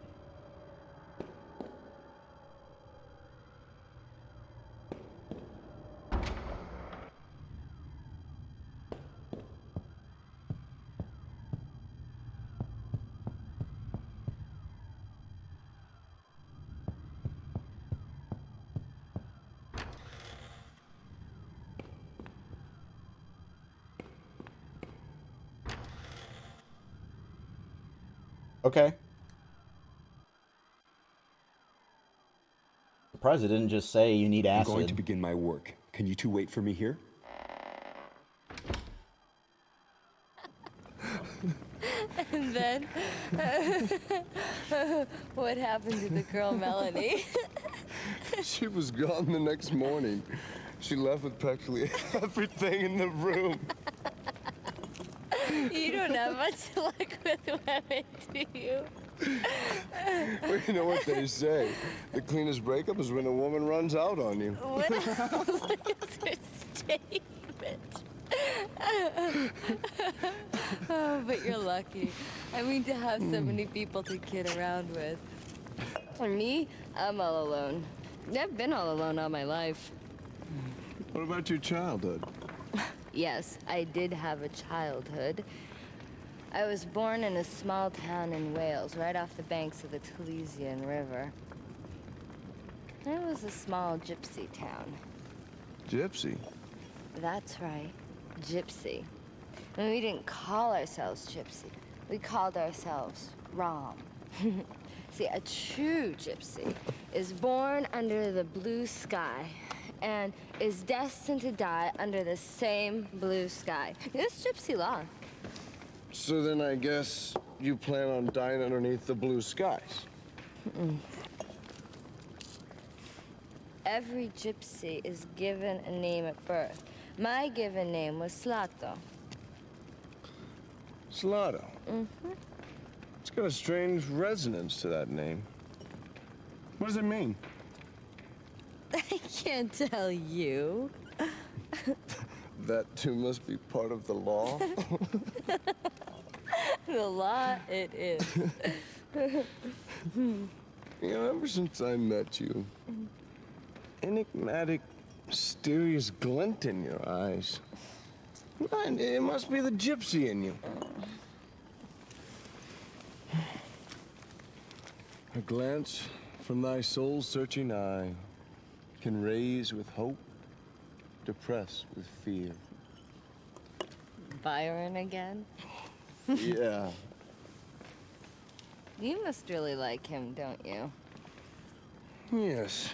Okay. Surprised it didn't just say you need acid. I'm going to begin my work. Can you two wait for me here? And then, what happened to the girl Melanie? She was gone the next morning. She left with practically everything in the room. You don't have much luck with women, do you? Well, you know what they say. The cleanest breakup is when a woman runs out on you. What else is her statement? Oh, but you're lucky. I mean, to have so many people to kid around with. For me, I'm all alone. I've been all alone all my life. What about your childhood? Yes, I did have a childhood. I was born in a small town in Wales, right off the banks of the Taliesin River. It was a small gypsy town. Gypsy? That's right, gypsy. And we didn't call ourselves gypsy. We called ourselves Rom. See, a true gypsy is born under the blue sky and is destined to die under the same blue sky. It's gypsy law. So then I guess you plan on dying underneath the blue skies. Every gypsy is given a name at birth. My given name was Slato. Slato? Mm-hmm. It's got a strange resonance to that name. What does it mean? I can't tell you. That too must be part of the law. The law it is. You know, ever since I met you, enigmatic, mysterious glint in your eyes. And it must be the gypsy in you. A glance from thy soul-searching eye can raise with hope, depress with fear. Byron again? Yeah. You must really like him, don't you? Yes.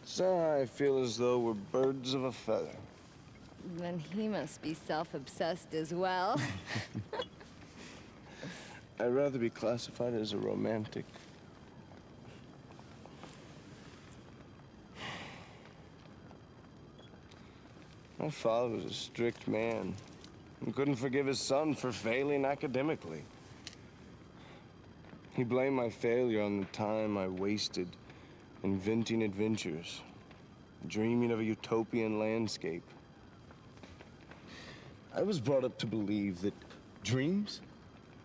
So I feel as though we're birds of a feather. Then he must be self-obsessed as well. I'd rather be classified as a romantic. My father was a strict man and couldn't forgive his son for failing academically. He blamed my failure on the time I wasted inventing adventures, dreaming of a utopian landscape. I was brought up to believe that dreams,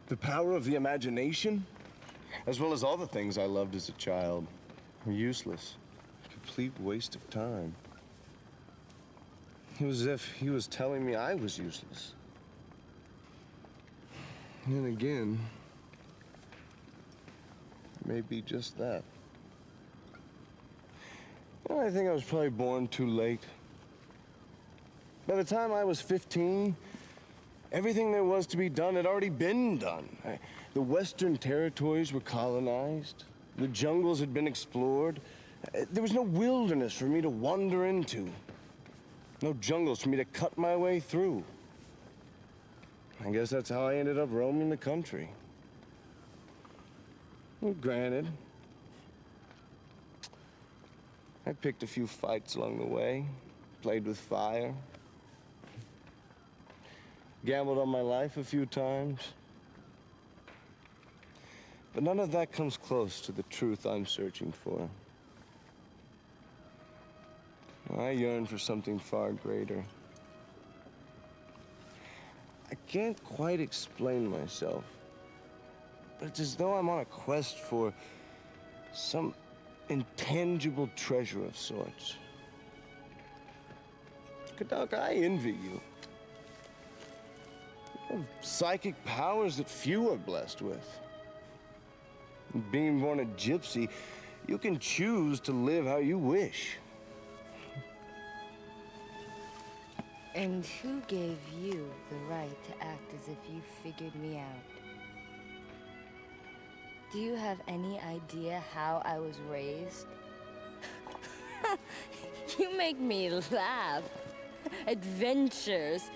the power of the imagination, as well as all the things I loved as a child, were useless, a complete waste of time. It was as if he was telling me I was useless. And then again, it may be just that. You know, I think I was probably born too late. By the time I was 15, everything there was to be done had already been done. The Western territories were colonized. The jungles had been explored. There was no wilderness for me to wander into. No jungles for me to cut my way through. I guess that's how I ended up roaming the country. Well, granted, I picked a few fights along the way, played with fire, gambled on my life a few times. But none of that comes close to the truth I'm searching for. I yearn for something far greater. I can't quite explain myself, but it's as though I'm on a quest for some intangible treasure of sorts. Koudelka, I envy you. You have psychic powers that few are blessed with. Being born a gypsy, you can choose to live how you wish. And who gave you the right to act as if you figured me out? Do you have any idea how I was raised? You make me laugh. Adventures.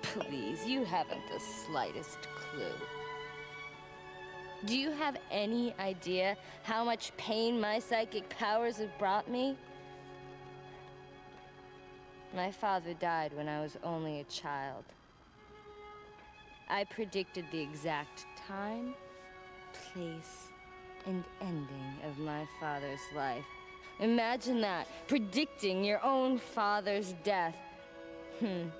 Please, you haven't the slightest clue. Do you have any idea how much pain my psychic powers have brought me? My father died when I was only a child. I predicted the exact time, place, and ending of my father's life. Imagine that, predicting your own father's death. No,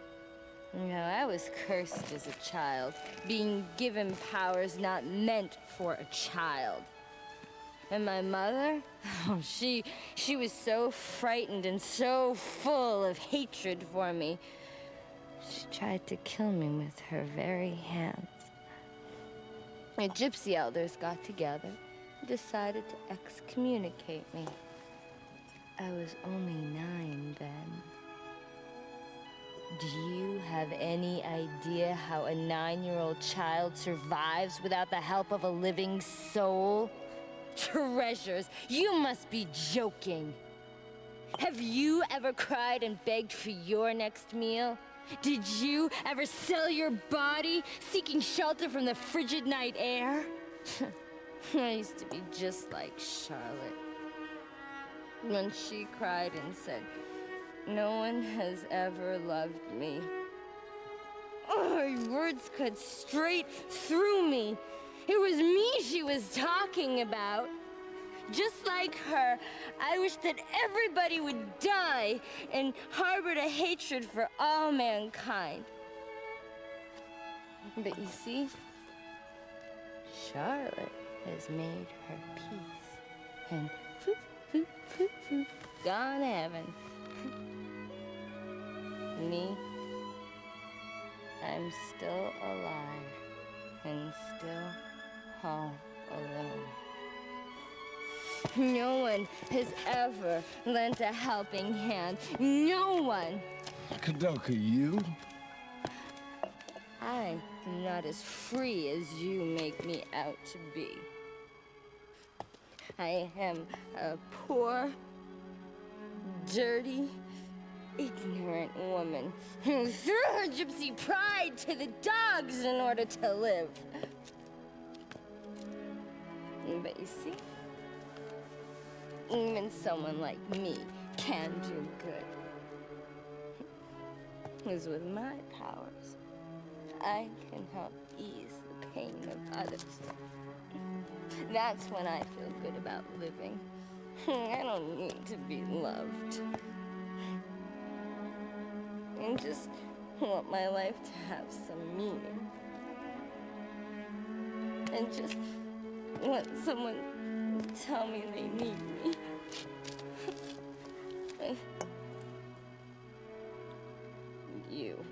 I was cursed as a child, being given powers not meant for a child. And my mother, oh, she was so frightened and so full of hatred for me. She tried to kill me with her very hands. The gypsy elders got together and decided to excommunicate me. I was only 9 then. Do you have any idea how a 9-year-old child survives without the help of a living soul? Treasures, you must be joking. Have you ever cried and begged for your next meal? Did you ever sell your body, seeking shelter from the frigid night air? I used to be just like Charlotte. When she cried and said, "No one has ever loved me." Oh, her words cut straight through me. It was me she was talking about. Just like her, I wish that everybody would die and harbored a hatred for all mankind. But you see, Charlotte has made her peace and gone to heaven. Me, I'm still alive and still all alone. No one has ever lent a helping hand. No one. Koudelka, you? I'm not as free as you make me out to be. I am a poor, dirty, ignorant woman who threw her gypsy pride to the dogs in order to live. But you see, even someone like me can do good. Because with my powers, I can help ease the pain of others. That's when I feel good about living. I don't need to be loved. I just want my life to have some meaning. And just want someone to tell me they need me. You.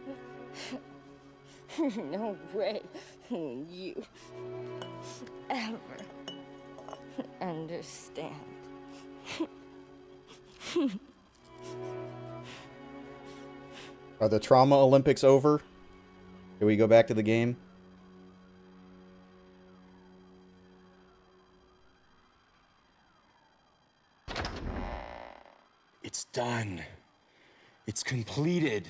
No way you ever understand. Are the trauma Olympics over? Can we go back to the game? It's done. It's completed.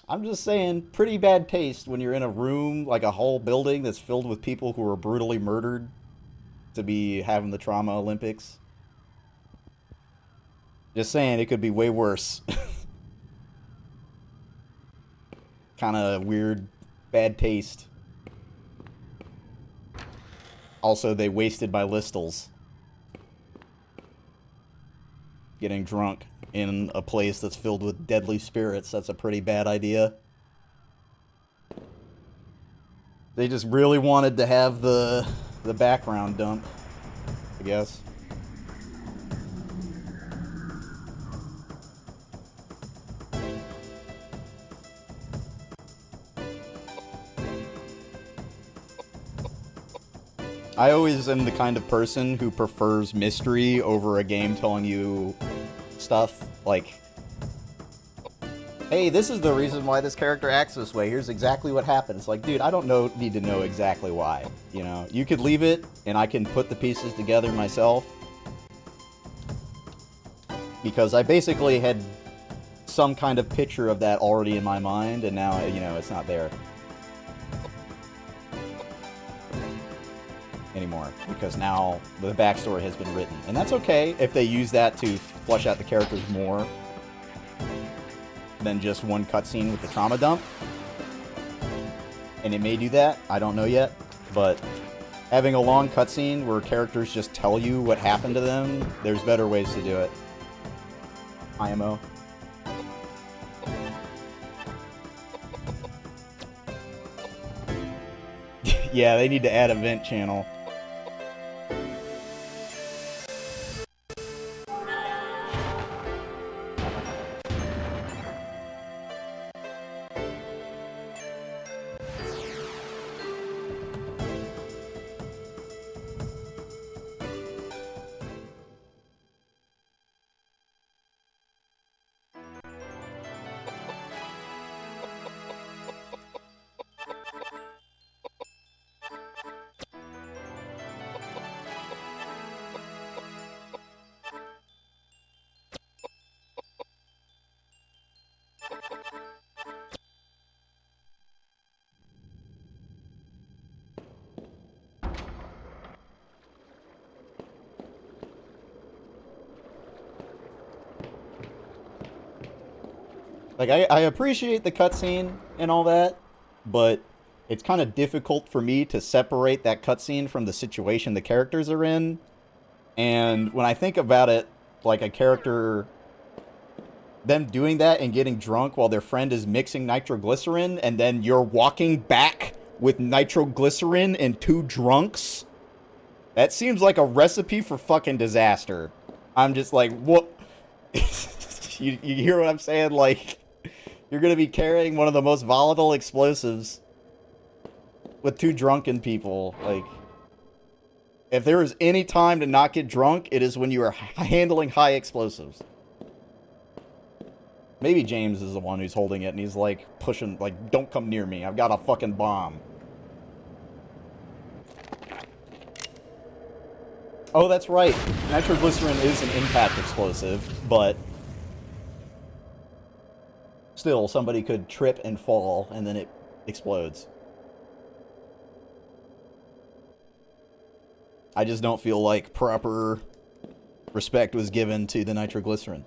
I'm just saying, pretty bad taste when you're in a room, like a whole building that's filled with people who were brutally murdered, to be having the trauma Olympics. Just saying, it could be way worse. Kind of weird, bad taste. Also, they wasted my listals. Getting drunk in a place that's filled with deadly spirits, that's a pretty bad idea. They just really wanted to have the background dump, I guess. I always am the kind of person who prefers mystery over a game telling you stuff. Like, hey, this is the reason why this character acts this way. Here's exactly what happened. It's like, dude, I don't need to know exactly why. You know, you could leave it, and I can put the pieces together myself. Because I basically had some kind of picture of that already in my mind, and now, you know, it's not there anymore, because now the backstory has been written. And that's okay if they use that to flesh out the characters more than just one cutscene with the trauma dump. And it may do that, I don't know yet, but having a long cutscene where characters just tell you what happened to them, there's better ways to do it. IMO. Yeah, they need to add a vent channel. Like, I appreciate the cutscene and all that, but it's kind of difficult for me to separate that cutscene from the situation the characters are in. And when I think about it, like a character, them doing that and getting drunk while their friend is mixing nitroglycerin, and then you're walking back with nitroglycerin and two drunks, that seems like a recipe for fucking disaster. I'm just like, what? You hear what I'm saying? Like, you're gonna be carrying one of the most volatile explosives with two drunken people. Like, if there is any time to not get drunk, it is when you are handling high explosives. Maybe James is the one who's holding it, and he's like pushing, like, don't come near me. I've got a fucking bomb. Oh, that's right. Nitroglycerin is an impact explosive, but still, somebody could trip and fall, and then it explodes. I just don't feel like proper respect was given to the nitroglycerin.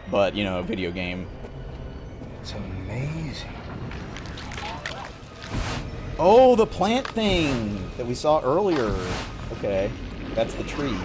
But, you know, a video game. It's amazing. Oh, the plant thing that we saw earlier. Okay, that's the tree.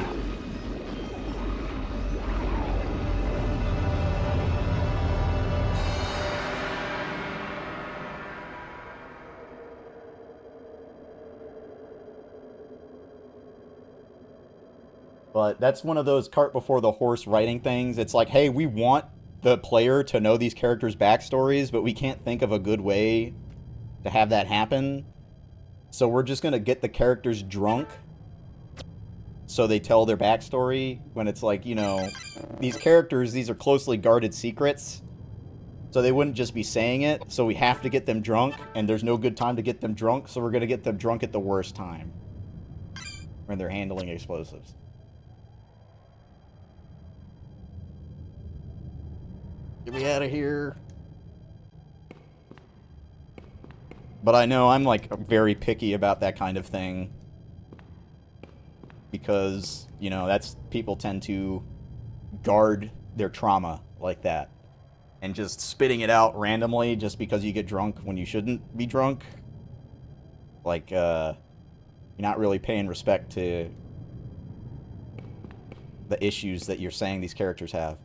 But that's one of those cart before the horse writing things. It's like, hey, we want the player to know these characters' backstories, but we can't think of a good way to have that happen. So we're just going to get the characters drunk so they tell their backstory, when it's like, you know, these characters, these are closely guarded secrets. So they wouldn't just be saying it. So we have to get them drunk, and there's no good time to get them drunk, so we're going to get them drunk at the worst time when they're handling explosives. Get me out of here. But I know I'm, like, very picky about that kind of thing. Because, you know, that's... people tend to guard their trauma like that. And just spitting it out randomly just because you get drunk when you shouldn't be drunk. Like, you're not really paying respect to the issues that you're saying these characters have.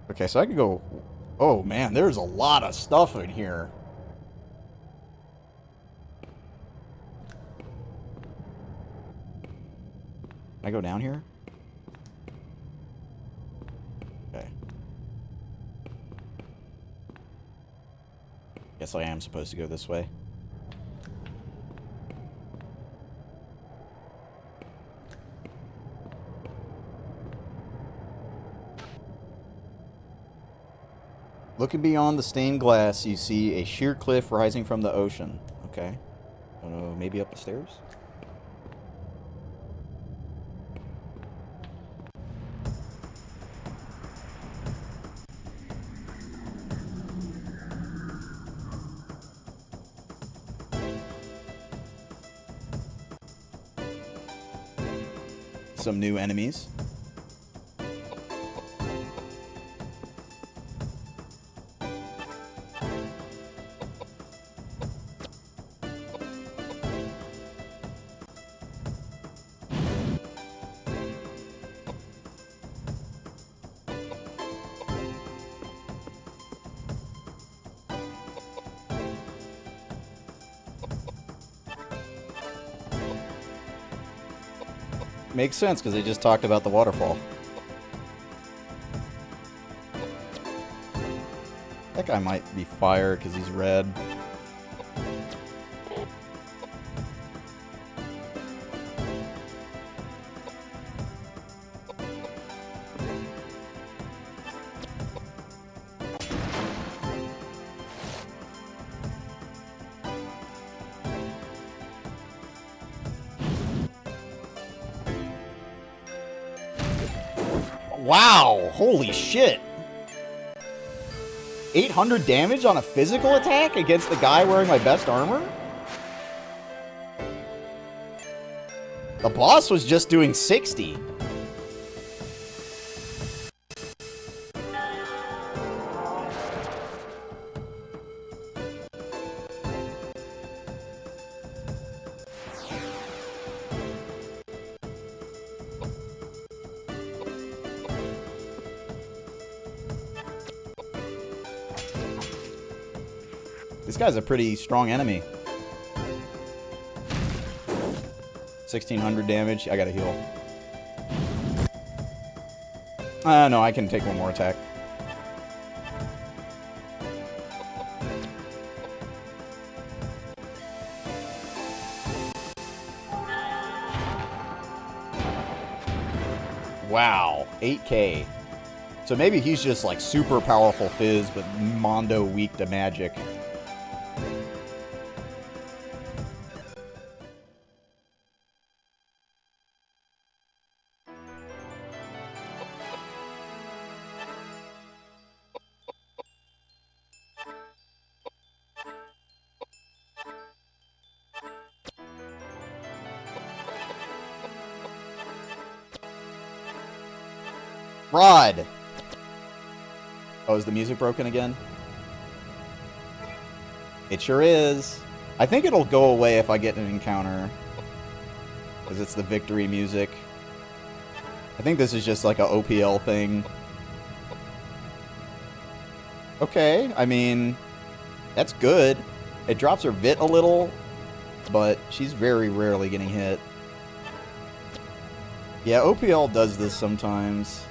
Okay, so I can go... Oh, man, there's a lot of stuff in here. Can I go down here? Okay. Guess I am supposed to go this way. Looking beyond the stained glass, you see a sheer cliff rising from the ocean. Okay. Maybe up the stairs? Some new enemies. Makes sense, because they just talked about the waterfall. That guy might be fire, because he's red. Wow! Holy shit! 800 damage on a physical attack against the guy wearing my best armor? The boss was just doing 60. This guy's a pretty strong enemy. 1600 damage. I gotta heal. No, I can take one more attack. Wow, 8k. So maybe he's just like super powerful Fizz, but Mondo weak to magic. Rod! Oh, is the music broken again? It sure is. I think it'll go away if I get an encounter. Because it's the victory music. I think this is just like a OPL thing. Okay, I mean, that's good. It drops her vit a little, but she's very rarely getting hit. Yeah, OPL does this sometimes.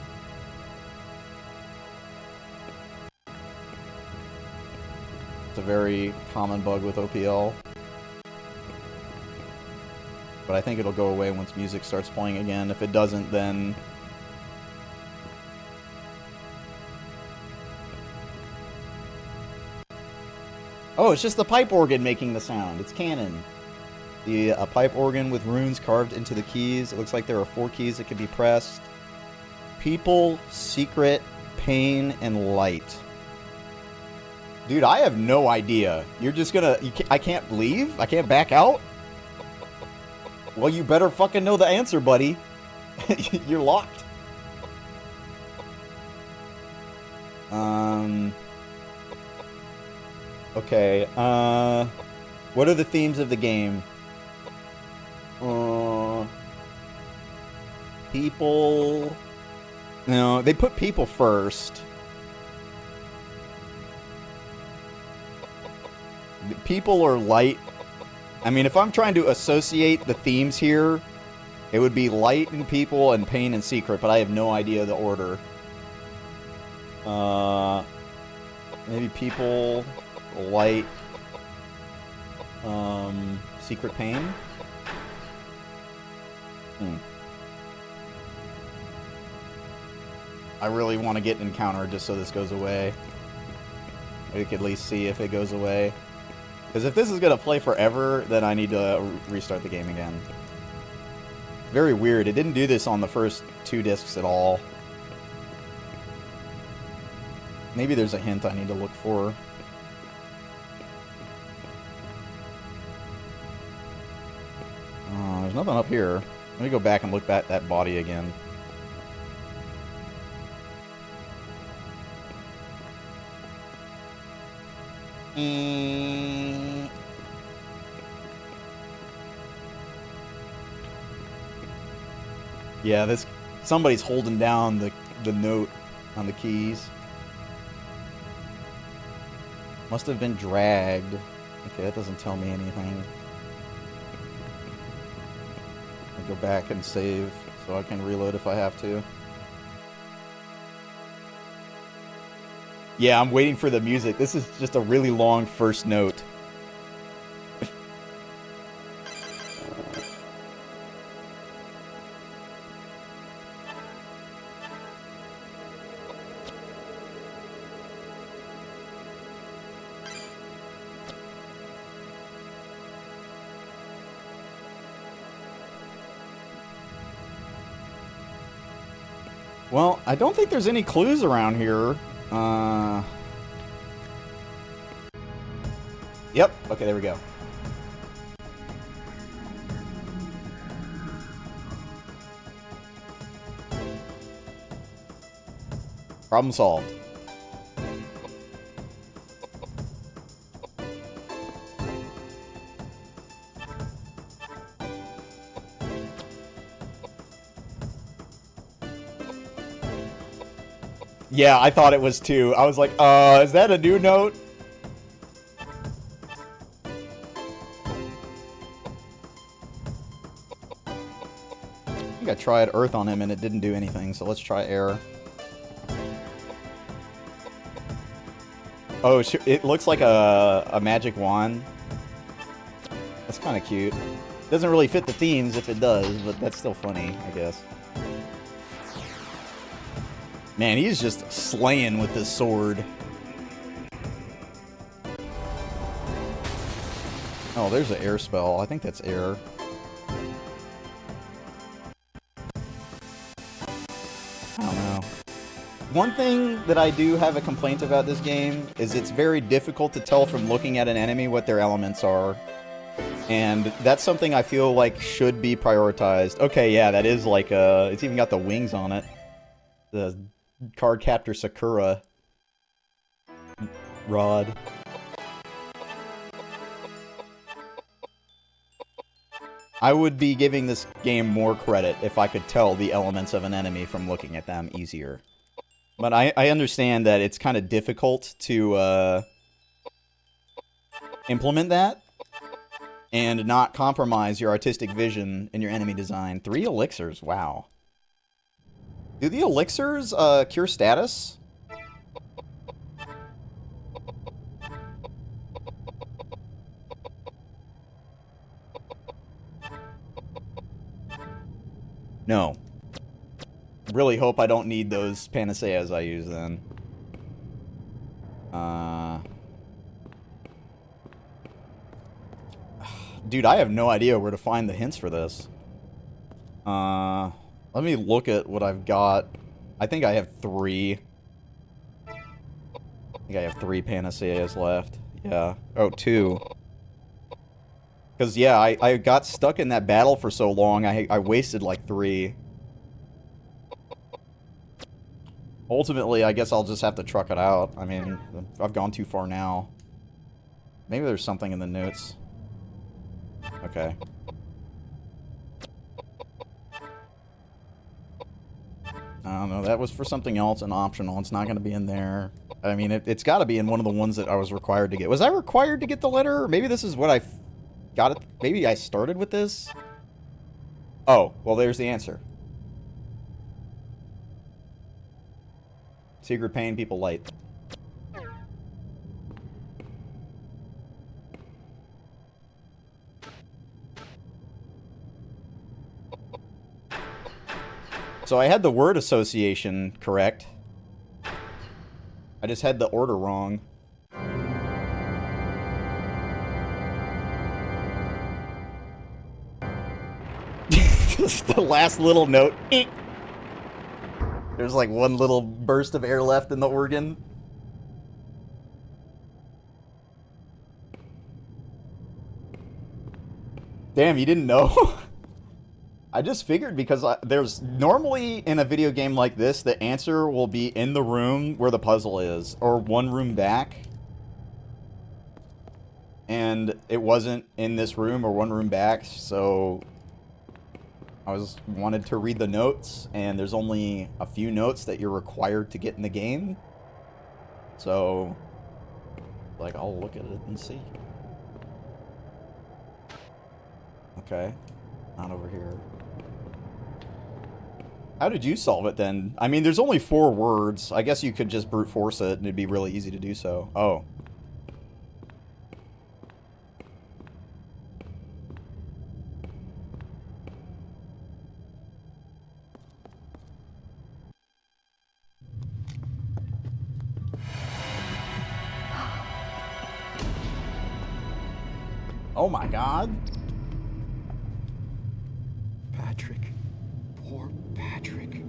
It's a very common bug with OPL. But I think it'll go away once music starts playing again. If it doesn't, then... Oh, it's just the pipe organ making the sound. It's canon. A pipe organ with runes carved into the keys. It looks like there are 4 keys that can be pressed. People, secret, pain, and light. Dude, I have no idea. You're just gonna... I can't leave? I can't back out? Well, you better fucking know the answer, buddy. You're locked. Okay, what are the themes of the game? People... No, they put people first. People or light. I mean, if I'm trying to associate the themes here, it would be light and people and pain and secret, but I have no idea the order. Maybe people, light, secret, pain? I really want to get an encounter just so this goes away. We could at least see if it goes away. Because if this is going to play forever, then I need to restart the game again. Very weird. It didn't do this on the first 2 discs at all. Maybe there's a hint I need to look for. There's nothing up here. Let me go back and look at that body again. Yeah, this... Somebody's holding down the note on the keys. Must have been dragged. Okay, that doesn't tell me anything. I'll go back and save so I can reload if I have to. Yeah, I'm waiting for the music. This is just a really long first note. Well, I don't think there's any clues around here. Yep. Okay, there we go. Problem solved. Yeah, I thought it was 2. I was like, is that a new note? I think I tried Earth on him and it didn't do anything, so let's try Air. Oh, it looks like a magic wand. That's kind of cute. Doesn't really fit the themes if it does, but that's still funny, I guess. Man, he's just slaying with this sword. Oh, there's an air spell. I think that's air. I don't know. One thing that I do have a complaint about this game is it's very difficult to tell from looking at an enemy what their elements are. And that's something I feel like should be prioritized. Okay, yeah, that is like it's even got the wings on it. The Card Captor Sakura rod. I would be giving this game more credit if I could tell the elements of an enemy from looking at them easier. But I understand that it's kind of difficult to implement that and not compromise your artistic vision in your enemy design. 3 elixirs, wow. Do the elixirs cure status? No. Really hope I don't need those panaceas I use then. Dude, I have no idea where to find the hints for this. Let me look at what I've got. I think I have 3. I think I have 3 panaceas left. Yeah. Oh, 2. Because, yeah, I got stuck in that battle for so long, I wasted like 3. Ultimately, I guess I'll just have to truck it out. I mean, I've gone too far now. Maybe there's something in the notes. Okay. I don't know, that was for something else and optional. It's not going to be in there. I mean, it's got to be in one of the ones that I was required to get. Was I required to get the letter? Or maybe this is what I got it. Maybe I started with this? Oh, well, there's the answer. Secret pain, people light. So I had the word association correct. I just had the order wrong. Just the last little note. There's like one little burst of air left in the organ. Damn, you didn't know? I just figured because there's normally in a video game like this, the answer will be in the room where the puzzle is, or one room back. And it wasn't in this room or one room back, so I wanted to read the notes, and there's only a few notes that you're required to get in the game. So, like, I'll look at it and see. Okay, not over here. How did you solve it then? I mean, there's only 4 words. I guess you could just brute force it and it'd be really easy to do so. Oh. Oh my god. Patrick. Poor Patrick.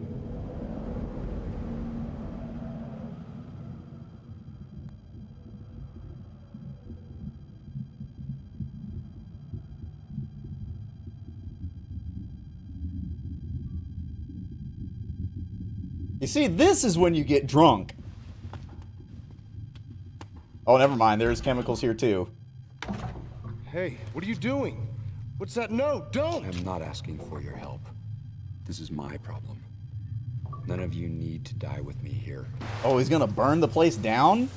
You see, this is when you get drunk. Oh, never mind. There's chemicals here too. Hey, what are you doing? What's that? No, don't! I'm not asking for your help. This is my problem. None of you need to die with me here. Oh, he's gonna burn the place down?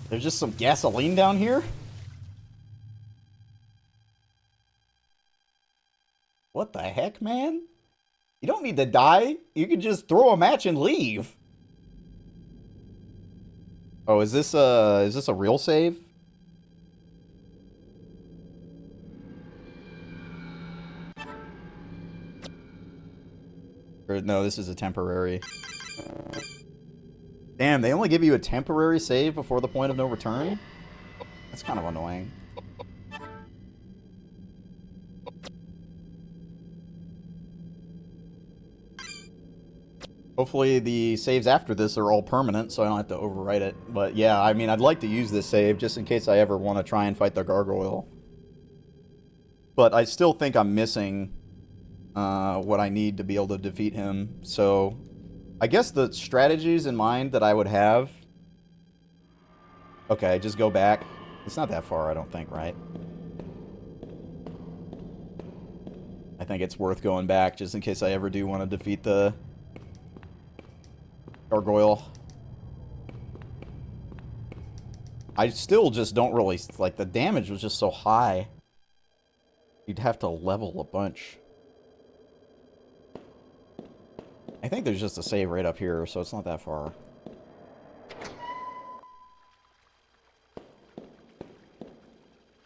There's just some gasoline down here? What the heck, man? You don't need to die. You can just throw a match and leave. Oh, is this a real save? Or no, this is a temporary. Damn, they only give you a temporary save before the point of no return? That's kind of annoying. Hopefully the saves after this are all permanent, so I don't have to overwrite it. But yeah, I mean, I'd like to use this save just in case I ever want to try and fight the gargoyle. But I still think I'm missing what I need to be able to defeat him. So I guess the strategies in mind that I would have... Okay, just go back. It's not that far, I don't think, right? I think it's worth going back just in case I ever do want to defeat the gargoyle. I still just don't really... Like, the damage was just so high. You'd have to level a bunch. I think there's just a save right up here, so it's not that far.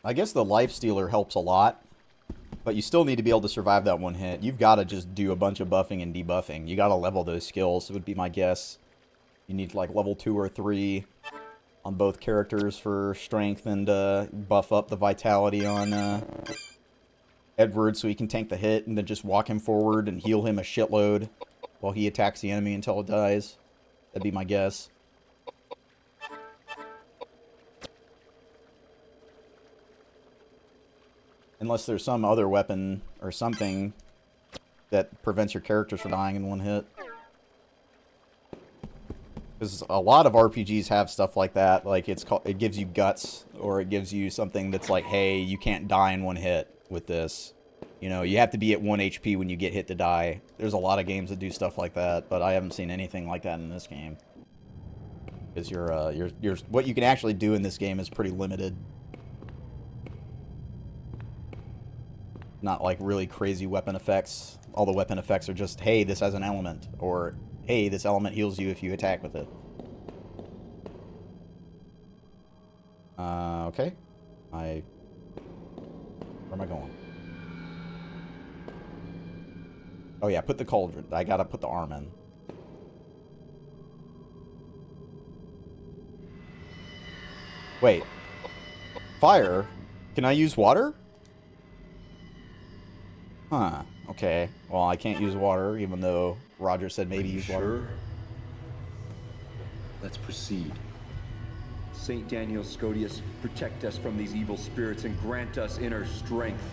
I guess the life stealer helps a lot, but you still need to be able to survive that one hit. You've got to just do a bunch of buffing and debuffing. You got to level those skills, would be my guess. You need like level 2 or 3 on both characters for strength and buff up the vitality on Edward so he can tank the hit and then just walk him forward and heal him a shitload while he attacks the enemy until it dies. That'd be my guess. Unless there's some other weapon or something that prevents your characters from dying in one hit. Because a lot of RPGs have stuff like that. Like it gives you guts, or it gives you something that's like, hey, you can't die in one hit with this. You know, you have to be at 1 HP when you get hit to die. There's a lot of games that do stuff like that, but I haven't seen anything like that in this game. Because your what you can actually do in this game is pretty limited. Not like really crazy weapon effects. All the weapon effects are just, hey, this has an element, or hey, this element heals you if you attack with it. Okay. Where am I going? Oh yeah, put the cauldron. I gotta put the arm in. Wait. Fire? Can I use water? Huh. Okay. Well, I can't use water, even though Roger said maybe use water. Sure. Let's proceed. Saint Daniel Scodius, protect us from these evil spirits and grant us inner strength.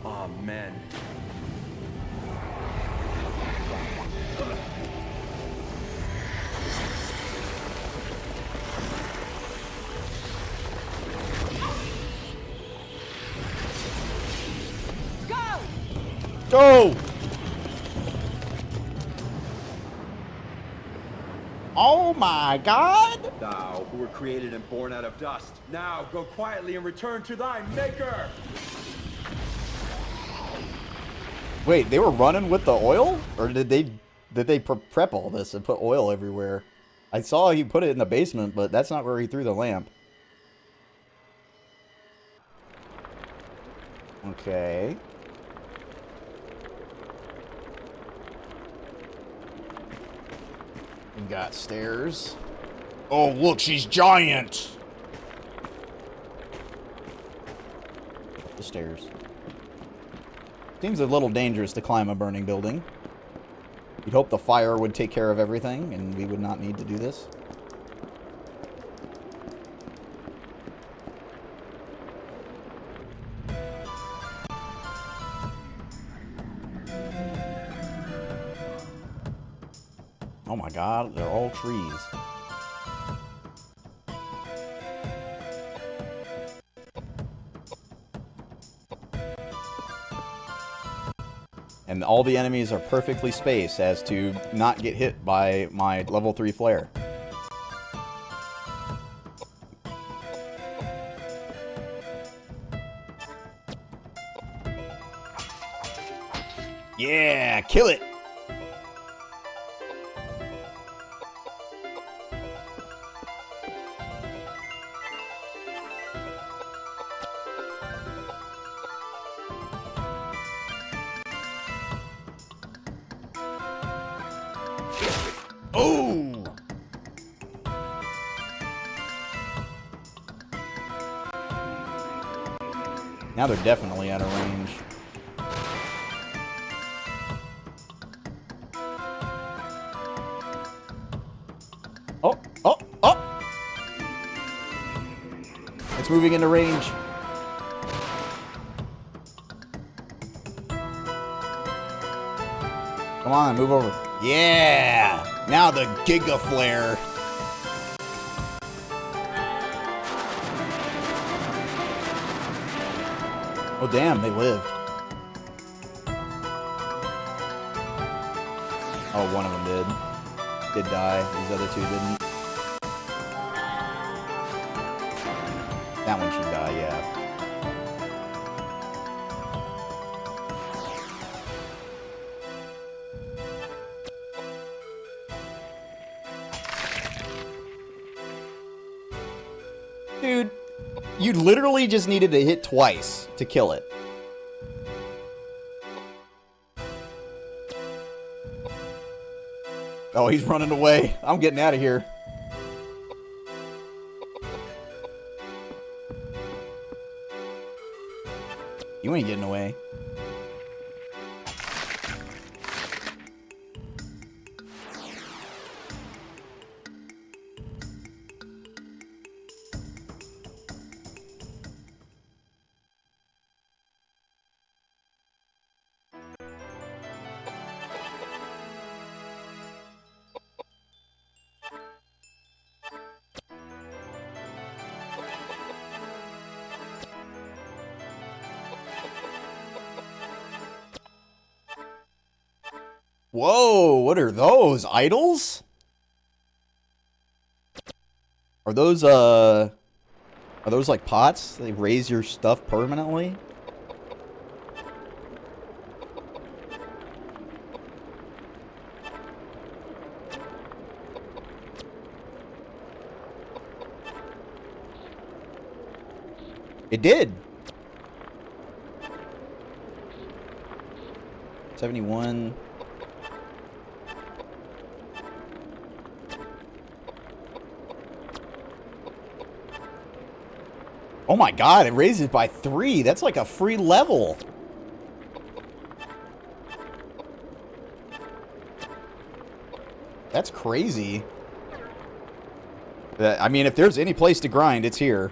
Amen. Go! Oh my God! Thou, who were created and born out of dust, now go quietly and return to thy Maker! Wait, they were running with the oil? Or did they prep all this and put oil everywhere? I saw he put it in the basement, but that's not where he threw the lamp. Okay. We've got stairs. Oh, look, she's giant! The stairs. Seems a little dangerous to climb a burning building. You'd hope the fire would take care of everything, and we would not need to do this. Oh my God, they're all trees. And all the enemies are perfectly spaced as to not get hit by my level 3 flare. Yeah, kill it! Oh! Now they're definitely out of range. Oh, oh, oh! It's moving into range. Come on, move over. Yeah! Now the Giga Flare. Oh, damn, they lived. Oh, one of them did. Did die. These other two didn't. That one should die, yeah. Dude, you literally just needed to hit twice to kill it. Oh, he's running away. I'm getting out of here. You ain't getting away. Whoa, what are those? Idols? Are those like pots? They raise your stuff permanently? It did. 71. Oh my god, it raises by 3. That's like a free level. That's crazy. I mean, if there's any place to grind, it's here.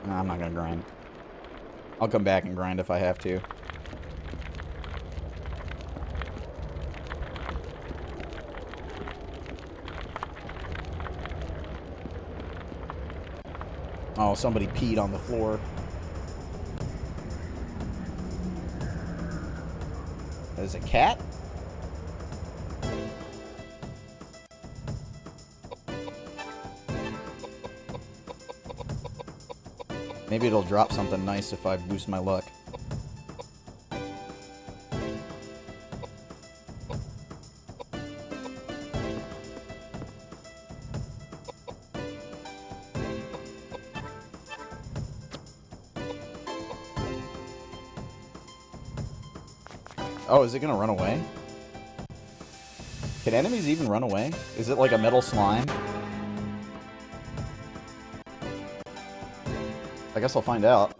No, I'm not gonna grind. I'll come back and grind if I have to. Oh, somebody peed on the floor. There's a cat? Maybe it'll drop something nice if I boost my luck. Oh, is it gonna run away? Can enemies even run away? Is it like a metal slime? I guess I'll find out.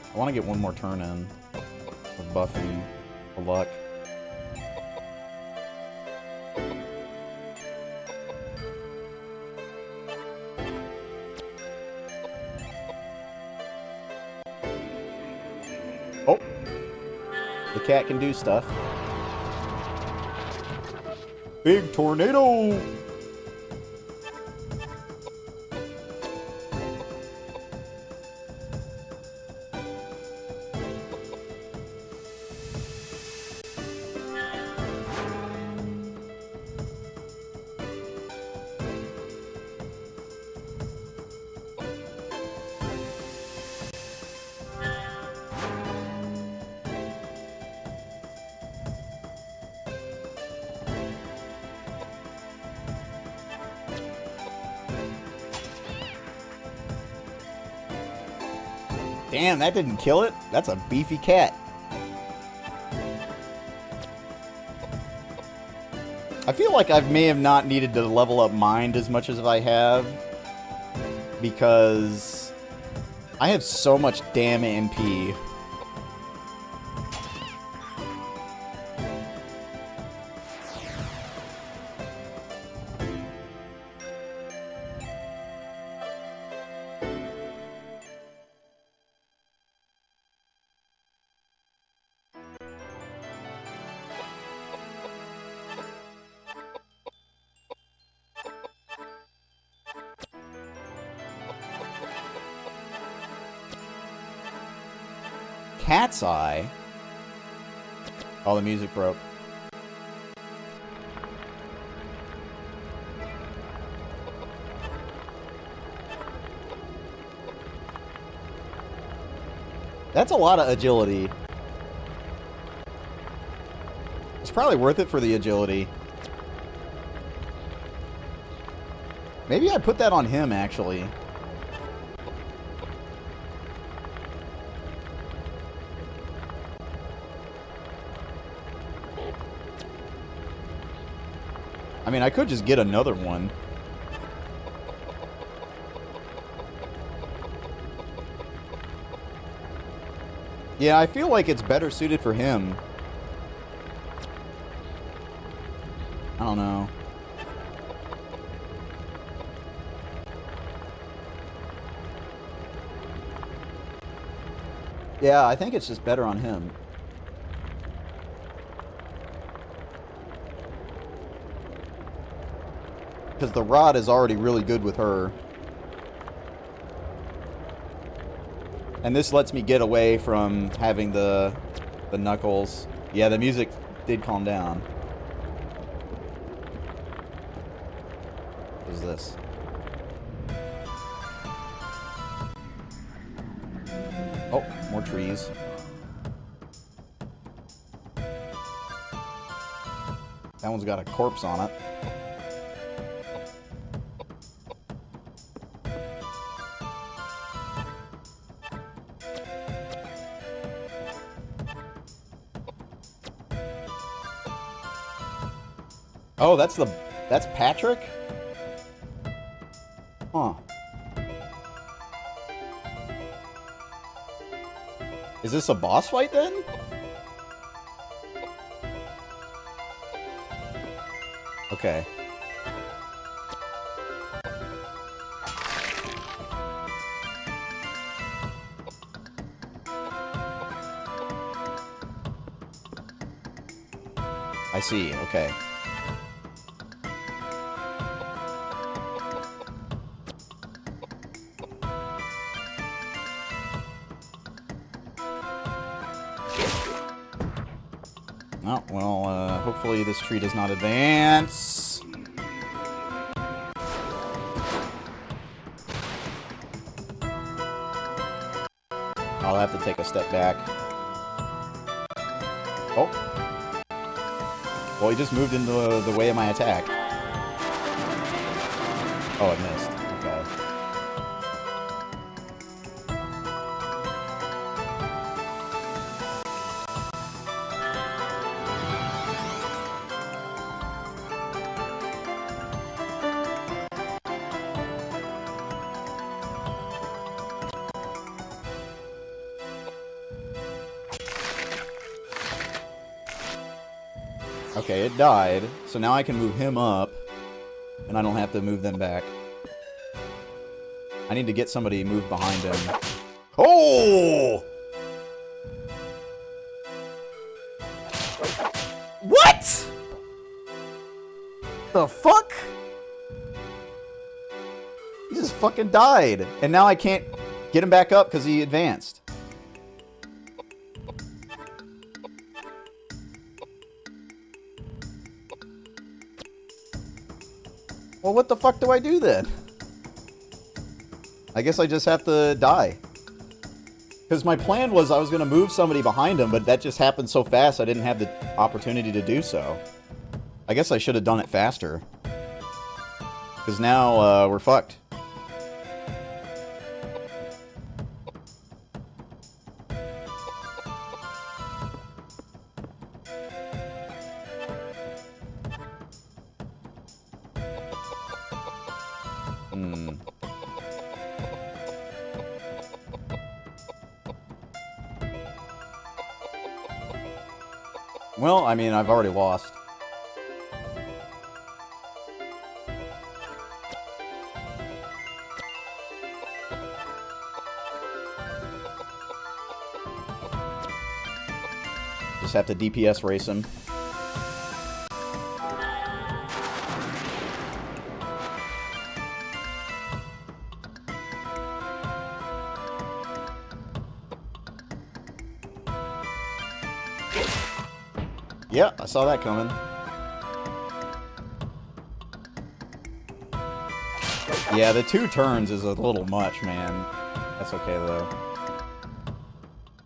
I want to get one more turn in of buffing for luck. Oh! The cat can do stuff. Big tornado! Damn, that didn't kill it. That's a beefy cat. I feel like I may have not needed to level up mind as much as I have, because I have so much damn MP. Cat's Eye? Oh, the music broke. That's a lot of agility. It's probably worth it for the agility. Maybe I put that on him, actually. I mean, I could just get another one. Yeah, I feel like it's better suited for him. I don't know. Yeah, I think it's just better on him. Because the rod is already really good with her. And this lets me get away from having the knuckles. Yeah, the music did calm down. What is this? Oh, more trees. That one's got a corpse on it. Oh, that's Patrick? Huh. Is this a boss fight then? Okay. I see, okay. Oh, well, hopefully this tree does not advance. I'll have to take a step back. Oh. Well, he just moved into the way of my attack. Oh, it missed. Okay. Okay, it died, so now I can move him up, and I don't have to move them back. I need to get somebody to move behind him. Oh! What? The fuck? He just fucking died, and now I can't get him back up because he advanced. Well, what the fuck do I do then? I guess I just have to die. Because my plan was I was going to move somebody behind him, but that just happened so fast I didn't have the opportunity to do so. I guess I should have done it faster. Because now, we're fucked. Hmm. Well, I mean, I've already lost. Just have to DPS race him. Yeah, I saw that coming. Yeah, the 2 turns is a little much, man. That's okay, though.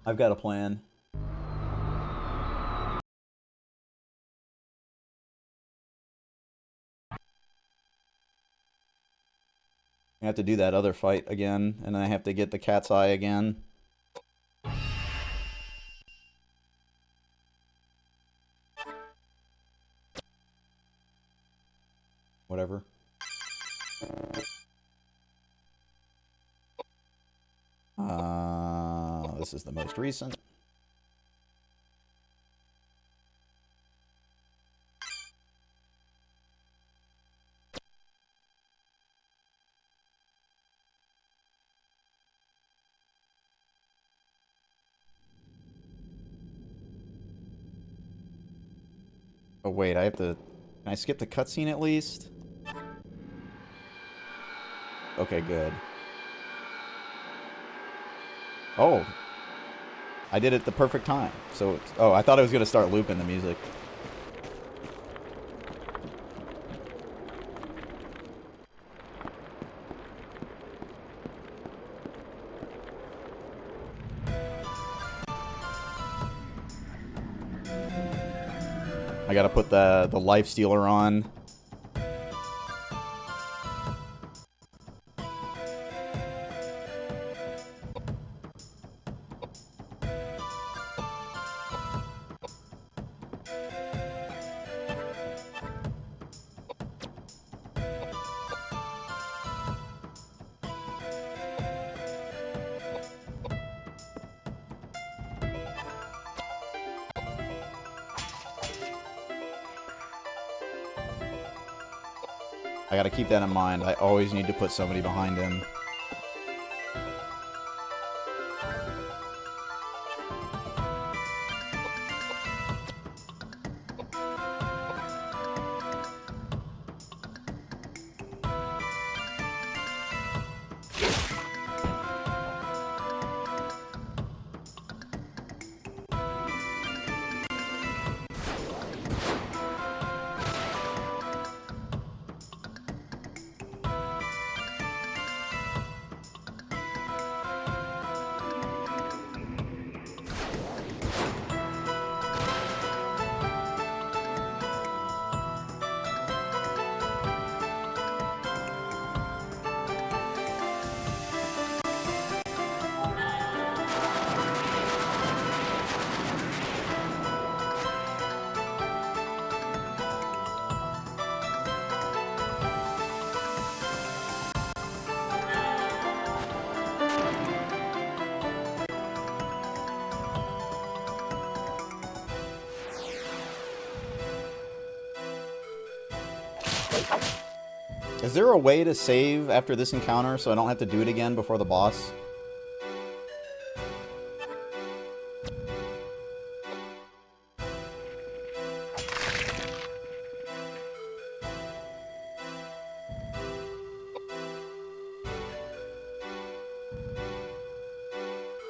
I've got a plan. I have to do that other fight again, and then I have to get the cat's eye again. Whatever. This is the most recent. Oh wait, I have to... Can I skip the cutscene at least? Okay, good. Oh. I did it the perfect time. So, it's, oh, I thought I was going to start looping the music. I gotta put the life stealer on. I gotta keep that in mind. I always need to put somebody behind him. Is there a way to save after this encounter so I don't have to do it again before the boss?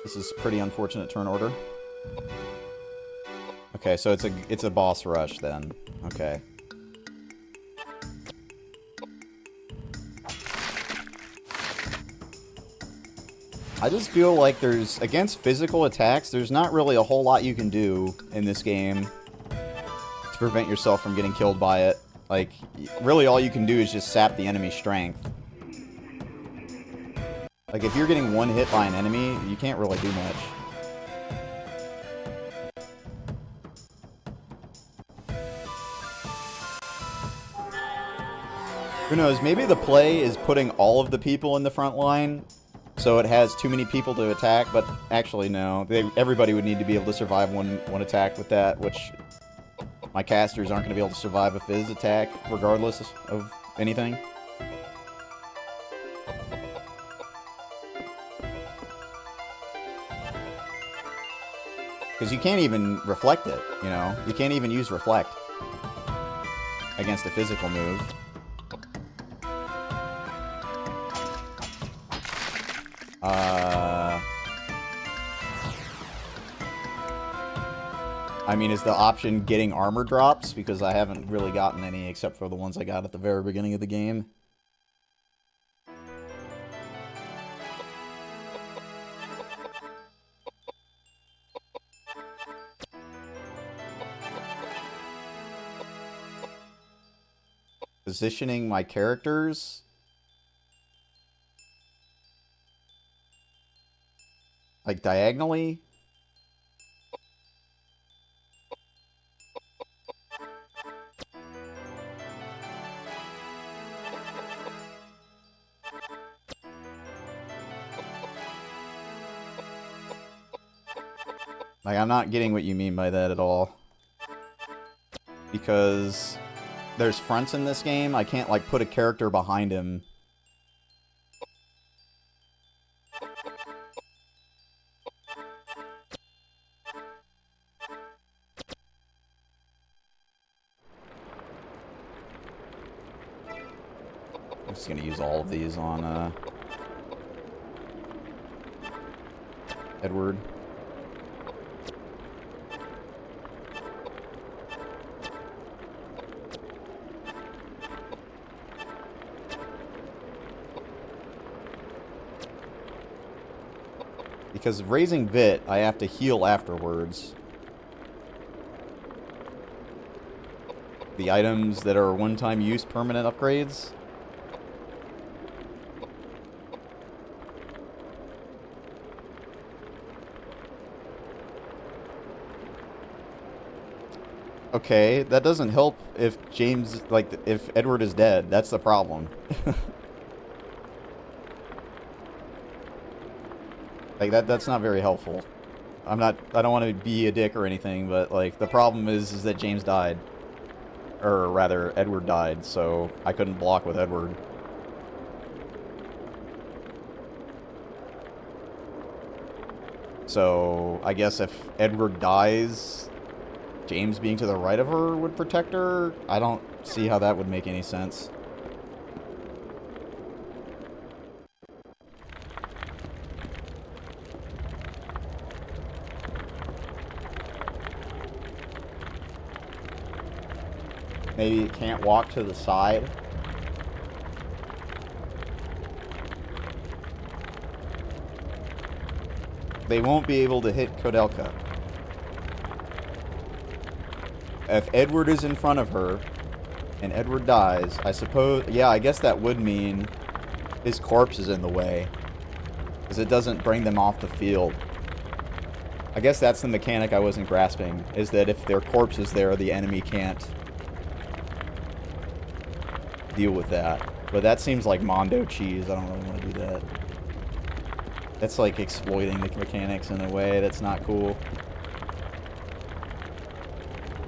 This is pretty unfortunate turn order. Okay, so it's a boss rush then. Okay. I just feel like against physical attacks, there's not really a whole lot you can do in this game to prevent yourself from getting killed by it. Like, really all you can do is just sap the enemy's strength. Like, if you're getting one hit by an enemy, you can't really do much. Who knows? Maybe the play is putting all of the people in the front line, so it has too many people to attack. But actually, no. Everybody would need to be able to survive one attack with that, which my casters aren't going to be able to survive a Fizz attack, regardless of anything. Because you can't even reflect it, you know? You can't even use reflect against a physical move. I mean, is the option getting armor drops? Because I haven't really gotten any except for the ones I got at the very beginning of the game. Positioning my characters. Like diagonally. Like, I'm not getting what you mean by that at all. Because there's fronts in this game, I can't, like, put a character behind him. I'm just gonna use all of these on, Edward. Because raising Vit, I have to heal afterwards. The items that are one-time use permanent upgrades. Okay, that doesn't help if James, like, if Edward is dead. That's the problem. Like, that's not very helpful. I don't want to be a dick or anything, but, like, the problem is that James died. Or, rather, Edward died, so I couldn't block with Edward. So, I guess if Edward dies, James being to the right of her would protect her? I don't see how that would make any sense. Maybe it can't walk to the side. They won't be able to hit Koudelka. If Edward is in front of her, and Edward dies, I suppose... Yeah, I guess that would mean his corpse is in the way. Because it doesn't bring them off the field. I guess that's the mechanic I wasn't grasping, is that if their corpse is there, the enemy can't deal with that. But that seems like Mondo cheese. I don't really want to do that. That's like exploiting the mechanics in a way that's not cool.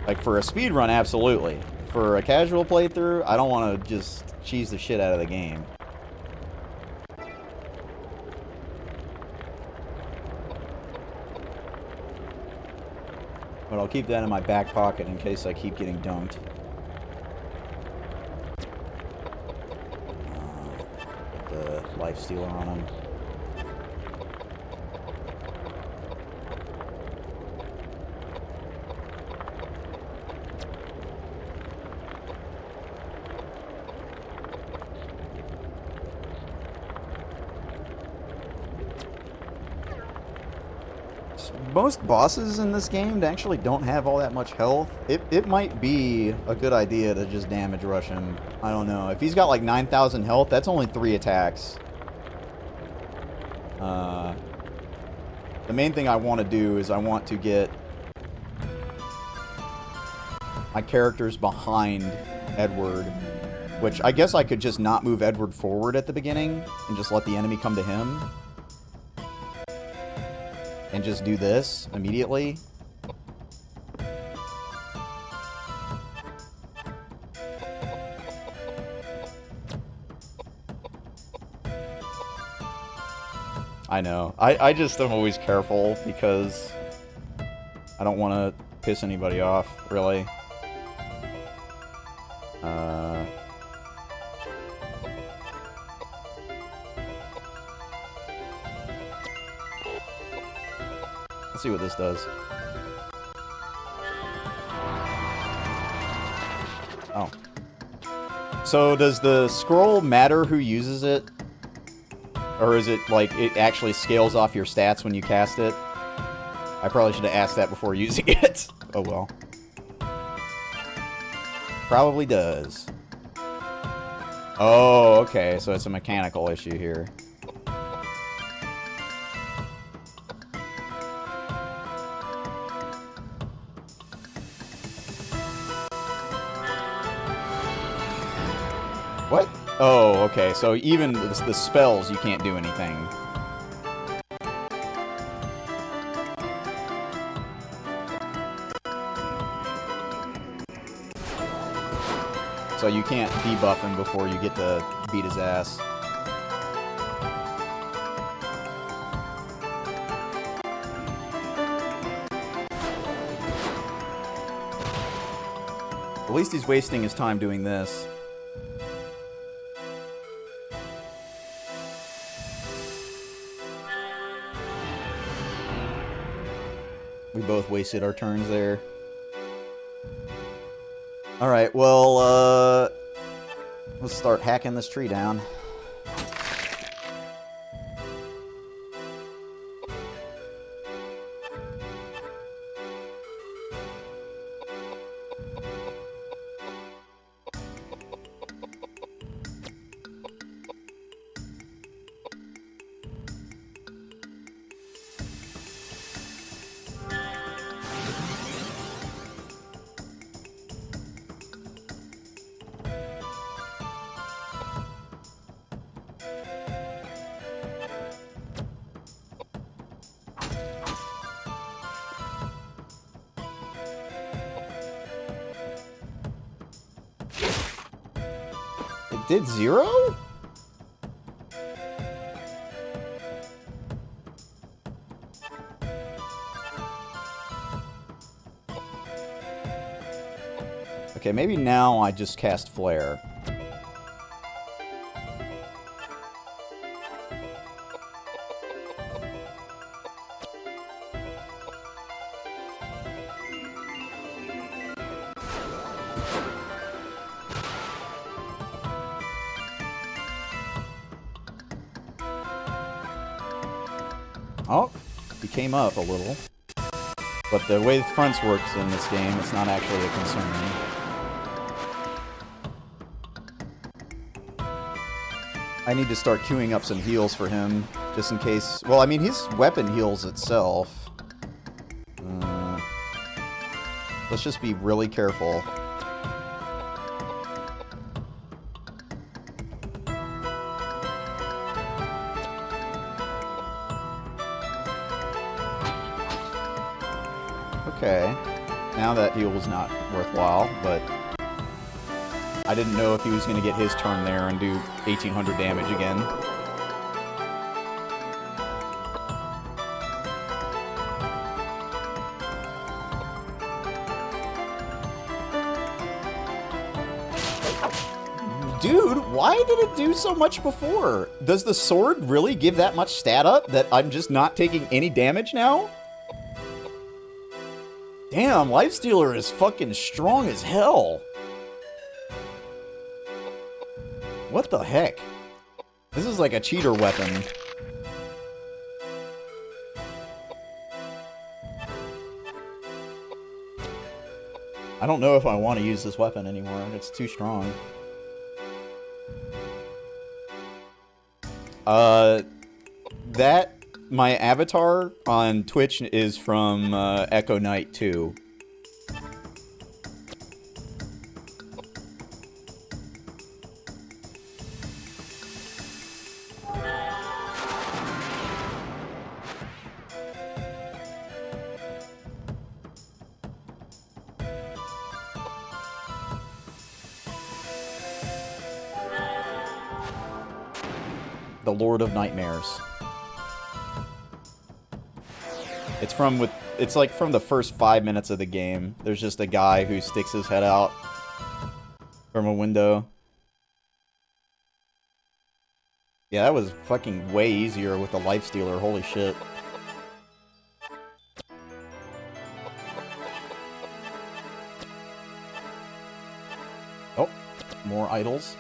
Like, for a speedrun, absolutely. For a casual playthrough, I don't want to just cheese the shit out of the game. But I'll keep that in my back pocket in case I keep getting dunked. Put the life stealer on him. Most bosses in this game actually don't have all that much health. It might be a good idea to just damage rush him. I don't know. If he's got like 9,000 health, that's only 3 attacks. The main thing I want to do is I want to get my characters behind Edward Which I guess I could just not move Edward forward at the beginning and just let the enemy come to him. And just do this immediately. I know. I just am always careful because I don't want to piss anybody off, really. Let's see what this does. Oh. So does the scroll matter who uses it? Or is it like it actually scales off your stats when you cast it? I probably should have asked that before using it. Oh well. Probably does. Oh, okay. So it's a mechanical issue here. What? Oh, okay. So even the spells, you can't do anything. So you can't debuff him before you get to beat his ass. At least he's wasting his time doing this. We both wasted our turns there. Alright, well, let's start hacking this tree down. Did 0? Okay, maybe now I just cast Flare. Oh, he came up a little. But the way the fronts works in this game, it's not actually a concern. I need to start queuing up some heals for him, just in case... Well, I mean, his weapon heals itself. Let's just be really careful. Okay, now that heal was not worthwhile, but I didn't know if he was going to get his turn there and do 1800 damage again. Dude, why did it do so much before? Does the sword really give that much stat up that I'm just not taking any damage now? Damn, Lifestealer is fucking strong as hell. What the heck? This is like a cheater weapon. I don't know if I want to use this weapon anymore. It's too strong. My avatar on Twitch is from Echo Knight 2. the Lord of Nightmares. It's like from the first 5 minutes of the game. There's just a guy who sticks his head out from a window. Yeah, that was fucking way easier with the life stealer. Holy shit. Oh, more idols.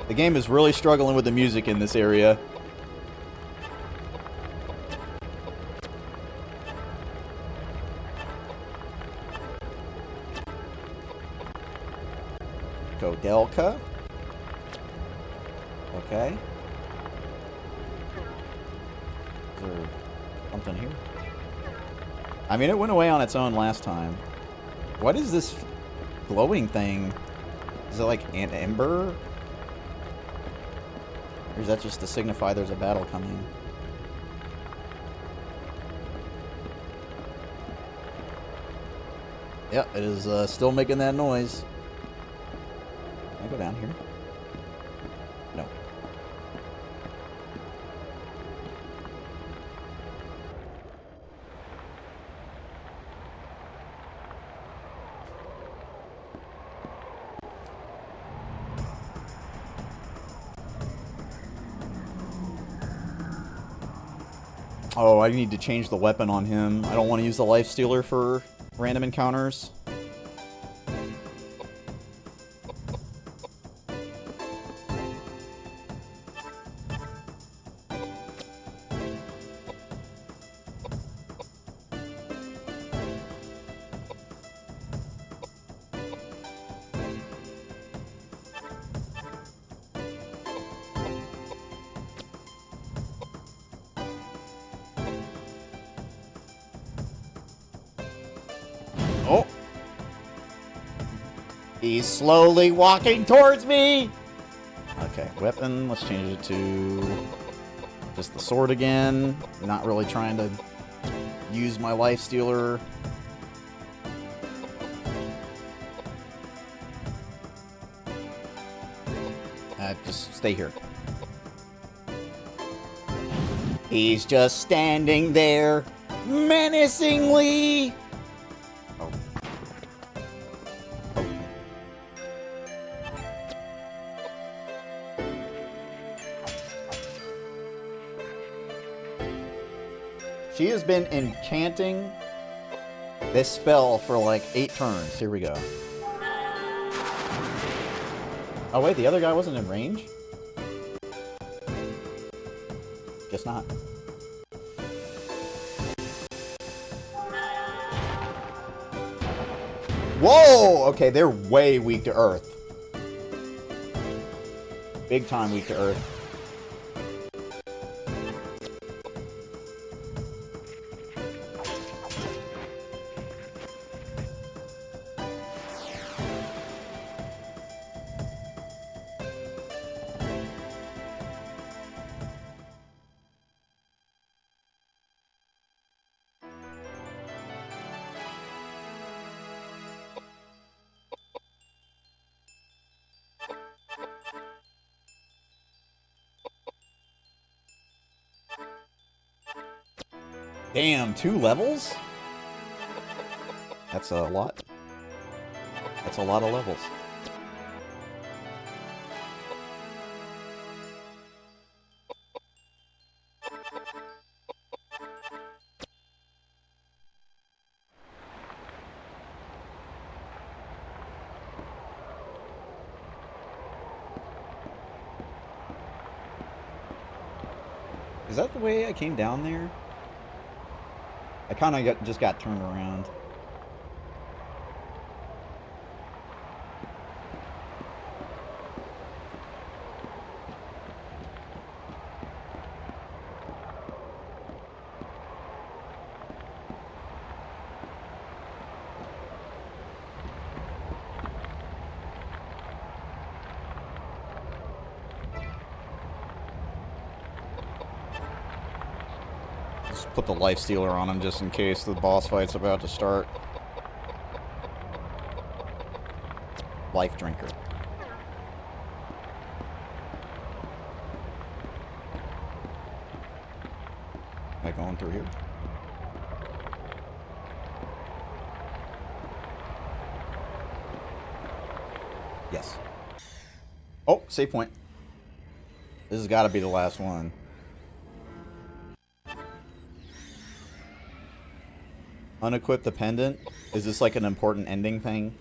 The game is really struggling with the music in this area. Koudelka. Okay. Is there something here? I mean, it went away on its own last time. What is this glowing thing? Is it like an ember? Or is that just to signify there's a battle coming? Yep, it is still making that noise. Can I go down here? No. Oh, I need to change the weapon on him. I don't want to use the life stealer for random encounters. Oh! He's slowly walking towards me! Okay, weapon, let's change it to just the sword again. Not really trying to use my life stealer. Just stay here. He's just standing there, menacingly! Oh. Oh. She has been enchanting this spell for like 8 turns. Here we go. Oh wait, the other guy wasn't in range? Guess not. Whoa! Okay, they're way weak to earth. Big time weak to earth. Damn, 2 levels? That's a lot. That's a lot of levels. Is that the way I came down there? I kind of just got turned around. Just put the life stealer on him just in case the boss fight's about to start. Life drinker. Am I going through here? Yes. Oh, save point. This has got to be the last one. Unequip the pendant? Is this like an important ending thing?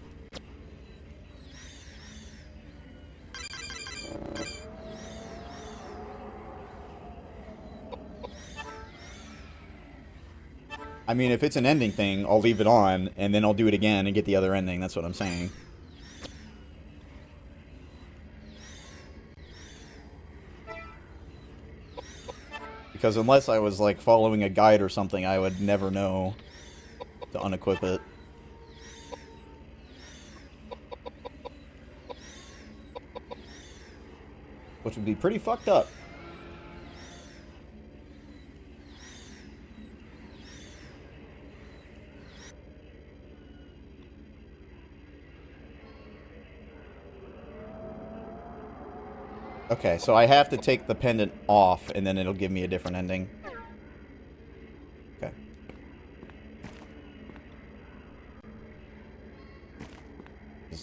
I mean, if it's an ending thing, I'll leave it on, and then I'll do it again and get the other ending. That's what I'm saying. Because unless I was, like, following a guide or something, I would never know to unequip it. Which would be pretty fucked up. Okay, so I have to take the pendant off, and then it'll give me a different ending. Okay.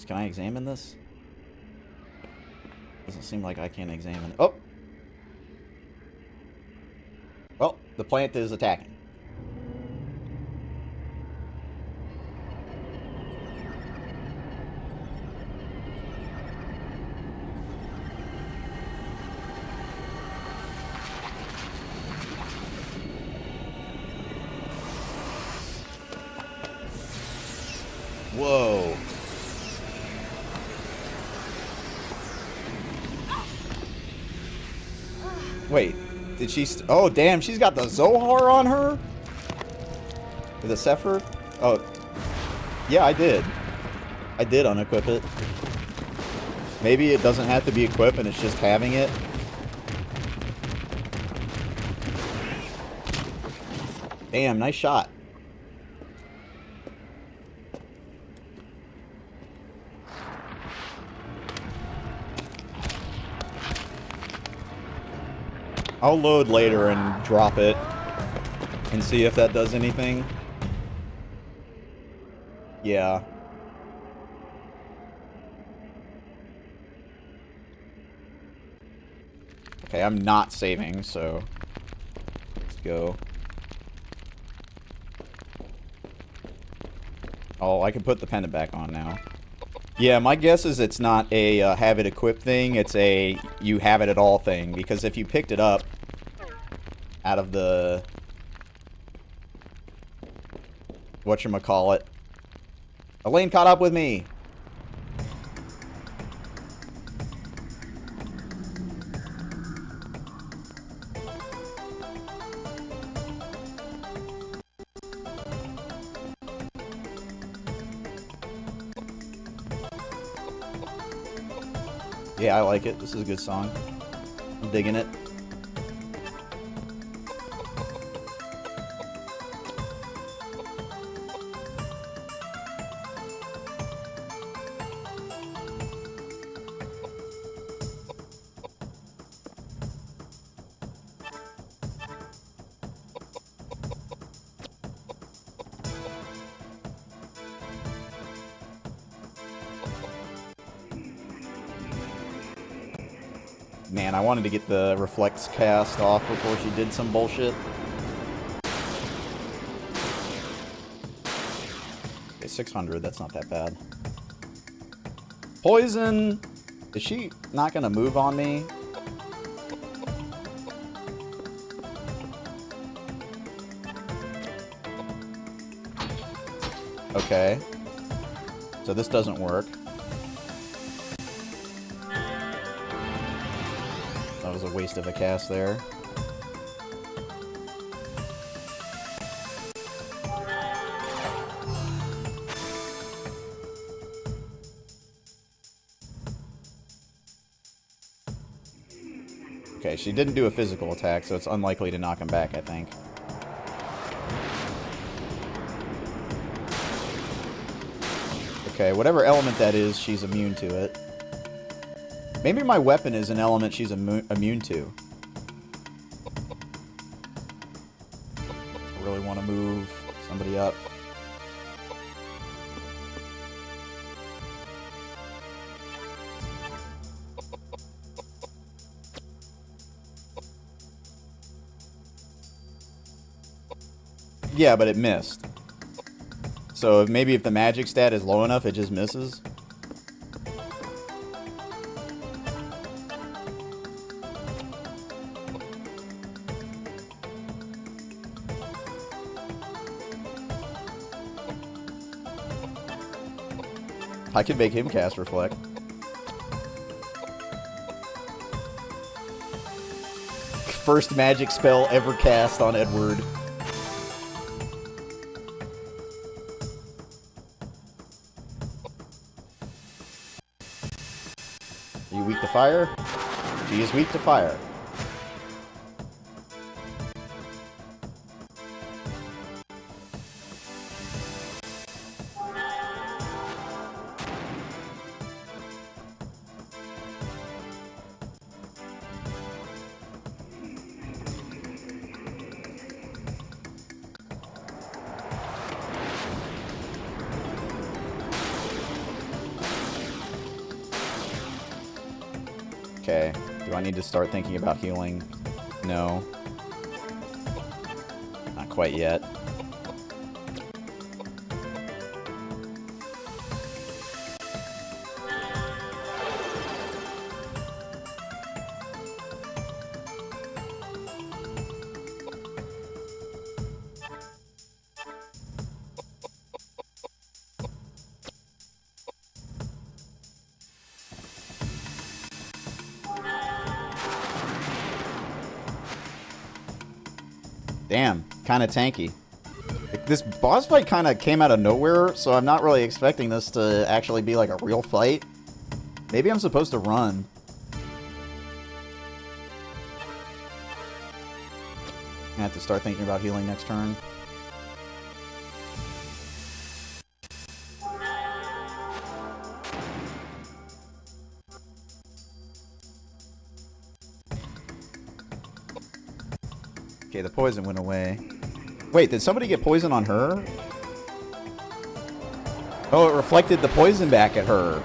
Can I examine this? Doesn't seem like I can examine it. Oh! Well, the plant is attacking. Whoa. Wait, did she... oh, damn, she's got the Zohar on her? The Sephir? Oh. Yeah, I did. I did unequip it. Maybe it doesn't have to be equipped and it's just having it. Damn, nice shot. I'll load later and drop it and see if that does anything. Yeah. Okay, I'm not saving, so let's go. Oh, I can put the pendant back on now. Yeah, my guess is it's not a have it equipped thing, it's a you have it at all thing, because if you picked it up out of the whatchamacallit. Elaine caught up with me! Yeah, I like it. This is a good song. I'm digging it. Man, I wanted to get the reflex cast off before she did some bullshit. Okay, 600, that's not that bad. Poison! Is she not gonna move on me? Okay. So this doesn't work. That was a waste of a cast there. Okay, she didn't do a physical attack, so it's unlikely to knock him back, I think. Okay, whatever element that is, she's immune to it. Maybe my weapon is an element she's immune to. I really want to move somebody up. Yeah, but it missed. So maybe if the magic stat is low enough, it just misses. I could make him cast Reflect. First magic spell ever cast on Edward. Are you weak to fire? She is weak to fire. Okay. Do I need to start thinking about healing? No. Not quite yet. Damn, kind of tanky. This boss fight kind of came out of nowhere, so I'm not really expecting this to actually be like a real fight. Maybe I'm supposed to run. I have to start thinking about healing next turn. Okay, the poison went away. Wait, did somebody get poison on her? Oh, it reflected the poison back at her.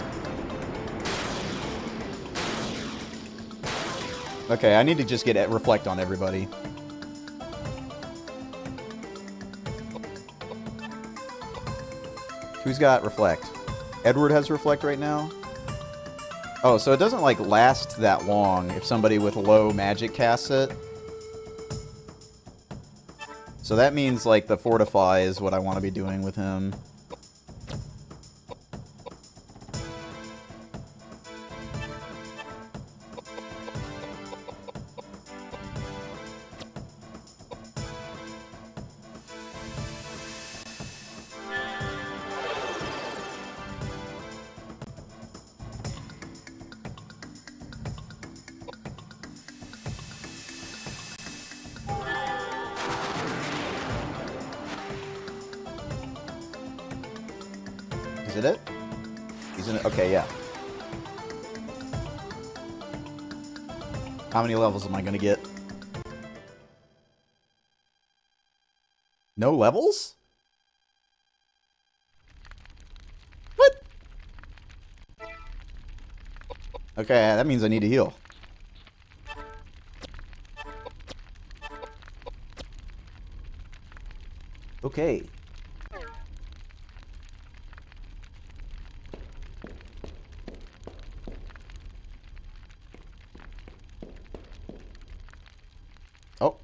Okay, I need to just get reflect on everybody. Who's got reflect? Edward has reflect right now? Oh, so it doesn't like last that long if somebody with low magic casts it. So that means, like, the Fortify is what I want to be doing with him. Is it it? He's in it. Okay, yeah. How many levels am I gonna get? No levels? What? Okay, that means I need to heal. Okay. Oh.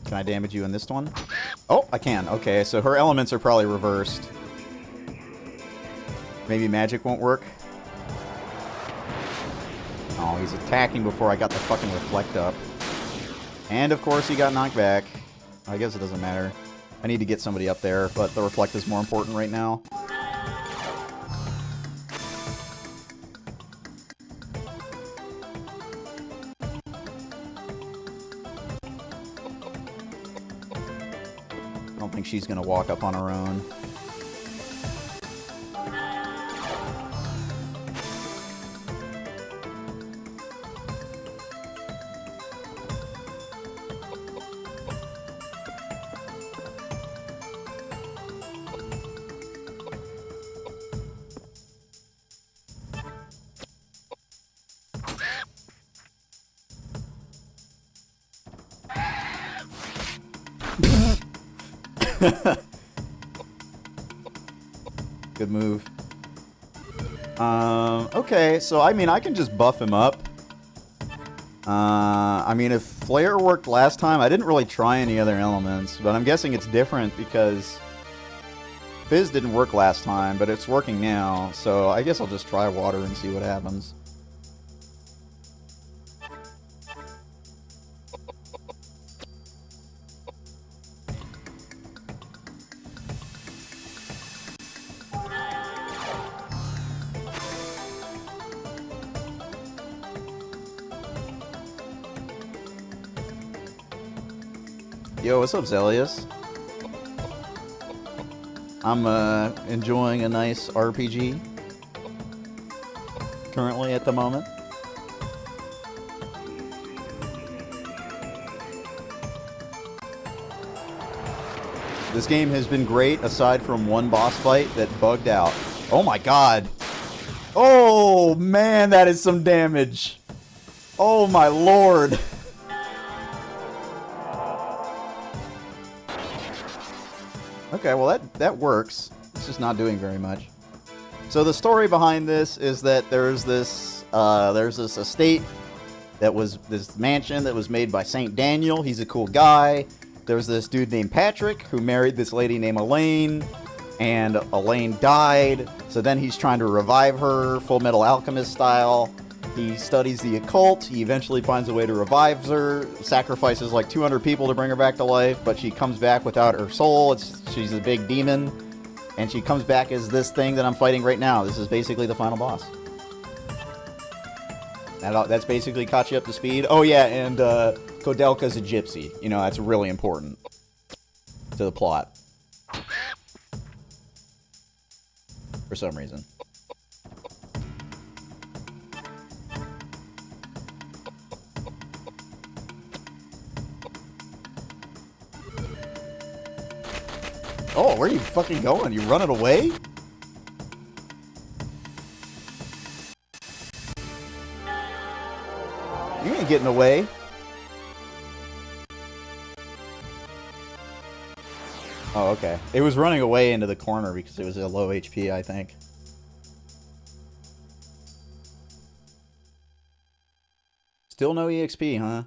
Can I damage you in this one? Oh, I can. Okay, so her elements are probably reversed. Maybe magic won't work. Oh, he's attacking before I got the fucking reflect up. And of course he got knocked back. I guess it doesn't matter. I need to get somebody up there, but the reflect is more important right now. I don't think she's gonna walk up on her own. Good move. Okay, so I mean, I can just buff him up. I mean, if Flare worked last time, I didn't really try any other elements, but I'm guessing it's different because Fizz didn't work last time, but it's working now, so I guess I'll just try water and see what happens. Yo, what's up, Zelius? I'm enjoying a nice RPG currently at the moment. This game has been great aside from one boss fight that bugged out. Oh my god. Oh man, that is some damage. Oh my lord. Okay, well that works. It's just not doing very much. So the story behind this is that there's this estate that was this mansion that was made by Saint Daniel. He's a cool guy. There's this dude named Patrick who married this lady named Elaine, and Elaine died. So then he's trying to revive her, Full Metal Alchemist style. He studies the occult. He eventually finds a way to revive her, sacrifices like 200 people to bring her back to life, but she comes back without her soul. She's a big demon, and she comes back as this thing that I'm fighting right now. This is basically the final boss. That's basically caught you up to speed. Oh yeah, and Koudelka's a gypsy. You know, that's really important to the plot. For some reason. Oh, where are you fucking going? You running away? You ain't getting away. Oh, okay. It was running away into the corner because it was a low HP, I think. Still no EXP, huh?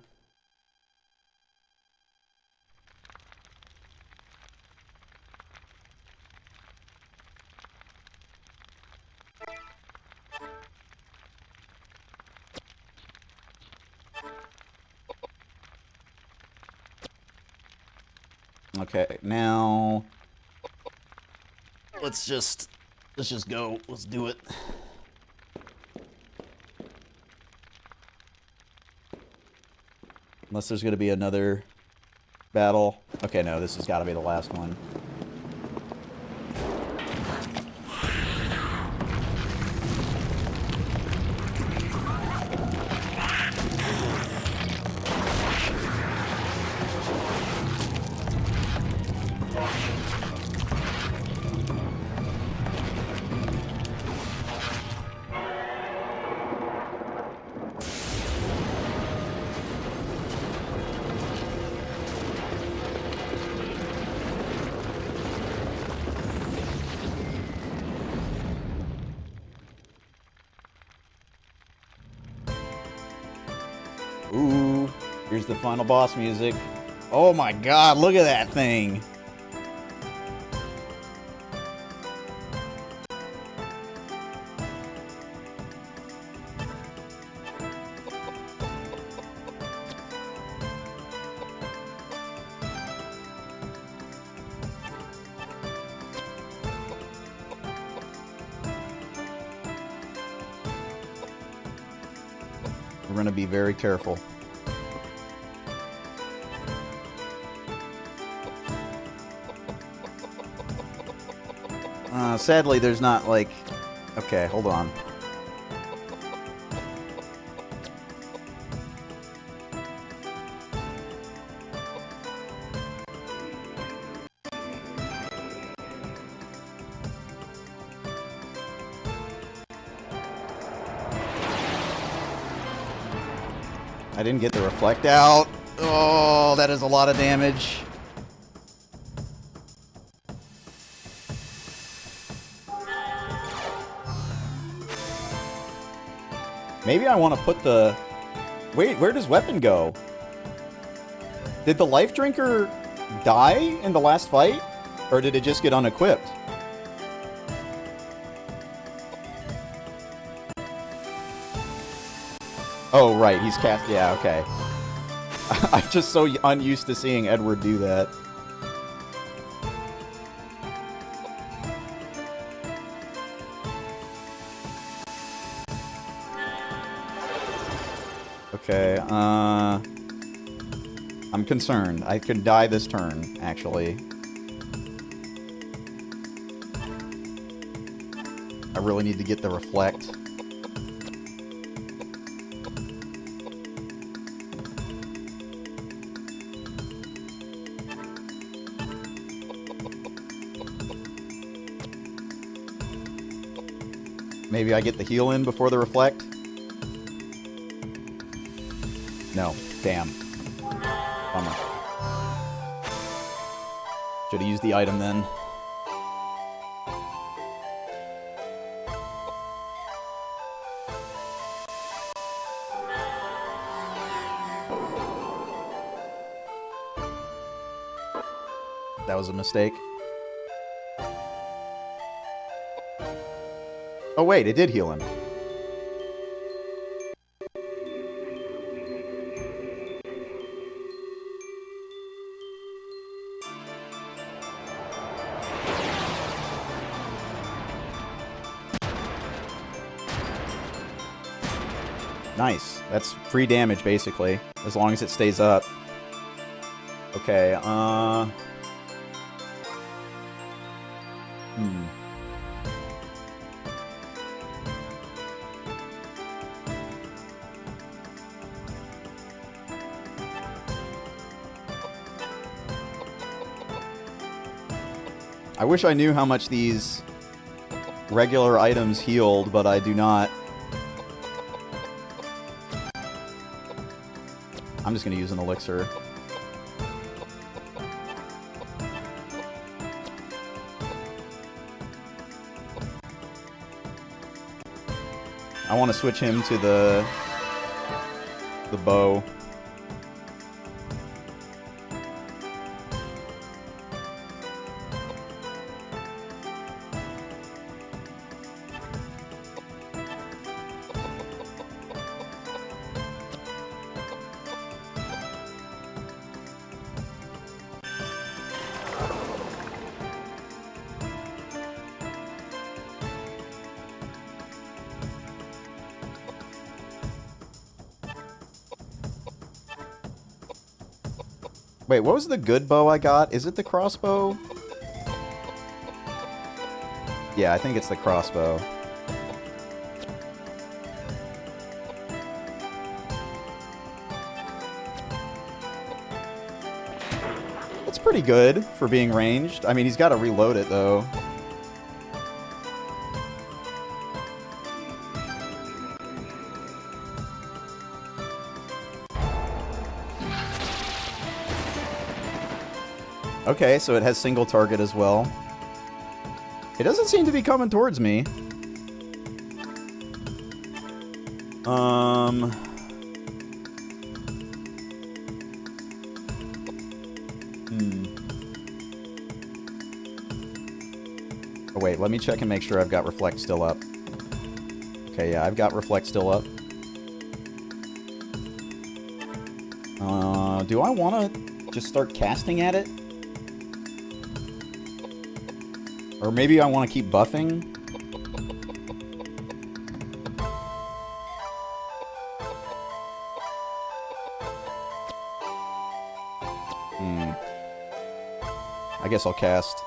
Okay, now let's just go. Let's do it. Unless there's going to be another battle. Okay, no, this has got to be the last one. Ooh, here's the final boss music. Oh my god, look at that thing. We're gonna be very careful. Sadly, there's not, like... Okay, hold on. I didn't get the reflect out. Oh, that is a lot of damage. Maybe I want to put the... Wait, where does weapon go? Did the life drinker die in the last fight? Or did it just get unequipped? Oh, right, he's cast... Yeah, okay. I'm just so unused to seeing Edward do that. Okay, I'm concerned. I could die this turn, actually. I really need to get the reflect. Maybe I get the heal in before the reflect? No. Damn. Bummer. Should've used the item then. That was a mistake. Oh wait, it did heal him. Nice. That's free damage, basically. As long as it stays up. Okay, I wish I knew how much these regular items healed, but I do not. I'm just gonna use an elixir. I want to switch him to the bow. Wait, what was the good bow I got? Is it the crossbow? Yeah, I think it's the crossbow. It's pretty good for being ranged. I mean, he's got to reload it, though. Okay, so it has single target as well. It doesn't seem to be coming towards me. Oh, wait, let me check and make sure I've got reflect still up. Okay, yeah, I've got reflect still up. Do I want to just start casting at it? Or maybe I want to keep buffing? I guess I'll cast.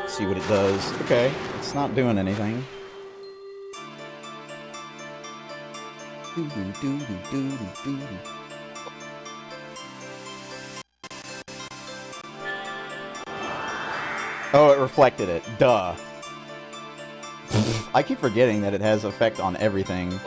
See what it does. Okay, it's not doing anything. Oh, it reflected it. Duh. I keep forgetting that it has effect on everything.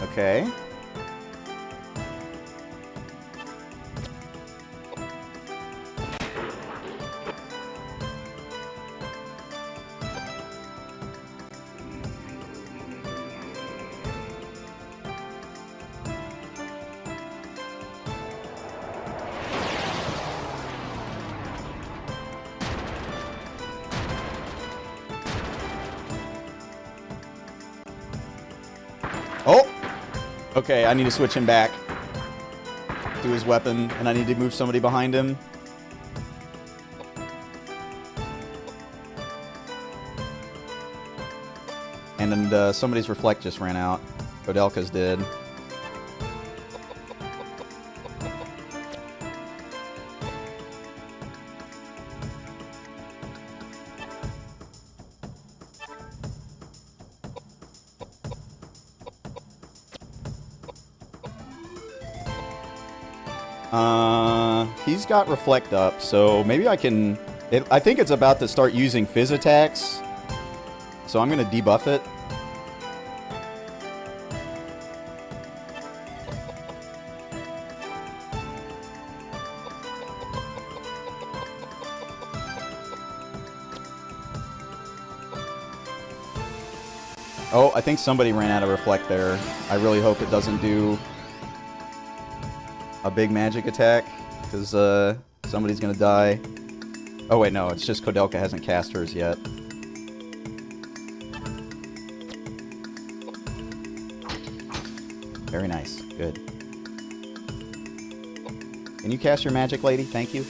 Okay. Oh! Okay, I need to switch him back to his weapon, and I need to move somebody behind him. And then somebody's reflect just ran out. Koudelka's did. He's got reflect up, so maybe I can... I think it's about to start using fizz attacks, so I'm going to debuff it. Oh, I think somebody ran out of reflect there. I really hope it doesn't do a big magic attack, because somebody's gonna die. Oh wait, no, it's just Koudelka hasn't cast hers yet. Very nice, good. Can you cast your magic, lady? Thank you.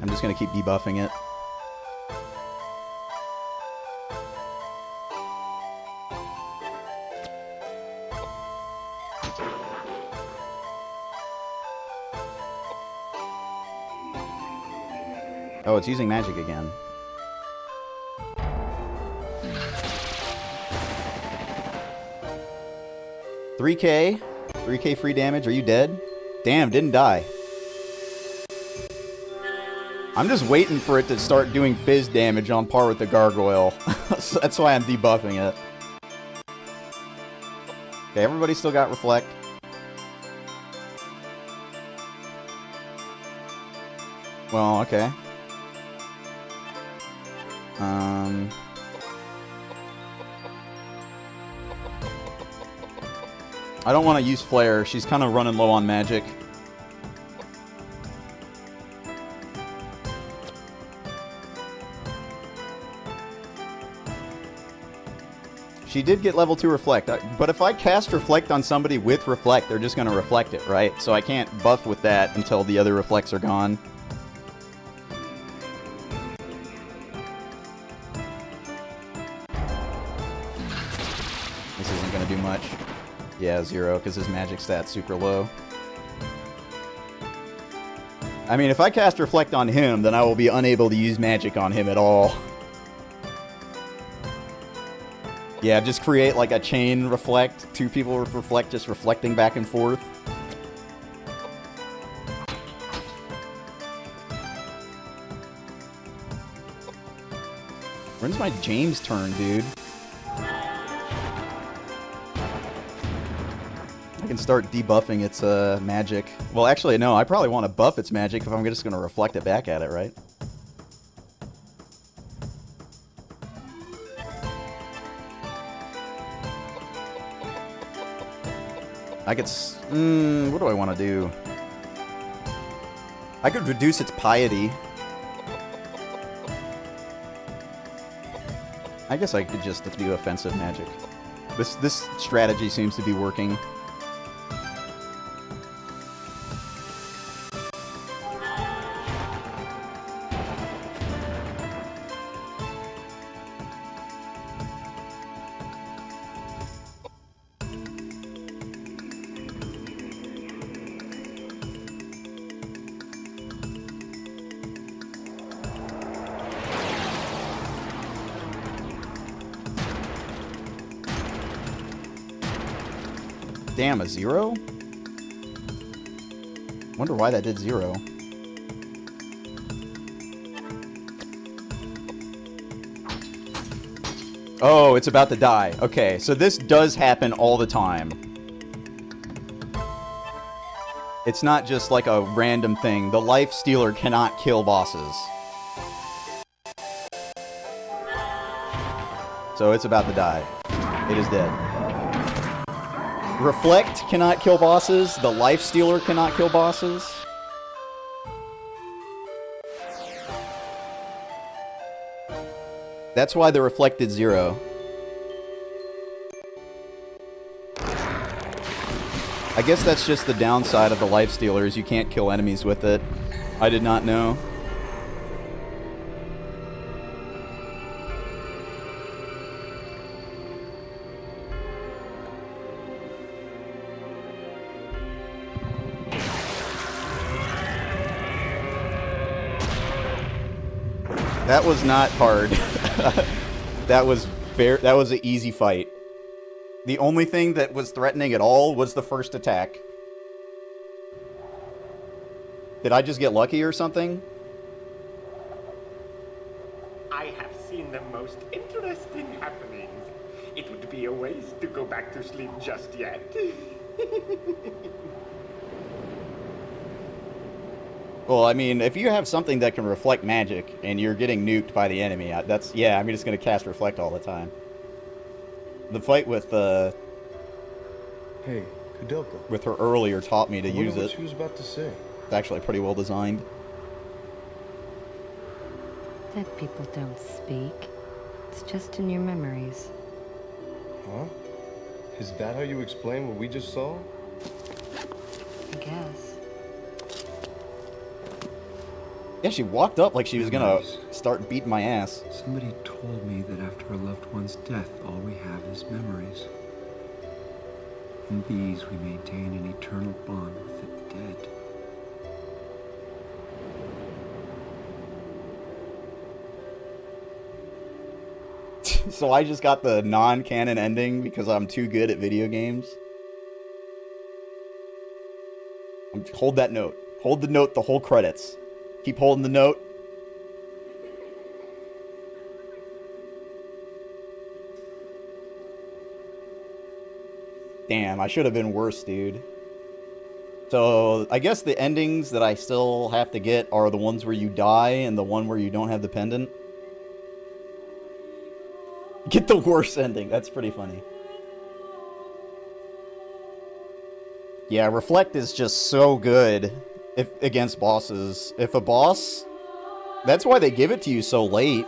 I'm just going to keep debuffing it. Oh, it's using magic again. $3K free damage. Are you dead? Damn, didn't die. I'm just waiting for it to start doing fizz damage on par with the gargoyle. So that's why I'm debuffing it. Okay, everybody still got reflect. Well, okay. I don't want to use Flare. She's kind of running low on magic. She did get level 2 Reflect, but if I cast Reflect on somebody with Reflect, they're just going to reflect it, right? So I can't buff with that until the other Reflects are gone. This isn't going to do much. Yeah, 0, because his magic stat's super low. I mean, if I cast Reflect on him, then I will be unable to use magic on him at all. Yeah, just create like a chain reflect. Two people reflect, just reflecting back and forth. When's my James turn, dude? I can start debuffing its magic. Well, actually, no, I probably want to buff its magic if I'm just going to reflect it back at it, right? I could... what do I want to do? I could reduce its piety. I guess I could just do offensive magic. This strategy seems to be working. Damn, a 0? Wonder why that did 0. Oh, it's about to die. Okay, so this does happen all the time. It's not just like a random thing. The Life Stealer cannot kill bosses. So it's about to die. It is dead. Reflect cannot kill bosses. The Life Stealer cannot kill bosses. That's why the reflected 0. I guess that's just the downside of the Life Stealers. You can't kill enemies with it. I did not know. That was not hard. That was an easy fight. The only thing that was threatening at all was the first attack. Did I just get lucky or something? I have seen the most interesting happenings. It would be a waste to go back to sleep just yet. Well, I mean, if you have something that can reflect magic and you're getting nuked by the enemy, I'm just going to cast Reflect all the time. The fight with Hey, Koudelka. with her earlier taught me to I wonder use what it. she was about to say. It's actually pretty well designed. Dead people don't speak. It's just in your memories. Huh? Is that how you explain what we just saw? I guess. Yeah, she walked up like she was gonna start beating my ass. Somebody told me that after a loved one's death, all we have is memories. In these, we maintain an eternal bond with the dead. So I just got the non-canon ending because I'm too good at video games. Hold that note. Hold the note the whole credits. Keep holding the note. Damn, I should have been worse, dude. So, I guess the endings that I still have to get are the ones where you die and the one where you don't have the pendant. Get the worst ending. That's pretty funny. Yeah, Reflect is just so good against bosses. If a boss... That's why they give it to you so late.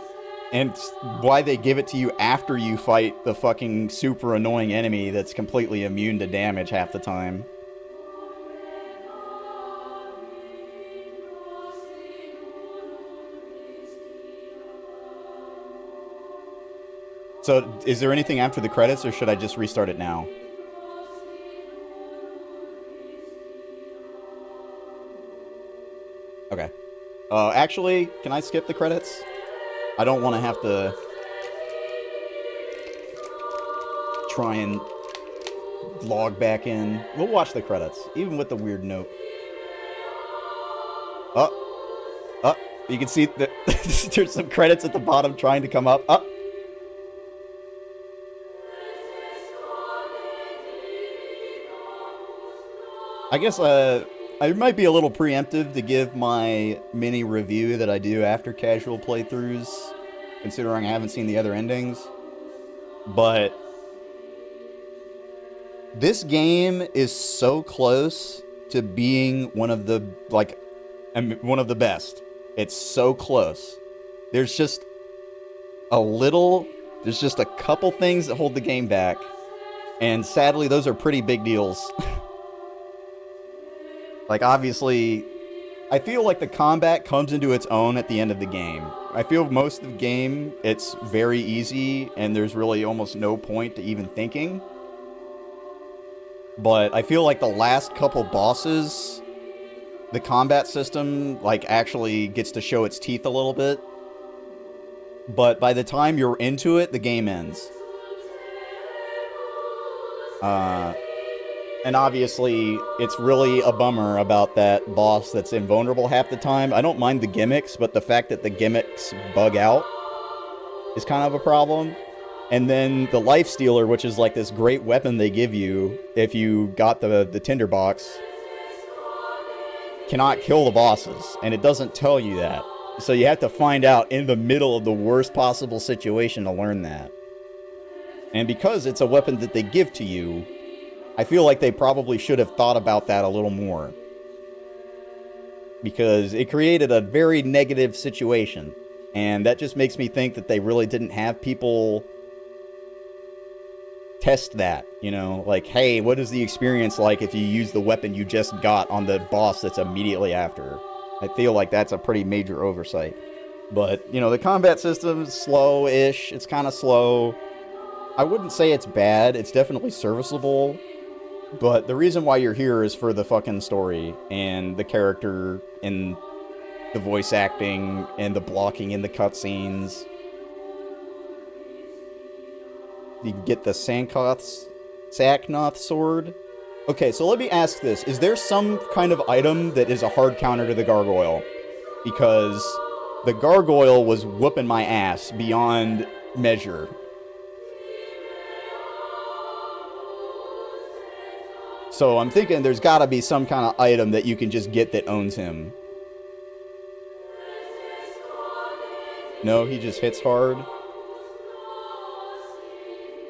And why they give it to you after you fight the fucking super annoying enemy that's completely immune to damage half the time. So, is there anything after the credits, or should I just restart it now? Okay. Actually, can I skip the credits? I don't want to have to try and log back in. We'll watch the credits, even with the weird note. You can see that there's some credits at the bottom trying to come up. I guess I might be a little preemptive to give my mini review that I do after casual playthroughs, considering I haven't seen the other endings. But this game is so close to being one of the best. It's so close. There's just a couple things that hold the game back, and sadly those are pretty big deals. Like, obviously, I feel like the combat comes into its own at the end of the game. I feel most of the game, it's very easy, and there's really almost no point to even thinking. But I feel like the last couple bosses, the combat system, like, actually gets to show its teeth a little bit. But by the time you're into it, the game ends. And obviously, it's really a bummer about that boss that's invulnerable half the time. I don't mind the gimmicks, but the fact that the gimmicks bug out is kind of a problem. And then the Life Stealer, which is like this great weapon they give you if you got the tinderbox, cannot kill the bosses, and it doesn't tell you that. So you have to find out in the middle of the worst possible situation to learn that. And because it's a weapon that they give to you, I feel like they probably should have thought about that a little more. Because it created a very negative situation. And that just makes me think that they really didn't have people test that. You know, like, hey, what is the experience like if you use the weapon you just got on the boss that's immediately after? I feel like that's a pretty major oversight. But, you know, the combat system is slow-ish. It's kind of slow. I wouldn't say it's bad. It's definitely serviceable. But the reason why you're here is for the fucking story and the character and the voice acting and the blocking in the cutscenes. You can get the Saknoth sword. Okay, so let me ask this. Is there some kind of item that is a hard counter to the gargoyle? Because the gargoyle was whooping my ass beyond measure. So I'm thinking there's got to be some kind of item that you can just get that owns him. No, he just hits hard.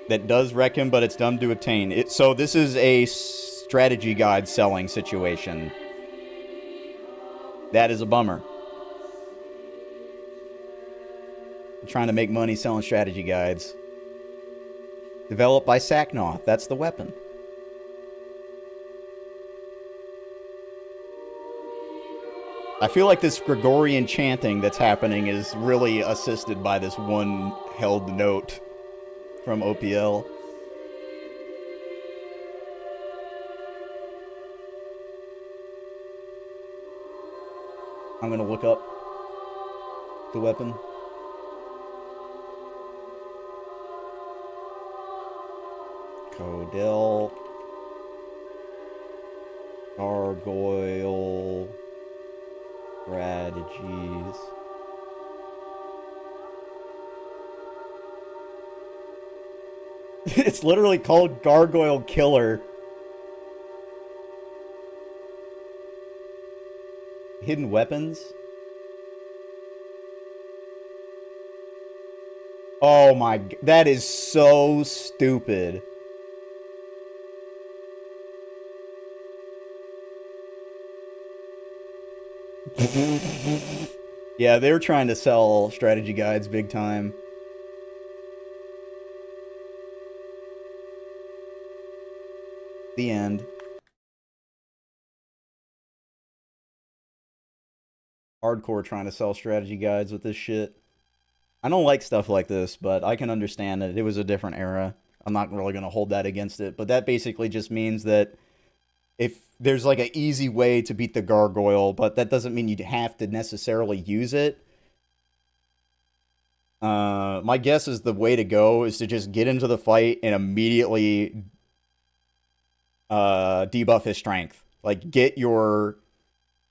That does wreck him, but it's dumb to obtain. So this is a strategy guide selling situation. That is a bummer. I'm trying to make money selling strategy guides. Developed by Saknoth. That's the weapon. I feel like this Gregorian chanting that's happening is really assisted by this one held note from OPL. I'm gonna look up the weapon. Koudelka. Gargoyle strategies. It's literally called Gargoyle Killer. Hidden weapons? Oh my, that is so stupid. Yeah, they were trying to sell strategy guides big time. The end. Hardcore trying to sell strategy guides with this shit. I don't like stuff like this, but I can understand it. It was a different era. I'm not really going to hold that against it. But that basically just means that if there's like an easy way to beat the gargoyle, but that doesn't mean you have to necessarily use it. My guess is the way to go is to just get into the fight and immediately debuff his strength. Like, get your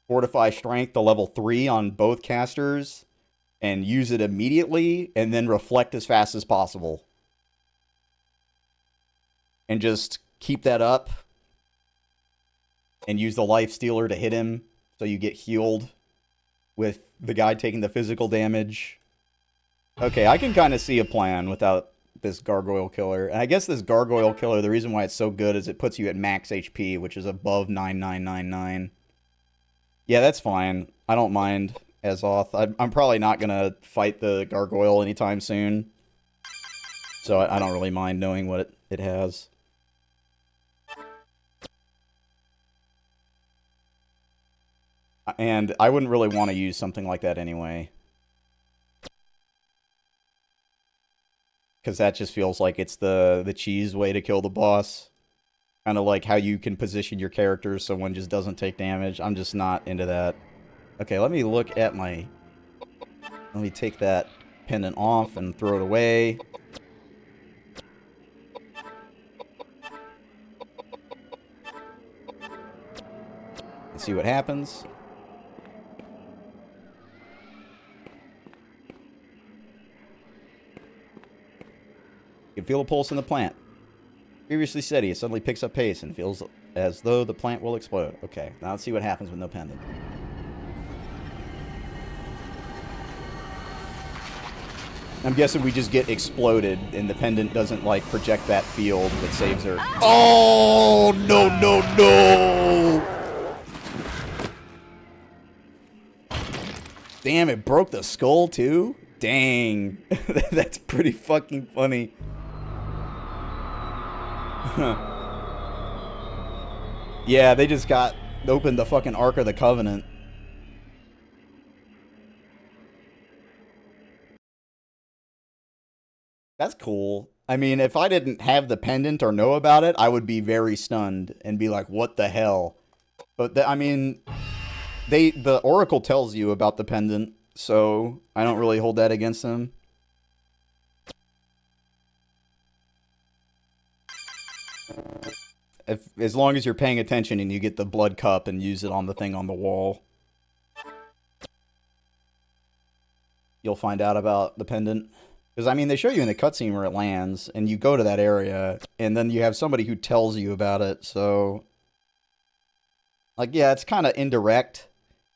Fortify Strength to level 3 on both casters and use it immediately, and then reflect as fast as possible. And just keep that up. And use the Life Stealer to hit him so you get healed with the guy taking the physical damage. Okay, I can kind of see a plan without this Gargoyle Killer. And I guess this Gargoyle Killer, the reason why it's so good is it puts you at max HP, which is above 9999. Yeah, that's fine. I don't mind Azoth. I'm probably not going to fight the Gargoyle anytime soon. So I don't really mind knowing what it has. And I wouldn't really want to use something like that anyway. Because that just feels like it's the cheese way to kill the boss. Kind of like how you can position your characters so one just doesn't take damage. I'm just not into that. Okay, let me look at my... Let me take that pendant off and throw it away. Let's see what happens. You can feel a pulse in the plant. Previously steady, it suddenly picks up pace and feels as though the plant will explode. Okay, now let's see what happens with no pendant. I'm guessing we just get exploded and the pendant doesn't, like, project that field that saves her. Oh, no, no, no! Damn, it broke the skull, too? Dang. That's pretty fucking funny. Yeah, they just opened the fucking Ark of the Covenant. That's cool. I mean, if I didn't have the pendant or know about it, I would be very stunned and be like, what the hell? But, I mean, the Oracle tells you about the pendant, so I don't really hold that against them. As long as you're paying attention and you get the blood cup and use it on the thing on the wall, you'll find out about the pendant. Because, I mean, they show you in the cutscene where it lands, and you go to that area, and then you have somebody who tells you about it, so... Like, yeah, it's kind of indirect,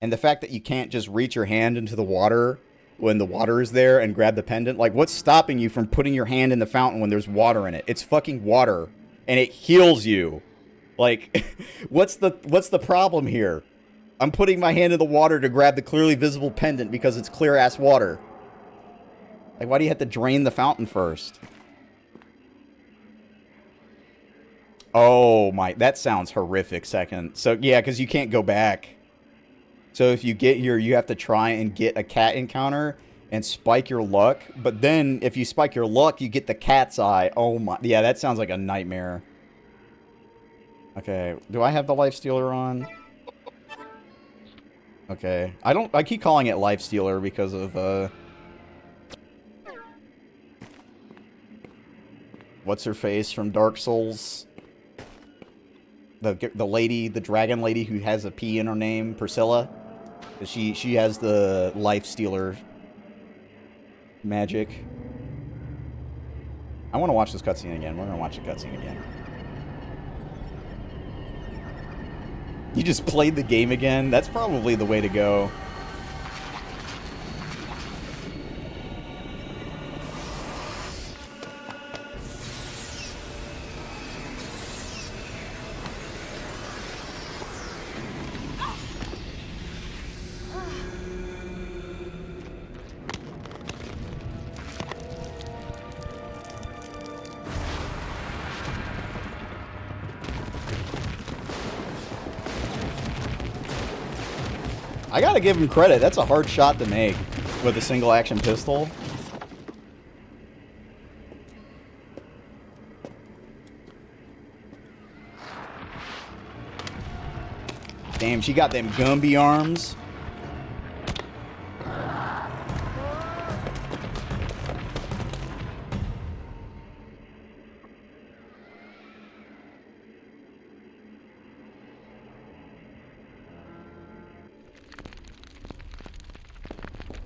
and the fact that you can't just reach your hand into the water when the water is there and grab the pendant, like, what's stopping you from putting your hand in the fountain when there's water in it? It's fucking water, and it heals you. Like, what's the problem here? I'm putting my hand in the water to grab the clearly visible pendant because it's clear-ass water. Like, why do you have to drain the fountain first? Oh my, that sounds horrific, second. So, yeah, because you can't go back. So if you get here, you have to try and get a cat encounter and spike your luck. But then, if you spike your luck, you get the cat's eye. Oh my, yeah, that sounds like a nightmare. Okay, do I have the Life Stealer on? Okay, I keep calling it Life Stealer because of, what's her face from Dark Souls? The lady, the dragon lady who has a P in her name, Priscilla. She has the Life Stealer magic. I want to watch this cutscene again. We're gonna watch the cutscene again. You just played the game again? That's probably the way to go. I gotta give him credit. That's a hard shot to make with a single action pistol. Damn, she got them Gumby arms.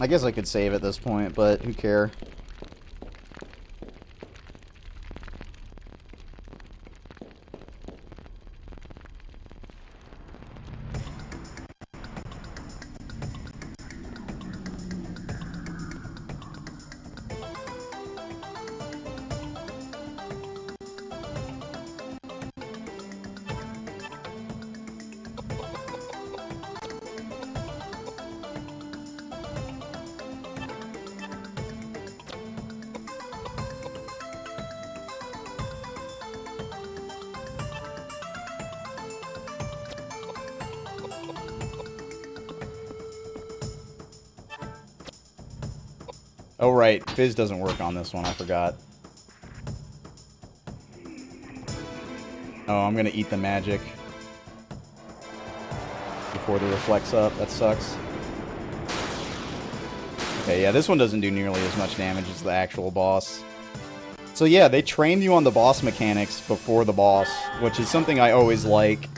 I guess I could save at this point, but who cares? Oh, right. Fizz doesn't work on this one. I forgot. Oh, I'm gonna eat the magic before the reflects up. That sucks. Okay, yeah, this one doesn't do nearly as much damage as the actual boss. So yeah, they train you on the boss mechanics before the boss, which is something I always like.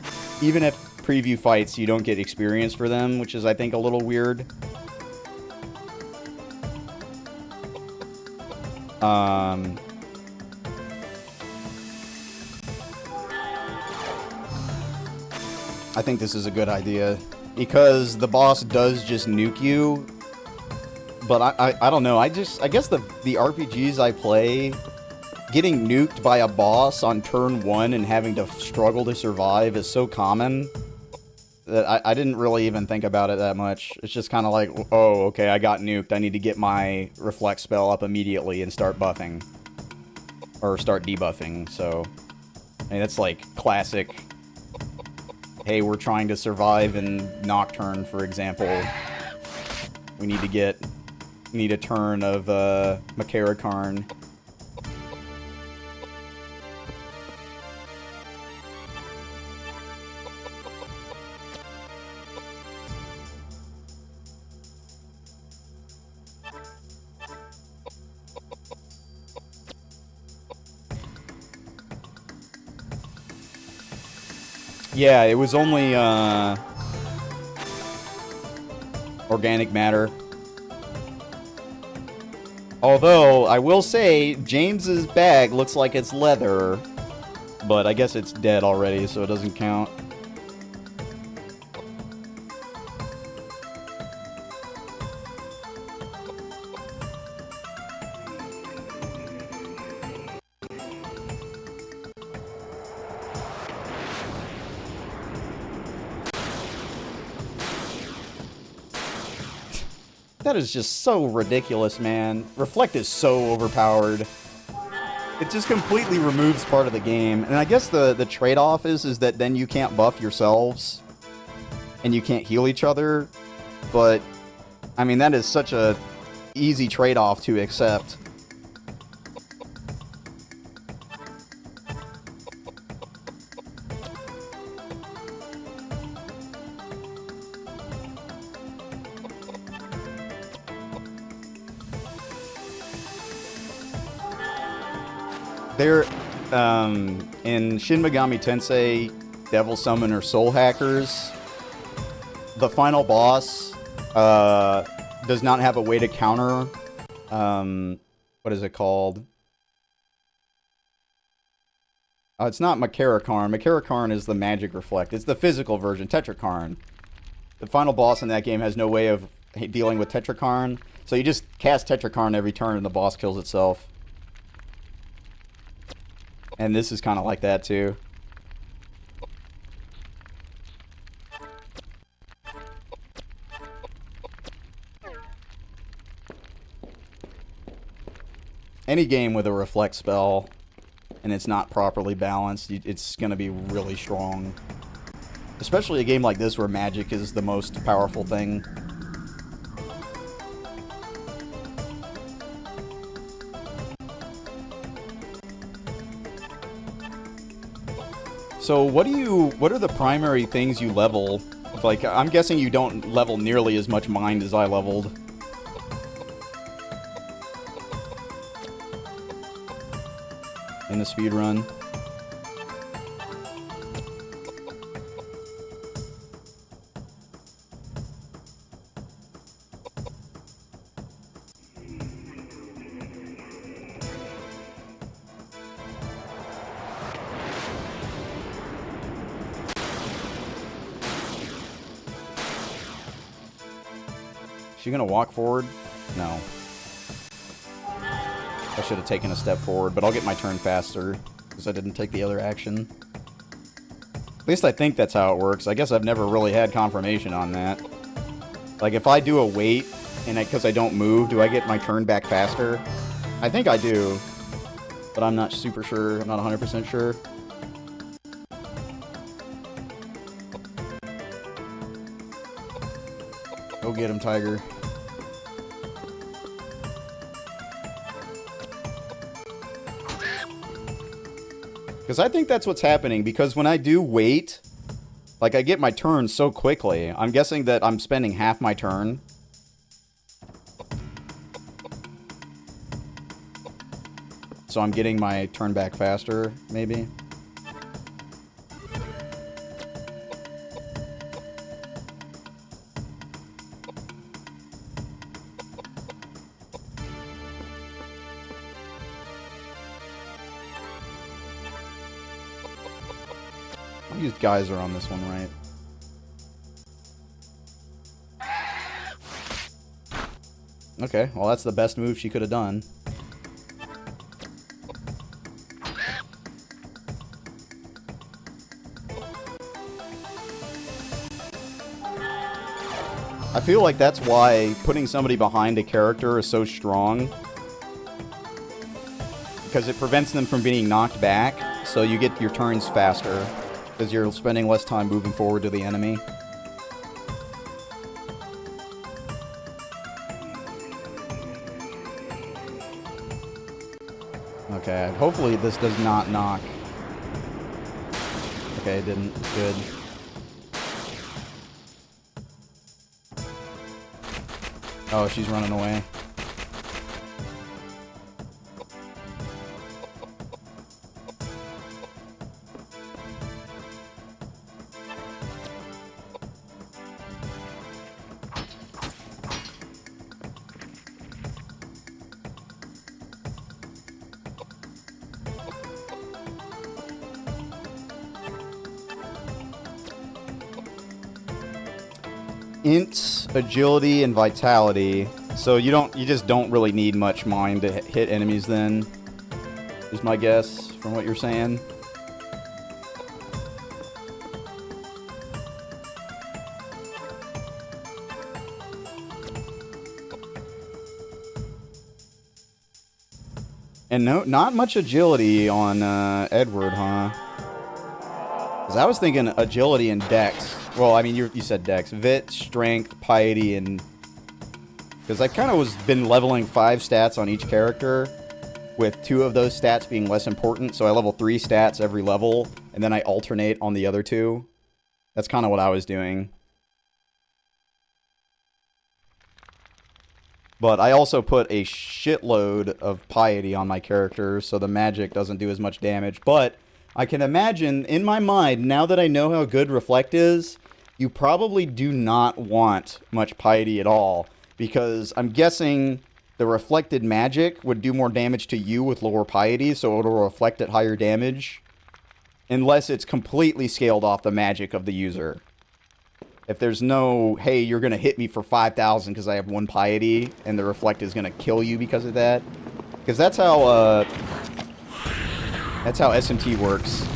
Even if preview fights, you don't get experience for them, which is, I think, a little weird. I think this is a good idea, because the boss does just nuke you, but I don't know, I guess the RPGs I play, getting nuked by a boss on turn 1 and having to struggle to survive is so common that I didn't really even think about it that much. It's just kind of like, oh, okay, I got nuked, I need to get my reflect spell up immediately and start buffing. Or start debuffing, so... I mean, that's like classic... Hey, we're trying to survive in Nocturne, for example. We need to need a turn of, Makarakarn. Yeah, it was only, organic matter. Although, I will say, James's bag looks like it's leather. But I guess it's dead already, so it doesn't count. That is just so ridiculous, man. Reflect is so overpowered. It just completely removes part of the game. And I guess the trade-off is that then you can't buff yourselves. And you can't heal each other. But, I mean, that is such a easy trade-off to accept. They're, in Shin Megami Tensei Devil Summoner Soul Hackers, the final boss, does not have a way to counter, what is it called? It's not Makarakarn. Makarakarn is the magic reflect. It's the physical version, Tetrakarn. The final boss in that game has no way of dealing with Tetrakarn, so you just cast Tetrakarn every turn and the boss kills itself. And this is kind of like that, too. Any game with a reflect spell, and it's not properly balanced, it's going to be really strong. Especially a game like this where magic is the most powerful thing. So what are the primary things you level Like, I'm guessing you don't level nearly as much mind as I leveled. In the speedrun. Is she gonna walk forward? No. I should have taken a step forward, but I'll get my turn faster, because I didn't take the other action. At least I think that's how it works. I guess I've never really had confirmation on that. Like, if I do a wait, and because I don't move, do I get my turn back faster? I think I do, but I'm not super sure. I'm not 100% sure. Go get him, Tiger. Because I think that's what's happening, because when I do wait, like, I get my turn so quickly. I'm guessing that I'm spending half my turn. So I'm getting my turn back faster, maybe. These guys are on this one, right? Okay, well that's the best move she could have done. I feel like that's why putting somebody behind a character is so strong. Because it prevents them from being knocked back, so you get your turns faster. Because you're spending less time moving forward to the enemy. Okay, hopefully this does not knock. Okay, it didn't. Good. Oh, she's running away. Int, agility, and vitality. So you just don't really need much mind to hit enemies then, is my guess from what you're saying. And no, not much agility on Edward, huh? Because I was thinking agility and dex. Well, I mean, you said dex. Vit, strength, piety, and... Because I kind of been leveling 5 stats on each character, with 2 of those stats being less important. So I level 3 stats every level, and then I alternate on the other 2. That's kind of what I was doing. But I also put a shitload of piety on my characters, so the magic doesn't do as much damage. But I can imagine, in my mind, now that I know how good Reflect is, you probably do not want much piety at all. Because I'm guessing the reflected magic would do more damage to you with lower piety, so it'll reflect at higher damage. Unless it's completely scaled off the magic of the user. If there's no, hey, you're going to hit me for 5,000 because I have 1 piety, and the reflect is going to kill you because of that. Because that's how SMT works.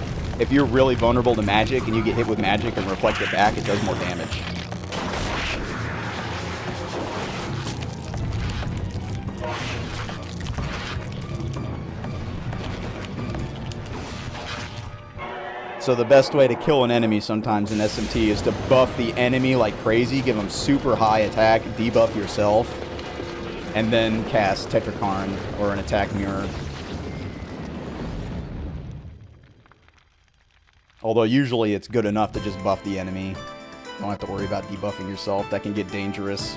If you're really vulnerable to magic and you get hit with magic and reflect it back, it does more damage. So the best way to kill an enemy sometimes in SMT is to buff the enemy like crazy, give them super high attack, debuff yourself, and then cast Tetrakarn or an attack mirror. Although usually it's good enough to just buff the enemy. Don't have to worry about debuffing yourself. That can get dangerous.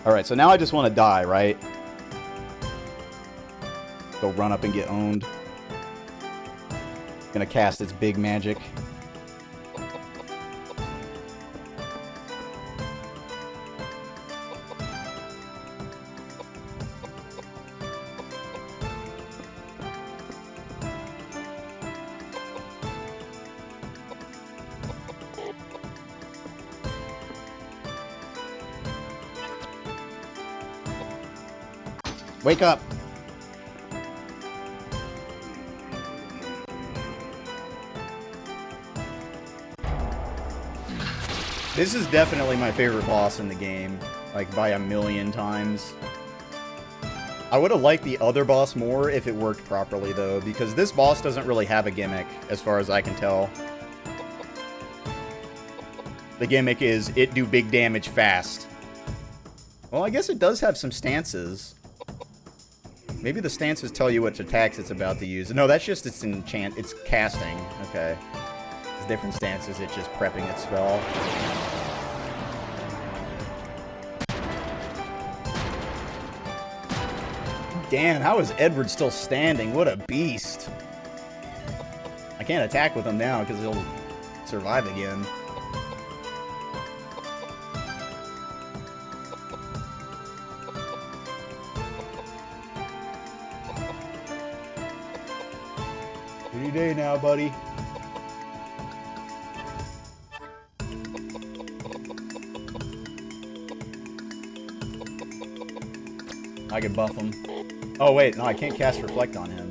Alright, so now I just want to die, right? Go run up and get owned. Gonna cast its big magic. Wake up! This is definitely my favorite boss in the game, like by a million times. I would have liked the other boss more if it worked properly though, because this boss doesn't really have a gimmick, as far as I can tell. The gimmick is, it do big damage fast. Well, I guess it does have some stances. Maybe the stances tell you which attacks it's about to use. No, that's just its it's casting. Okay. It's different stances, it's just prepping its spell. Damn, how is Edward still standing? What a beast. I can't attack with him now because he'll survive again. Any day now, buddy. I can buff him. Oh wait, no, I can't cast Reflect on him.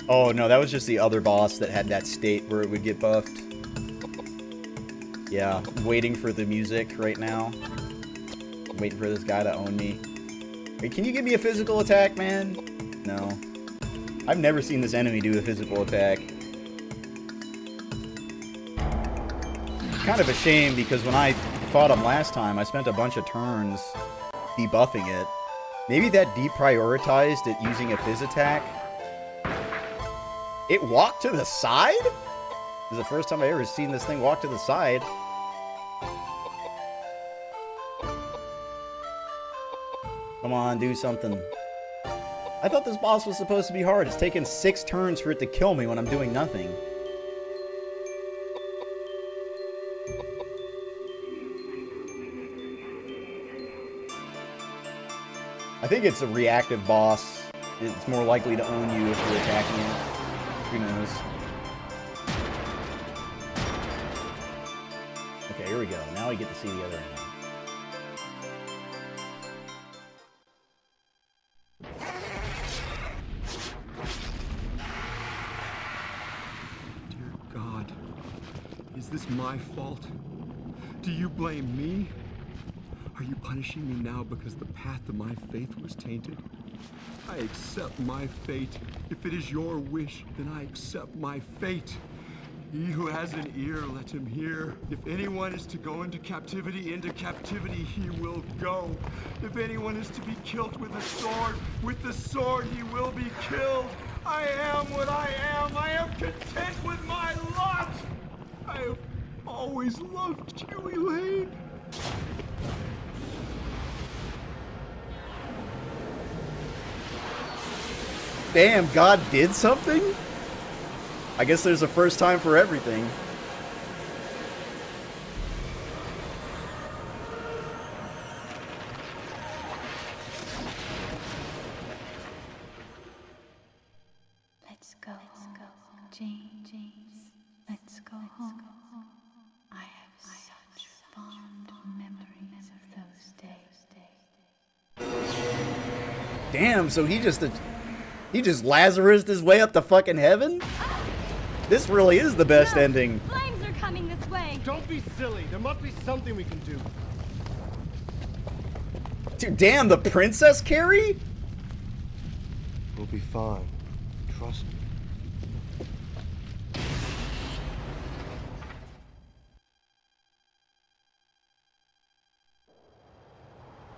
Oh no, that was just the other boss that had that state where it would get buffed. Yeah, I'm waiting for the music right now. I'm waiting for this guy to own me. Wait, can you give me a physical attack, man? No. I've never seen this enemy do a physical attack. Kind of a shame because when I fought him last time, I spent a bunch of turns debuffing it. Maybe that deprioritized it using a phys attack. It walked to the side? This is the first time I ever seen this thing walk to the side. Come on, do something. I thought this boss was supposed to be hard. It's taken 6 turns for it to kill me when I'm doing nothing. I think it's a reactive boss. It's more likely to own you if you're attacking it. Who knows? Okay, here we go. Now we get to see the other enemy. Dear God, is this my fault? Do you blame me? Are you punishing me now because the path to my faith was tainted? I accept my fate. If it is your wish, then I accept my fate. He who has an ear, let him hear. If anyone is to go into captivity he will go. If anyone is to be killed with the sword he will be killed. I am what I am. I am content with my lot. I have always loved you, Elaine. Damn, God did something? I guess there's a first time for everything. Let's go home, James. Let's go home. I have such fond memories of those days. Damn, so he just Lazarus'd his way up to fucking heaven? This really is the best ending. Flames are coming this way. Don't be silly. There must be something we can do. Dude, damn, the princess Carrie? We'll be fine. Trust me.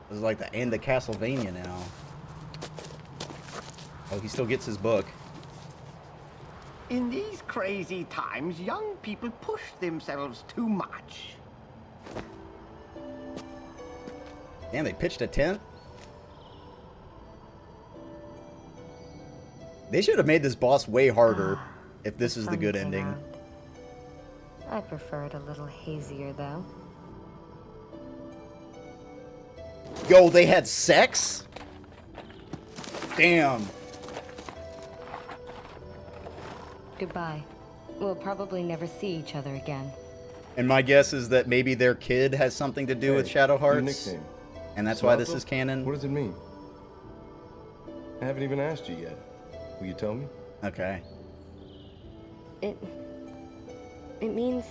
This is like the end of Castlevania now. Oh, he still gets his book. In these crazy times, young people push themselves too much. Damn, they pitched a tent? They should have made this boss way harder if this is the good ending. Out. I prefer it a little hazier, though. Yo, they had sex? Damn. Goodbye. We'll probably never see each other again. And my guess is that maybe their kid has something to do with Shadow Your Hearts. nickname. And that's why this is What canon. does it mean? I haven't even asked you yet. Will you tell me? Okay. It means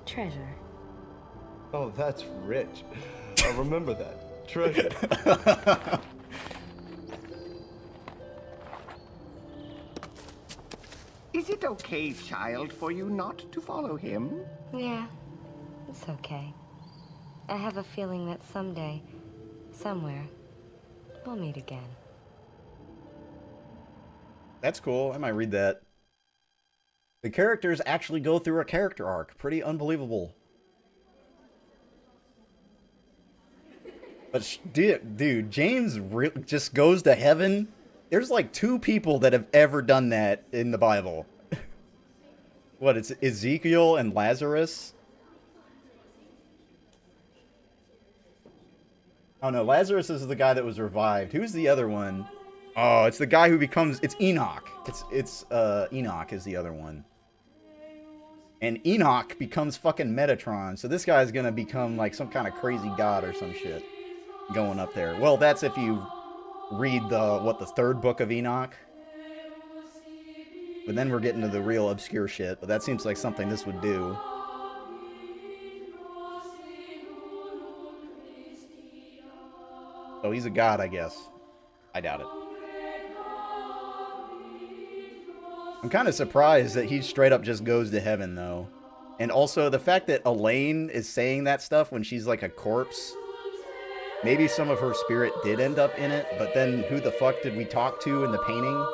treasure. Oh, that's rich. I'll remember that. Treasure. Is it okay, child, for you not to follow him? Yeah, it's okay. I have a feeling that someday, somewhere, we'll meet again. That's cool. I might read that. The characters actually go through a character arc. Pretty unbelievable. But dude, James just goes to heaven. There's like 2 people that have ever done that in the Bible. What, it's Ezekiel and Lazarus? Oh no, Lazarus is the guy that was revived. Who's the other one? Oh, it's the guy who becomes... It's Enoch. It's Enoch is the other one. And Enoch becomes fucking Metatron. So this guy's gonna become like some kind of crazy god or some shit. Going up there. Well, that's if you read the 3rd book of Enoch. But then we're getting to the real obscure shit. But that seems like something this would do. Oh, he's a god, I guess. I doubt it. I'm kind of surprised that he straight up just goes to heaven, though. And also, the fact that Elaine is saying that stuff when she's like a corpse. Maybe some of her spirit did end up in it, but then who the fuck did we talk to in the painting?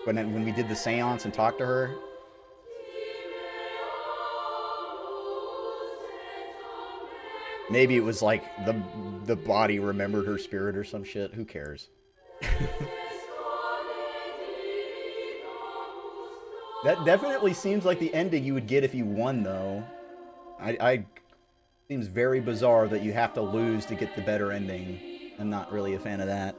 When we did the seance and talked to her? Maybe it was like the body remembered her spirit or some shit. Who cares? That definitely seems like the ending you would get if you won, though. Seems very bizarre that you have to lose to get the better ending. I'm not really a fan of that.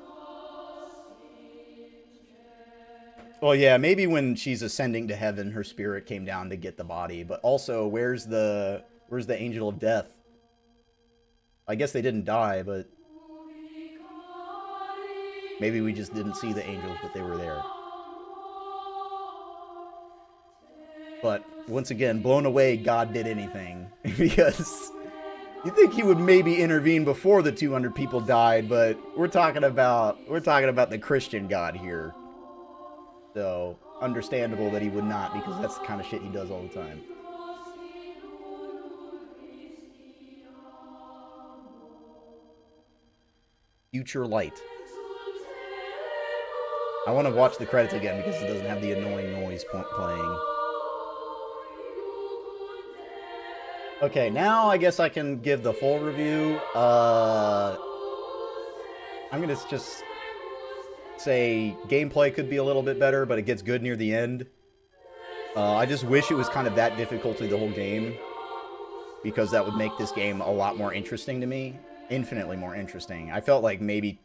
Well, yeah, maybe when she's ascending to heaven, her spirit came down to get the body. But also, where's the angel of death? I guess they didn't die, but maybe we just didn't see the angels, but they were there. But once again, blown away God did anything. Because you think he would maybe intervene before the 200 people died, but we're talking about the Christian God here. So understandable that he would not, because that's the kind of shit he does all the time. Future Light. I want to watch the credits again because it doesn't have the annoying noise playing. Okay, now I guess I can give the full review. I'm gonna just say gameplay could be a little bit better, but it gets good near the end. I just wish it was kind of that difficulty the whole game, because that would make this game a lot more interesting to me. Infinitely more interesting. I felt like maybe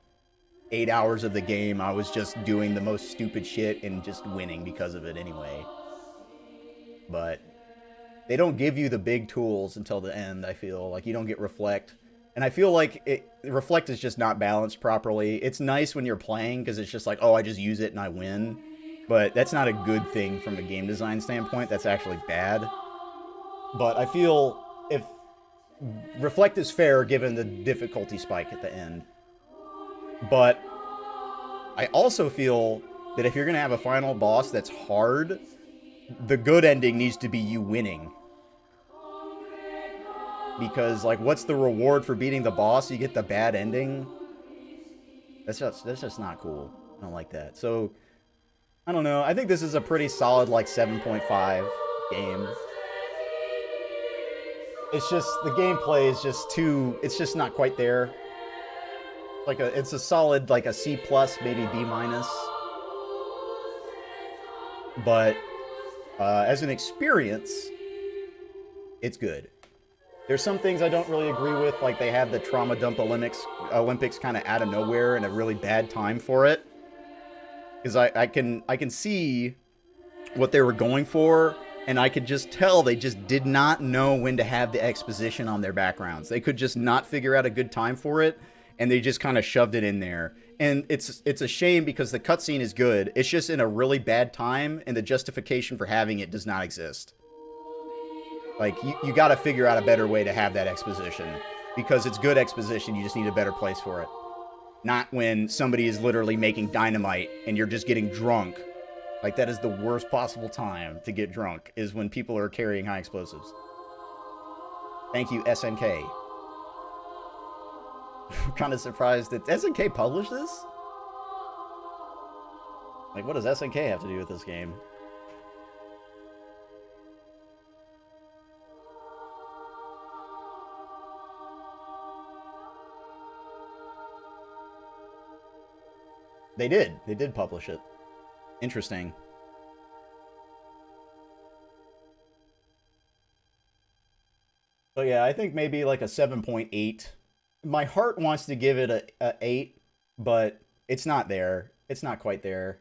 8 hours of the game I was just doing the most stupid shit and just winning because of it anyway. But they don't give you the big tools until the end, I feel. Like, you don't get Reflect. And I feel like Reflect is just not balanced properly. It's nice when you're playing, because it's just like, oh, I just use it and I win. But that's not a good thing from a game design standpoint. That's actually bad. But I feel if Reflect is fair given the difficulty spike at the end. But I also feel that if you're going to have a final boss that's hard, the good ending needs to be you winning. Because, like, what's the reward for beating the boss? You get the bad ending? That's just not cool. I don't like that. So, I don't know. I think this is a pretty solid, like, 7.5 game. It's just, the gameplay is just too, it's just not quite there. Like, it's a solid, like, a C+, maybe B-. But, as an experience, it's good. There's some things I don't really agree with, like they had the trauma dump Olympics kind of out of nowhere and a really bad time for it. Because I can see what they were going for, and I could just tell they just did not know when to have the exposition on their backgrounds. They could just not figure out a good time for it, and they just kind of shoved it in there. And it's a shame because the cutscene is good. It's just in a really bad time, and the justification for having it does not exist. Like, you got to figure out a better way to have that exposition. Because it's good exposition, you just need a better place for it. Not when somebody is literally making dynamite and you're just getting drunk. Like, that is the worst possible time to get drunk, is when people are carrying high explosives. Thank you, SNK. I'm kind of surprised that SNK published this? Like, what does SNK have to do with this game? They did. They did publish it. Interesting. So yeah, I think maybe like a 7.8. My heart wants to give it a 8, but it's not there. It's not quite there.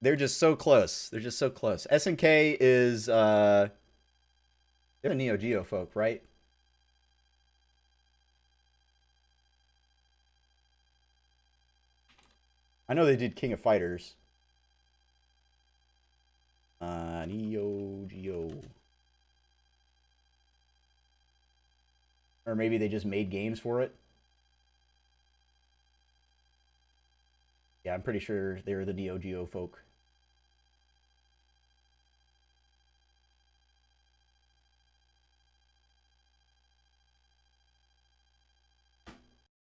They're just so close. They're just so close. SNK is they're the Neo Geo folk, right? I know they did King of Fighters. Neo Geo. Or maybe they just made games for it. Yeah, I'm pretty sure they're the Neo Geo folk.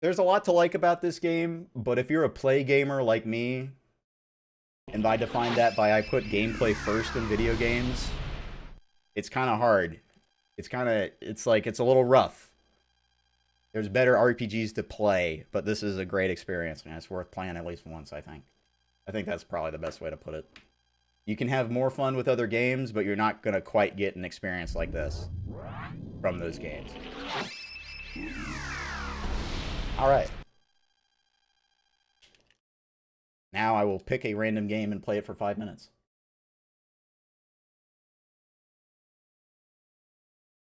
There's a lot to like about this game, but if you're a play gamer like me, and I define that by I put gameplay first in video games, it's kind of hard. It's a little rough. There's better RPGs to play, but this is a great experience, man. It's worth playing at least once, I think. I think that's probably the best way to put it. You can have more fun with other games, but you're not going to quite get an experience like this from those games. Alright. Now I will pick a random game and play it for 5 minutes.